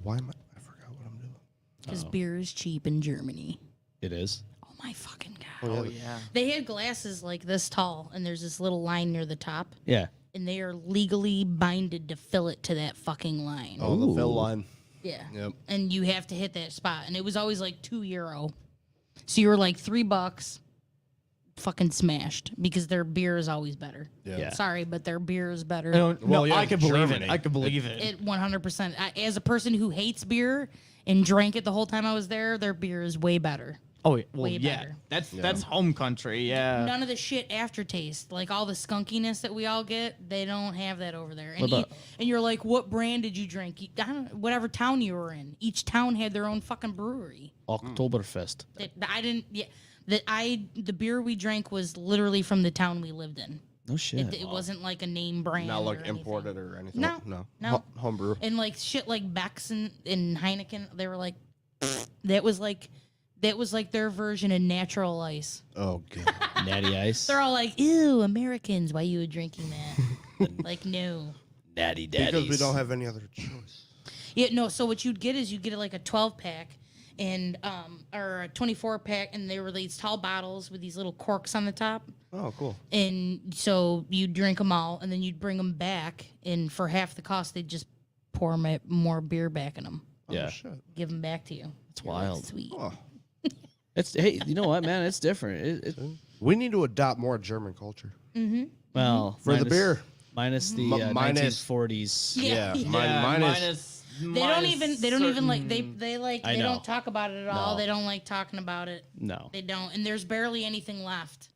Why am I forgot what I'm doing. because beer is cheap in Germany. it is. Oh my fucking god! Oh yeah. They had glasses like this tall, and there's this little line near the top, Yeah. and they are legally binded to fill it to that fucking line. Oh, the fill Ooh. line. Yeah. Yep. And you have to hit that spot. And it was always like €2. So you were like $3 fucking smashed because their beer is always better. Yeah. Sorry, but their beer is better. No, Well, yeah, I could believe Germany. it. I could believe it. It 100%. As a person who hates beer and drank it the whole time I was there, their beer is way better. Oh, well, way yeah. better. That's home country. Yeah. None of the shit aftertaste, like all the skunkiness that we all get, they don't have that over there. And, What about- and you're like, what brand did you drink? I don't, whatever town you were in. Each town had their own fucking brewery. Oktoberfest. I didn't. Yeah, the beer we drank was literally from the town we lived in. No shit. It wasn't like a name brand. Not or like anything. imported or anything. No, No. no. Homebrew. And like shit like Beck's and Heineken, they were like, that was like their version of natural ice. Oh, God. Natty Ice. They're all like, ew, Americans, why you drinking that? Like, no. Natty daddies. Because we don't have any other choice. Yeah, no. So what you'd get is you'd get like a 12-pack and or a 24-pack, and they were these tall bottles with these little corks on the top. Oh, cool. And so you'd drink them all, and then you'd bring them back, and for half the cost, they'd just pour more beer back in them, Yeah. Oh, shit. give them back to you. It's wild. Sweet. Oh. It's hey, you know what, man? It's different. We need to adopt more German culture. Well, For the beer. minus the Minus- 1940s. Yeah. Yeah. Minus. They don't even like they I they know. don't talk about it at all. No. They don't like talking about it. No, They don't, and there's barely anything left,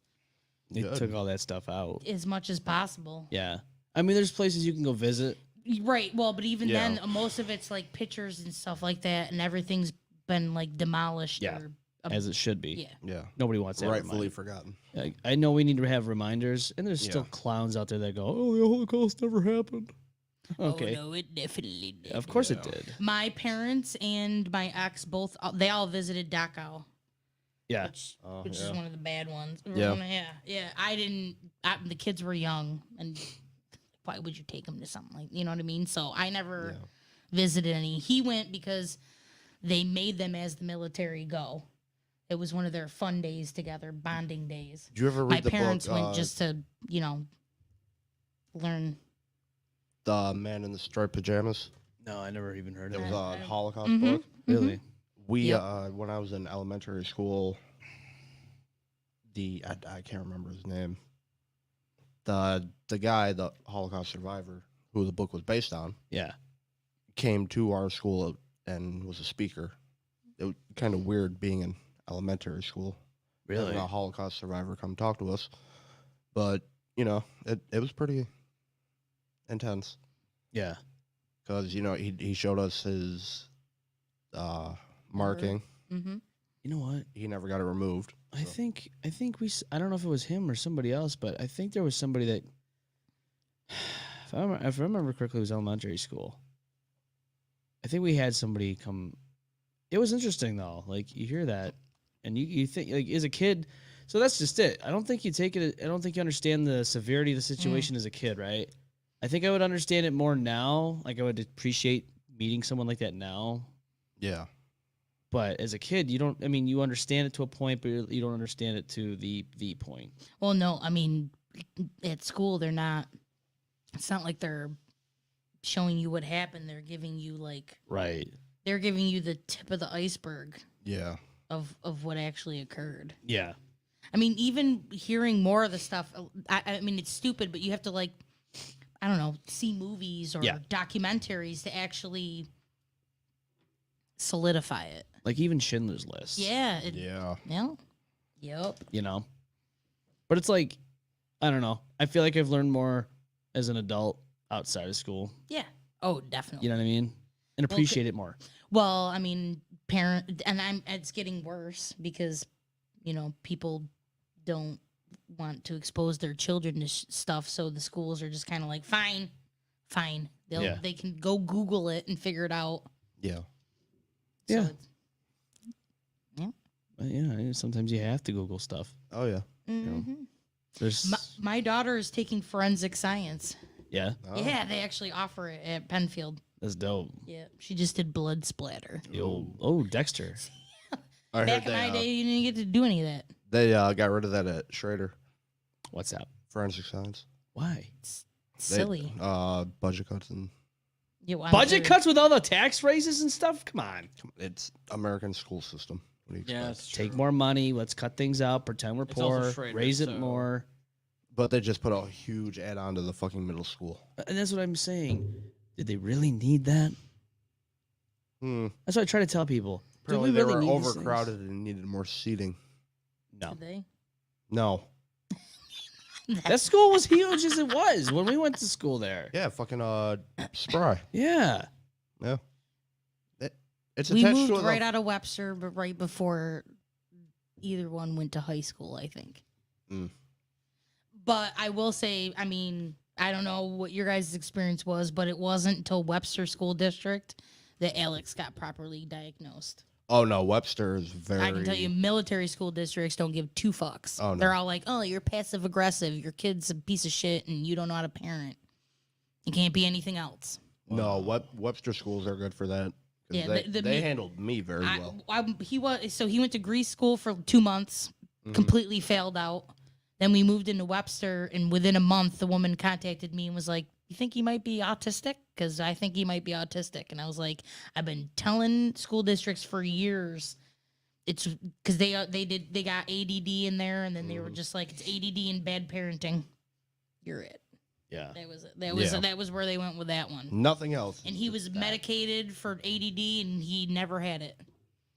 they Good. took all that stuff out. as much as possible. Yeah, I mean, there's places you can go visit. Right. Well, but even Yeah. then, most of it's like pictures and stuff like that, and everything's been like demolished. Yeah. Or, As it should be. yeah. Yeah. Nobody wants that. Rightfully forgotten. I know we need to have reminders, and there's still Yeah. clowns out there that go, "Oh, the Holocaust never happened." Okay, Oh, no, it definitely did. of course it did. My parents and my ex both, they all visited Dachau, Yeah, which is one of the bad ones. Yeah. Yeah. The kids were young, and why would you take them to something like, you know what I mean? So I never visited any. He went because they made them as the military go. It was one of their fun days together, bonding days. Did you ever read My the parents book, went just to, learn. The Man in the Striped Pajamas? no, I never even heard It of was it. a Holocaust book. Really? We, Yep. when I was in elementary school, I can't remember his name. The guy, the Holocaust survivor, who the book was based on, Yeah. came to our school and was a speaker. It was kind of weird being in elementary school. Really? Having a Holocaust survivor come talk to us. But, it was pretty intense. Yeah. Because, he showed us his marking. Mm-hmm. You know what? He never got it removed. I think I don't know if it was him or somebody else, but I think there was somebody that, if I remember correctly, it was elementary school. I think we had somebody come. It was interesting though. Like you hear that, and you think like as a kid. So that's just it. I don't think you take it. I don't think you understand the severity of the situation as a kid, right? I think I would understand it more now. Like I would appreciate meeting someone like that now. Yeah. But as a kid, you don't. I mean, you understand it to a point, but you don't understand it to the point. Well, no, I mean, at school, they're not, it's not like they're showing you what happened. They're giving you Right. they're giving you the tip of the iceberg Yeah. of what actually occurred. Yeah. I mean, even hearing more of the stuff, I mean, it's stupid, but you have to I don't know, see movies or Yeah. documentaries to actually solidify it. Like even Schindler's List. Yeah. Yeah. Yeah. Yep. You know? But it's like, I don't know. I feel like I've learned more as an adult outside of school. Yeah. Oh, definitely. You know what I mean? And appreciate it more. Well, I mean, it's getting worse because, people don't want to expose their children to stuff, so the schools are just kind of like, fine. They can go Google it and figure it out. Yeah. So Yeah. it's- But yeah, sometimes you have to Google stuff. Oh, yeah. Mhm. There's My daughter is taking forensic science. yeah, Oh. Yeah, they actually offer it at Penfield. that's dope. Yeah, she just did blood splatter. Oh, Dexter. I Back heard in my they, day, you didn't get to do any of that. they got rid of that at Schrader, What's that? forensic science. Why? They- Silly. Budget cuts and Yeah, well, I'm Budget sure- cuts with all the tax raises and stuff? Come on. it's American school system. What do you expect? it's Take more money. Let's cut things out. Pretend we're It's also poor. Schrader, Raise it so- more. But they just put a huge add-on to the fucking middle school. And that's what I'm saying. Did they really need that? That's what I try to tell people. Do Apparently we they really were need these things? overcrowded and needed more seating. No. Did they? No. That school was huge as it was when we went to school there. Yeah, fucking Spry. Yeah. Yeah. It's We attached moved to right out of Webster, but right before either one went to high school, I think. Mm. But I will say, I mean, I don't know what your guys' experience was, but it wasn't until Webster School District that Alex got properly diagnosed. Oh no, Webster is very. I can tell you, military school districts don't give two fucks. Oh, no. They're all like, "Oh, you're passive aggressive. Your kid's a piece of shit, and you don't know how to parent." It can't be anything else. No, Webster schools are good for that. 'Cause Yeah, they handled me very well. He went to Greece school for 2 months, completely failed out. Then we moved into Webster, and within a month, the woman contacted me and was like, "You think he might be autistic? Because I think he might be autistic." And I was like, "I've been telling school districts for years. It's because they got ADD in there, and then they were just like, it's ADD and bad parenting. You're it." Yeah. That was where they went with that one. Nothing else. And he was medicated for ADD, and he never had it.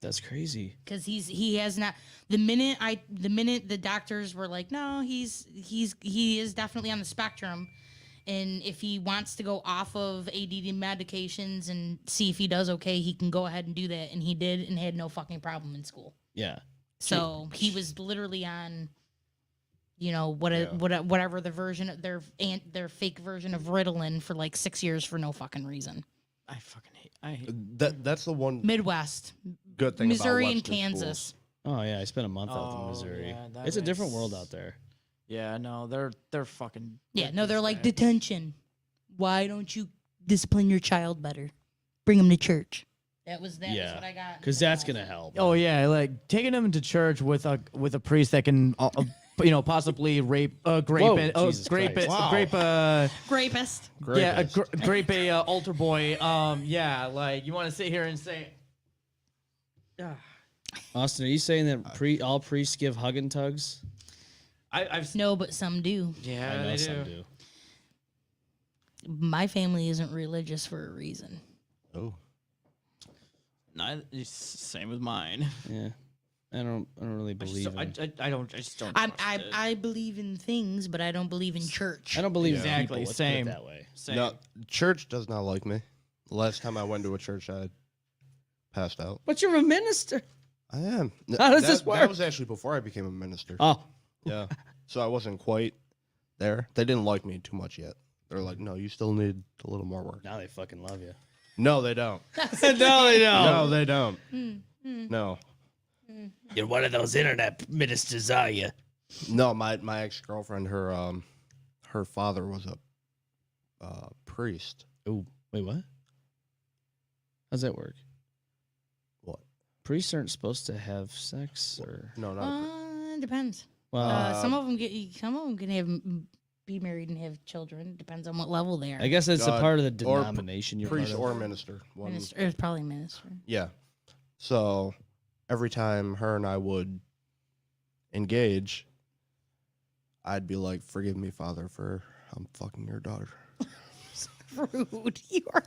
That's crazy. Because he has not. The minute the doctors were like, no, he is definitely on the spectrum, and if he wants to go off of ADD medications and see if he does okay, he can go ahead and do that, and he did, and had no fucking problem in school. Yeah. So he was literally on, whatever the version of their fake version of Ritalin for like 6 years for no fucking reason. I hate That's the one Midwest, good thing Missouri about and Webster Kansas. schools. Oh yeah, I spent a month out in Missouri. yeah, that It's a different makes- world out there. Yeah, no, they're fucking. Yeah, no, they're like, detention. Why don't you discipline your child better? Bring him to church. That was what I got. Because that's gonna help. Oh yeah, like taking them to church with a priest that can, possibly grape Whoa, it, Jesus grape Christ. it, Wow. Rapist. yeah, grape a altar boy. Yeah, like you want to sit here and say, Austin, are you saying that all priests give hug and tugs? I've No, but some do. yeah, I know they some do. do. My family isn't religious for a reason. Oh. Same with mine. Yeah. I don't really believe in I just don't. I believe in things, but I don't believe in church. I don't believe Exactly, in people. Let's same. put it that way. Same. No, church does not like me. The last time I went to a church, I passed out. But you're a minister. I am. How does this That work? was actually before I became a minister. Oh. Yeah. So I wasn't quite there. They didn't like me too much yet. They're like, no, you still need a little more work. Now they fucking love you. No, they don't. No, they don't. No, they don't. No. You're one of those internet ministers, are you? No, my ex-girlfriend, her father was a priest. Oh, wait, what? How's that work? What? Priests aren't supposed to have sex, or No, not It depends. well, Some of them can be married and have children. Depends on what level they are. I guess it's a God, part of the or denomination you're priest part or of. minister. One, Minister, it's probably minister. yeah. So every time her and I would engage, I'd be like, "Forgive me, Father, for I'm fucking your daughter." Rude. You are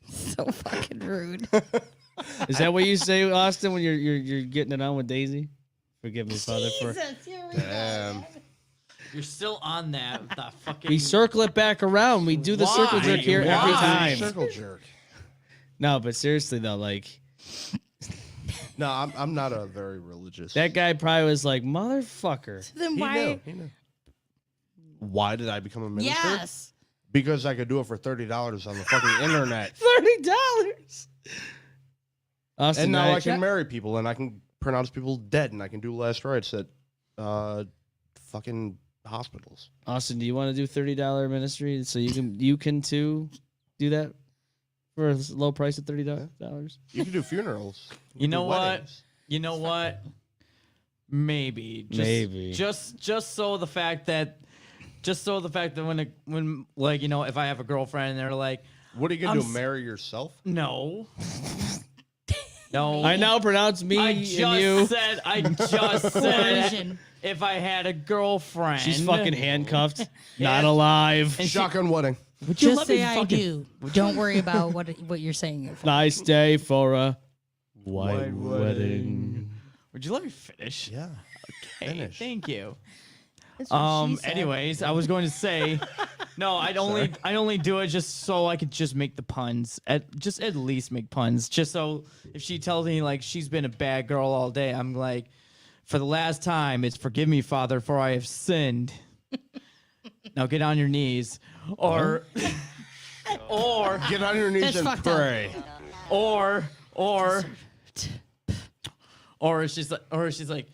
so fucking rude. Is that what you say, Austin, when you're getting it on with Daisy? Forgive me, Father, for You're still on that. The fucking. we circle it back around. We do the circle Why? jerk here every Why? time. Circle jerk. No, but seriously though, like No, I'm not a very religious. that guy probably was like, motherfucker. Then He why? knew. He knew. Why did I become a minister? Yes. Because I could do it for $30 on the fucking internet. $30. Austin, And now I can marry people and I can pronounce people dead and I can do last rites at fucking hospitals. Austin, do you want to do $30 ministry so you can too do that for a low price of $30? You can do funerals. You know do what? weddings. You know what? Maybe. Maybe. Just so the fact that when like if I have a girlfriend and they're like, What are you gonna I'm do? Marry yourself? no. No. I now pronounce me I and just you. said Coercion. if I had a girlfriend. She's fucking handcuffed, not alive. And Shotgun wedding. Would you Just let me say I fucking- do. Don't worry about what you're saying it for. Nice day for a white wedding. Would you let me finish? Yeah. Okay, Finish. thank you. That's what she said. Anyways, I was going to say, no, I only do it just so I could just make the puns. At least make puns. Just so if she tells me like she's been a bad girl all day, I'm like, for the last time, it's forgive me, Father, for I have sinned. Now get on your knees, or Get on your knees That's and fucked up. pray. or she's like,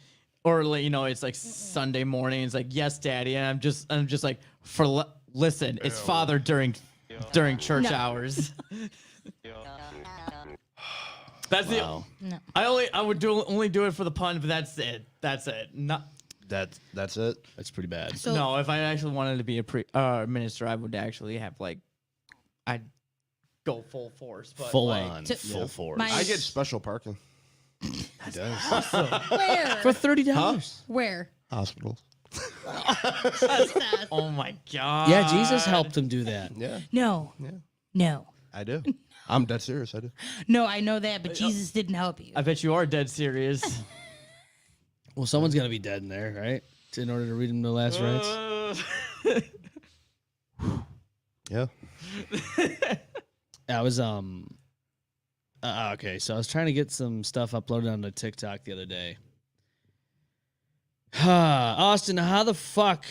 or like, it's like Sunday morning. It's like, yes, daddy. And I'm just like, listen, it's father during church hours. That's Wow. No. I would only do it for the pun, but that's it. That's it. Not That's it. That's pretty bad. So no. If I actually wanted to be a minister, I would actually have like, I'd go full force, but Full like, on, to- full force. my- I get special parking. He does. where? For $30. Where? Hospitals. Oh my god. Yeah, Jesus helped him do that. Yeah, No. Yeah. No. I do. I'm dead serious. I do. No, I know that, but Jesus didn't help you. I bet you are dead serious. Well, someone's got to be dead in there, right? In order to read him the last rites. Yeah. I was okay, so I was trying to get some stuff uploaded onto TikTok the other day. Austin, how the fuck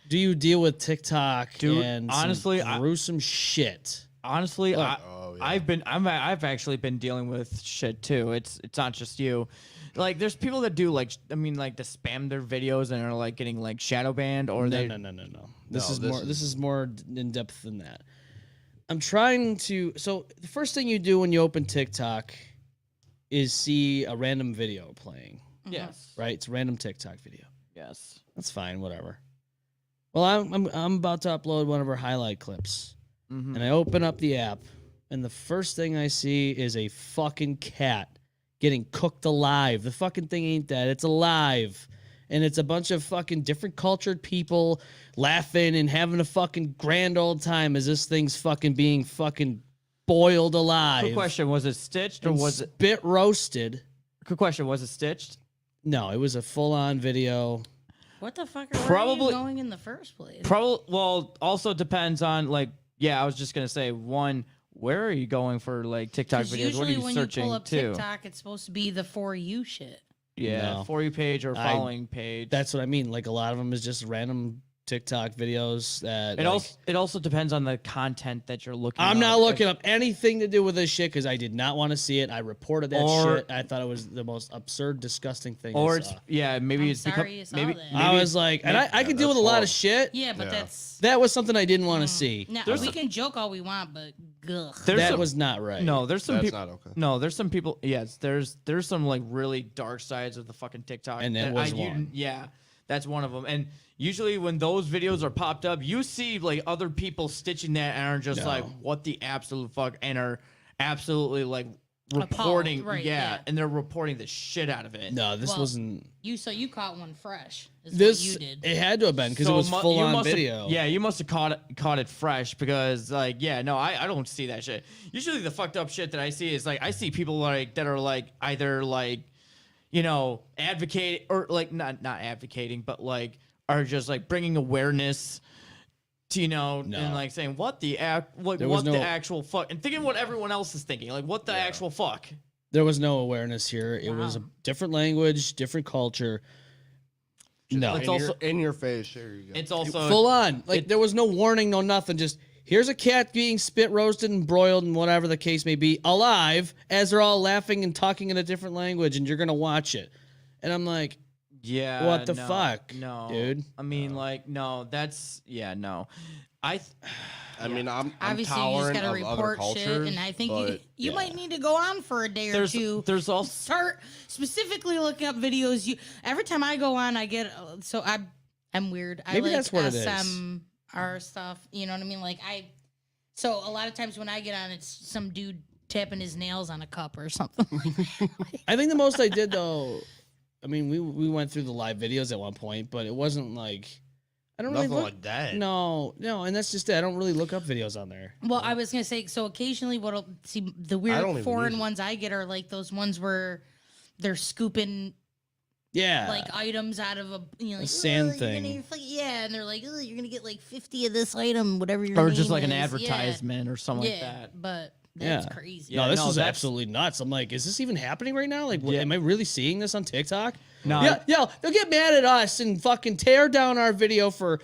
do you deal with TikTok Dude, and honestly, some gruesome shit? Honestly, Look. I've actually been dealing with shit too. It's not just you. Like, there's people that do like to spam their videos and are like getting like shadow banned, or No. they. This is this more. is- This is more in depth than that. I'm trying to. So the first thing you do when you open TikTok is see a random video playing. Yes. Right? It's a random TikTok video. Yes. That's fine. Whatever. Well, I'm about to upload one of our highlight clips, Mm-hmm. and I open up the app, and the first thing I see is a fucking cat getting cooked alive. The fucking thing ain't dead. It's alive. And it's a bunch of fucking different cultured people laughing and having a fucking grand old time as this thing's fucking being fucking boiled alive. Quick question: was it stitched or and was it? spit roasted? Quick question: was it stitched? No, it was a full-on video. What the fuck? Where are Probably- you going in the first place? Probably. Well, also depends on like. Yeah, I was just gonna say one. Where are you going for like TikTok 'Cause videos? What are usually you when searching you pull up to? TikTok, it's supposed to be the For You shit. Yeah, No. For You page or I- following page. That's what I mean. Like a lot of them is just random TikTok videos that It also depends on the content that you're looking. I'm up. not looking up anything to do with this shit because I did not want to see it. I reported that Or- shit. I thought it was the most absurd, disgusting thing. Or I it's saw. maybe I'm it's sorry you saw maybe, that. maybe I was like, and I could deal with a that's lot horrible. of shit. Yeah, but Yeah. that's That was something I didn't want to see. now There's we a- can joke all we want, but ugh. there's That some- was not right. no. There's some That's people. not okay. No, there's some people. Yes, there's some like really dark sides of the fucking TikTok. And that was one. Yeah, that's one of them. And usually when those videos are popped up, you see like other people stitching that and are just No. like, what the absolute fuck, and are absolutely like Appalled, reporting. right, yeah, yeah. and they're reporting the shit out of it. No, this Well, wasn't. You caught one fresh. Is This what you did. it had to have been because So it was mu- full you on must have- video. Yeah, you must have caught it fresh because like I don't see that shit. Usually the fucked up shit that I see is like I see people like that are like either like advocate or like not advocating but like are just like bringing awareness to and like saying what the There was no- actual fuck and thinking what everyone else is thinking like what the actual fuck. There was no awareness here. It was a different language, different culture. No, It's also in your face. Here you go. it's also full on. Like there was no warning, no nothing. Just here's a cat being spit roasted and broiled and whatever the case may be, alive as they're all laughing and talking in a different language, and you're gonna watch it. And I'm like, Yeah. What the no, fuck, No, dude? I mean, like, no. That's no. I mean, I'm Obviously, you just tolerant gotta of other report shit, cultures, and I think but you might need to go on for a day or two. There's also Start specifically looking up videos. Every time I go on, I get I'm weird. I Maybe like that's what it is. SMR stuff. You know what I mean? Like So a lot of times when I get on, it's some dude tapping his nails on a cup or something like that. I think the most I did though, I mean, we went through the live videos at one point, but it wasn't like I don't nothing really look, like that. No, and that's just it. I don't really look up videos on there. Well, I was gonna say, so occasionally what'll see the don't weird even foreign use it. ones I get are like those ones where they're scooping Yeah, like items out of a like, sand "Oh, you're thing." yeah, and they're like, oh, you're gonna get like 50 of this item, whatever your or name just like an is." advertisement or something like Yeah, that. but that's Yeah. crazy. no, this no, is that's- absolutely nuts. I'm like, is this even happening right now? Like, Yeah. am I really seeing this on TikTok? No. Yeah, they'll get mad at us and fucking tear down our video for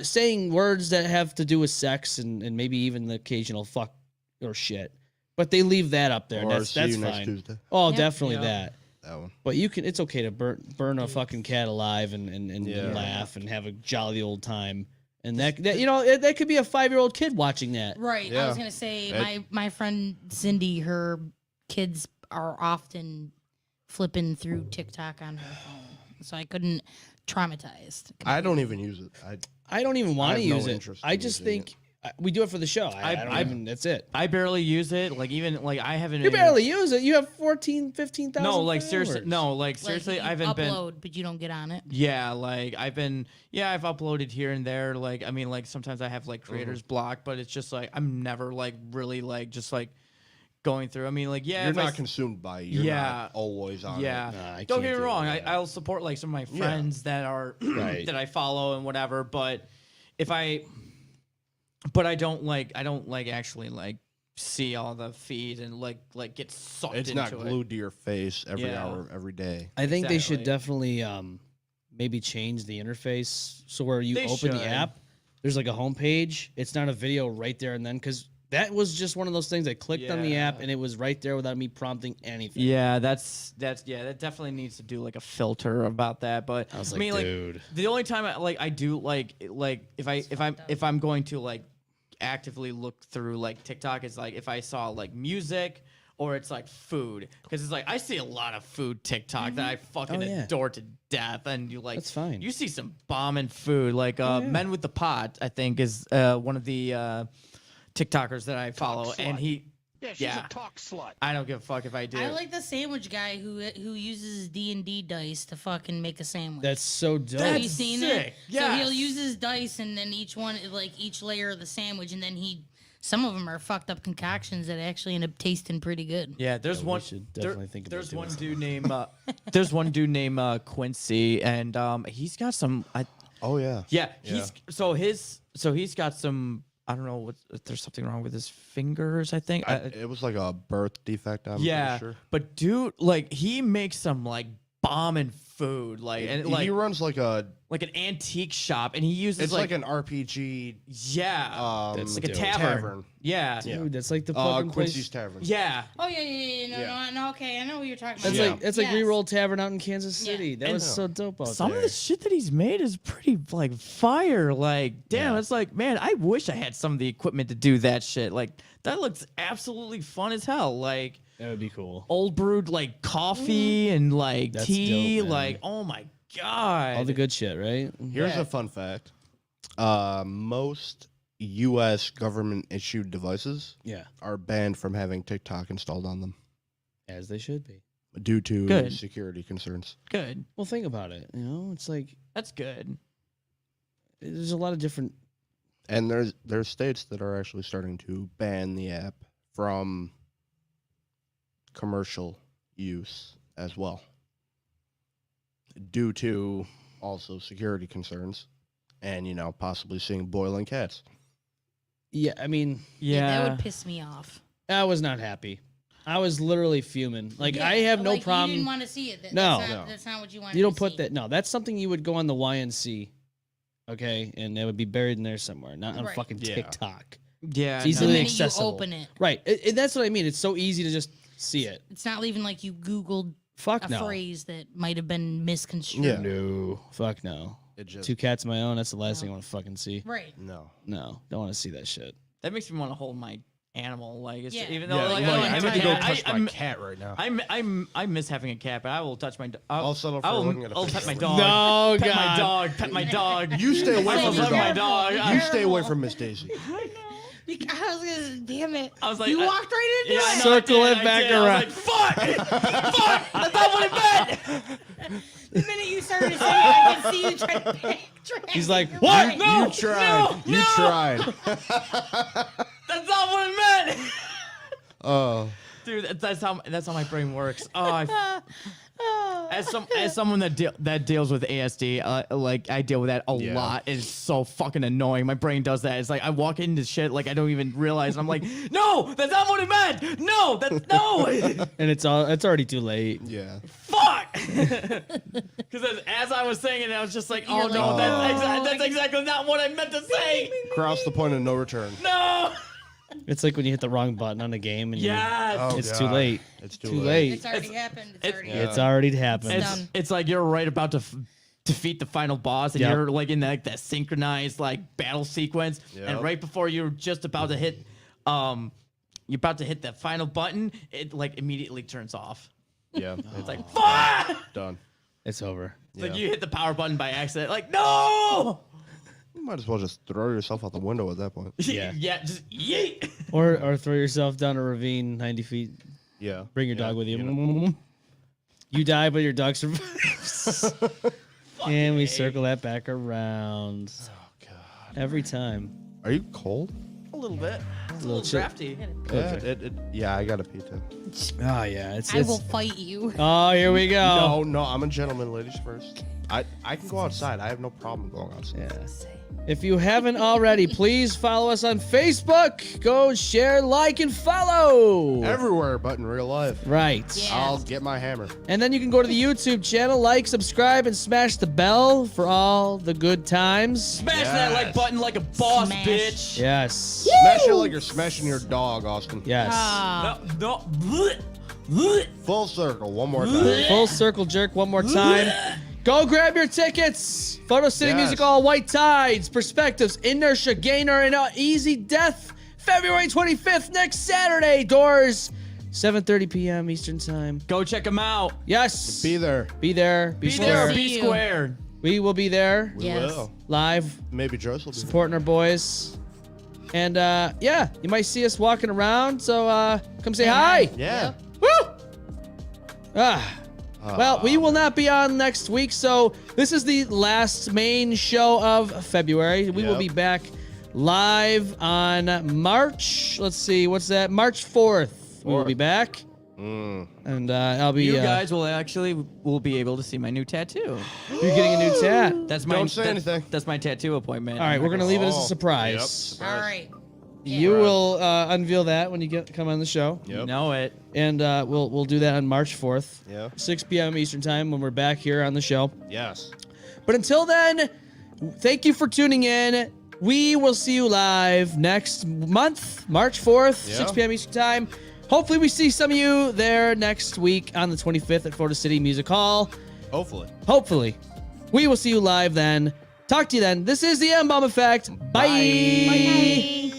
saying words that have to do with sex and maybe even the occasional fuck or shit. But they leave that up there. Or That's see you fine. next Tuesday. Oh, Yeah. definitely Yeah. that. that one. But you can. It's okay to burn a fucking cat alive and Yeah. laugh and have a jolly old time. And that that could be a 5-year-old kid watching that. Right. I Yeah. was gonna say my friend Cindy, her kids are often flipping through TikTok on her phone, so I couldn't traumatized. I don't even use it. I don't even want to have no use it. interest I in just using think we do it for the show. I don't even. That's it. I barely use it. Like even like I haven't. You barely use it. You have 15,000. No, like seriously. followers. No, like seriously. you I haven't been. upload, but you don't get on it. Yeah, like I've been. Yeah, I've uploaded here and there. Like I mean, like sometimes I have like creators block, but it's just like I'm never like really like just like going through. I mean, like yeah, You're if I not s- consumed by it. You're Yeah. not always on Yeah, it. Nah, I don't can't get me do wrong. that. I'll support like some of my friends that are Right. that I follow and whatever. But if but I don't like actually like see all the feed and like get sucked It's into not it. glued to your face every Yeah. hour, every day. I think they should Exactly. definitely maybe change the interface so where you They open should. the app, there's like a home page. It's not a video right there and then because that was just one of those things. I clicked on the app Yeah. and it was right there without me prompting anything. Yeah, that's yeah, that definitely needs to do like a filter about that. But I was mean, like, like dude. the only time I do like if I'm going to like actively look through like TikTok is like if I saw like music or it's like food because it's like I see a lot of food TikTok that I fucking Oh, yeah. adore to death and you like That's fine. you see some bombing food like Men with the Pot I think is one of the TikTokers that I follow and he she's yeah a talk slut. I don't give a fuck if I do. I like the sandwich guy who uses D&D dice to fucking make a sandwich. That's so dope. Have you That's seen sick. it? Yes. So he'll use his dice and then each one, like each layer of the sandwich, and then some of them are fucked up concoctions that actually end up tasting pretty good. Yeah, there's we one. should definitely think about There's doing one something. dude named. There's one dude named Quincy, and he's got some. Oh yeah. Yeah, he's got some. I don't know if there's something wrong with his fingers. I think. It was like a birth defect. I'm Yeah, pretty sure. but dude, like he makes some like bombing food, like and like he runs like an antique shop, and he uses like an RPG. yeah, That's like a dope. tavern. Yeah, Dude, that's like the fucking Quincy's place. Tavern. yeah. Oh yeah. No, okay, I know what you're talking That's about. like Reroll Tavern out in Kansas Yeah. City. That And was so dope out Some there. of the shit that he's made is pretty like fire. Like, damn, Yeah. it's like, man, I wish I had some of the equipment to do that shit. Like, that looks absolutely fun as hell. Like, That would be cool. old brewed like coffee and like That's tea. dope, man. Like, oh my god. All the good shit, right? Here's Yeah. a fun fact. Most U.S. government issued devices Yeah, are banned from having TikTok installed on them as they should be. due to Good. security concerns. Good. Well, think about it. You know, it's like That's good. there's a lot of different. And there's states that are actually starting to ban the app from commercial use as well, due to also security concerns, and possibly seeing boiling cats. Yeah, I mean, Yeah. that would piss me off. I was not happy. I was literally fuming. Like Yeah, I have no like, problem. You didn't want to see it. No. That's not what you wanted. You don't to put see. that. No, that's something you would go on the YNC, okay, and it would be buried in there somewhere, not on Right. fucking Yeah. TikTok. Yeah. It's The easily minute accessible. you open it, Right, and that's what I mean. It's so easy to just see it. it's not even like you Googled Fuck a no. phrase that might have been misconstrued. Yeah. No. Fuck no. It just Two cats of my own. That's the last thing I want to fucking see. Right. no. No, don't want to see that shit. That makes me want to hold my animal. Like, it's Yeah. even though Yeah, like, like, I I need need to go touch my cat right now. I miss having a cat, but I will touch my. I'll settle for looking at a I'll pet picture. my dog. No, pet my God. dog. Pet my dog. You stay away I from love the my dog. dog. You stay away from Miss Daisy. Because I was gonna, damn it. I was like, you I- walked right into Yeah, I it. know, Circle I it did, back I did. I around. was like, fuck! Fuck! That's not what it meant! The minute you started to say it, I could see you trying to backtrack. He's like, You're "What? right. No! You tried. You tried. That's not what it meant! Oh. Dude, that's how my brain works. Oh, as someone that deals with ASD, like I deal with that a lot. It's so fucking annoying. My brain does that. It's like I walk into shit like I don't even realize. And I'm like, no, that's not what it meant. No, that's no. And it's already too late. Yeah. Fuck. Because as I was saying it, I was just like, oh You're no, like, that's exactly not what I meant to say. Cross the point of no return. No. It's like when you hit the wrong button on a game and Yes. Oh, it's God. too late. It's Too late. It's already happened. It's already Yeah. It's already happened. It's It's, done. it's like you're right about to defeat the final boss, and Yep. you're like in that synchronized like battle sequence, Yep. and right before you're just about to hit, you're about to hit that final button, it like immediately turns off. Yeah. It's like fuck! done. It's over. It's like you hit the power button by accident. Like no! You might as well just throw yourself out the window at that point. Yeah. yeah, just yeet. Or throw yourself down a ravine 90 feet. Yeah. Bring your dog with you. You die, but your dog survives. And we circle that back around. Oh God. Every time. Are you cold? A little bit. It's a little little chill. drafty. Yeah, I gotta pee too. Oh, yeah. I will fight you. Oh, here we go. No, I'm a gentleman, ladies first. I can go outside. I have no problem going outside. Yeah. If you haven't already, please follow us on Facebook. Go share, like, and follow. Everywhere but in real life. Right. Yeah. I'll get my hammer. And then you can go to the YouTube channel, like, subscribe, and smash the bell for all the good times. Smash that like button like a boss, Smash. bitch. Yes. Smash it like you're smashing your dog, Austin. Yes. Ah. No. Blech. Blech. Full circle, one more time. Full circle jerk one more time. Go grab your tickets. Photo City Yes. Music Hall, White Tides, Perspectives, Inertia, Gainer, and Easy Death. February 25th, next Saturday. Doors, 7:30 p.m. Eastern Time. Go check them out. Yes. Be there. Be there. Be Be square. there. See Be you. squared. We will be there We Yes. will. live, Maybe Joyce will be there. supporting our boys. And yeah, you might see us walking around. So come say hi. Yeah. Woo! Well, we will not be on next week, so this is the last main show of February. We will Yep. be back live on March. Let's see, what's that? March 4th. We will be back, and I'll be. You guys will be able to see my new tattoo. You're getting a new tat. That's my Don't say anything. That's my tattoo appointment. All right, we're gonna leave it as a Oh, surprise. yep. All right. You will unveil that when you come on the show, You Yep. know it. and we'll do that on March 4th, Yeah. 6 p.m. Eastern Time when we're back here on the show. Yes. But until then, thank you for tuning in. We will see you live next month, March 4th, Yeah. 6 p.m. Eastern Time. Hopefully, we see some of you there next week on the 25th at Photo City Music Hall. Hopefully. Hopefully. We will see you live then. Talk to you then. This is the M-Balm Effect. Bye. Bye.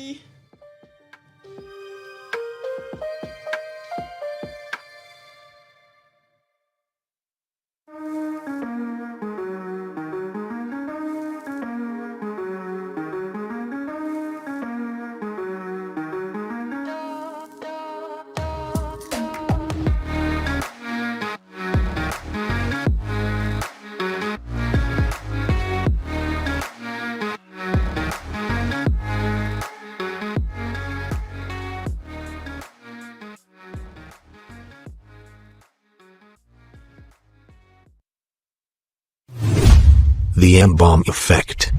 The M-Balm Effect.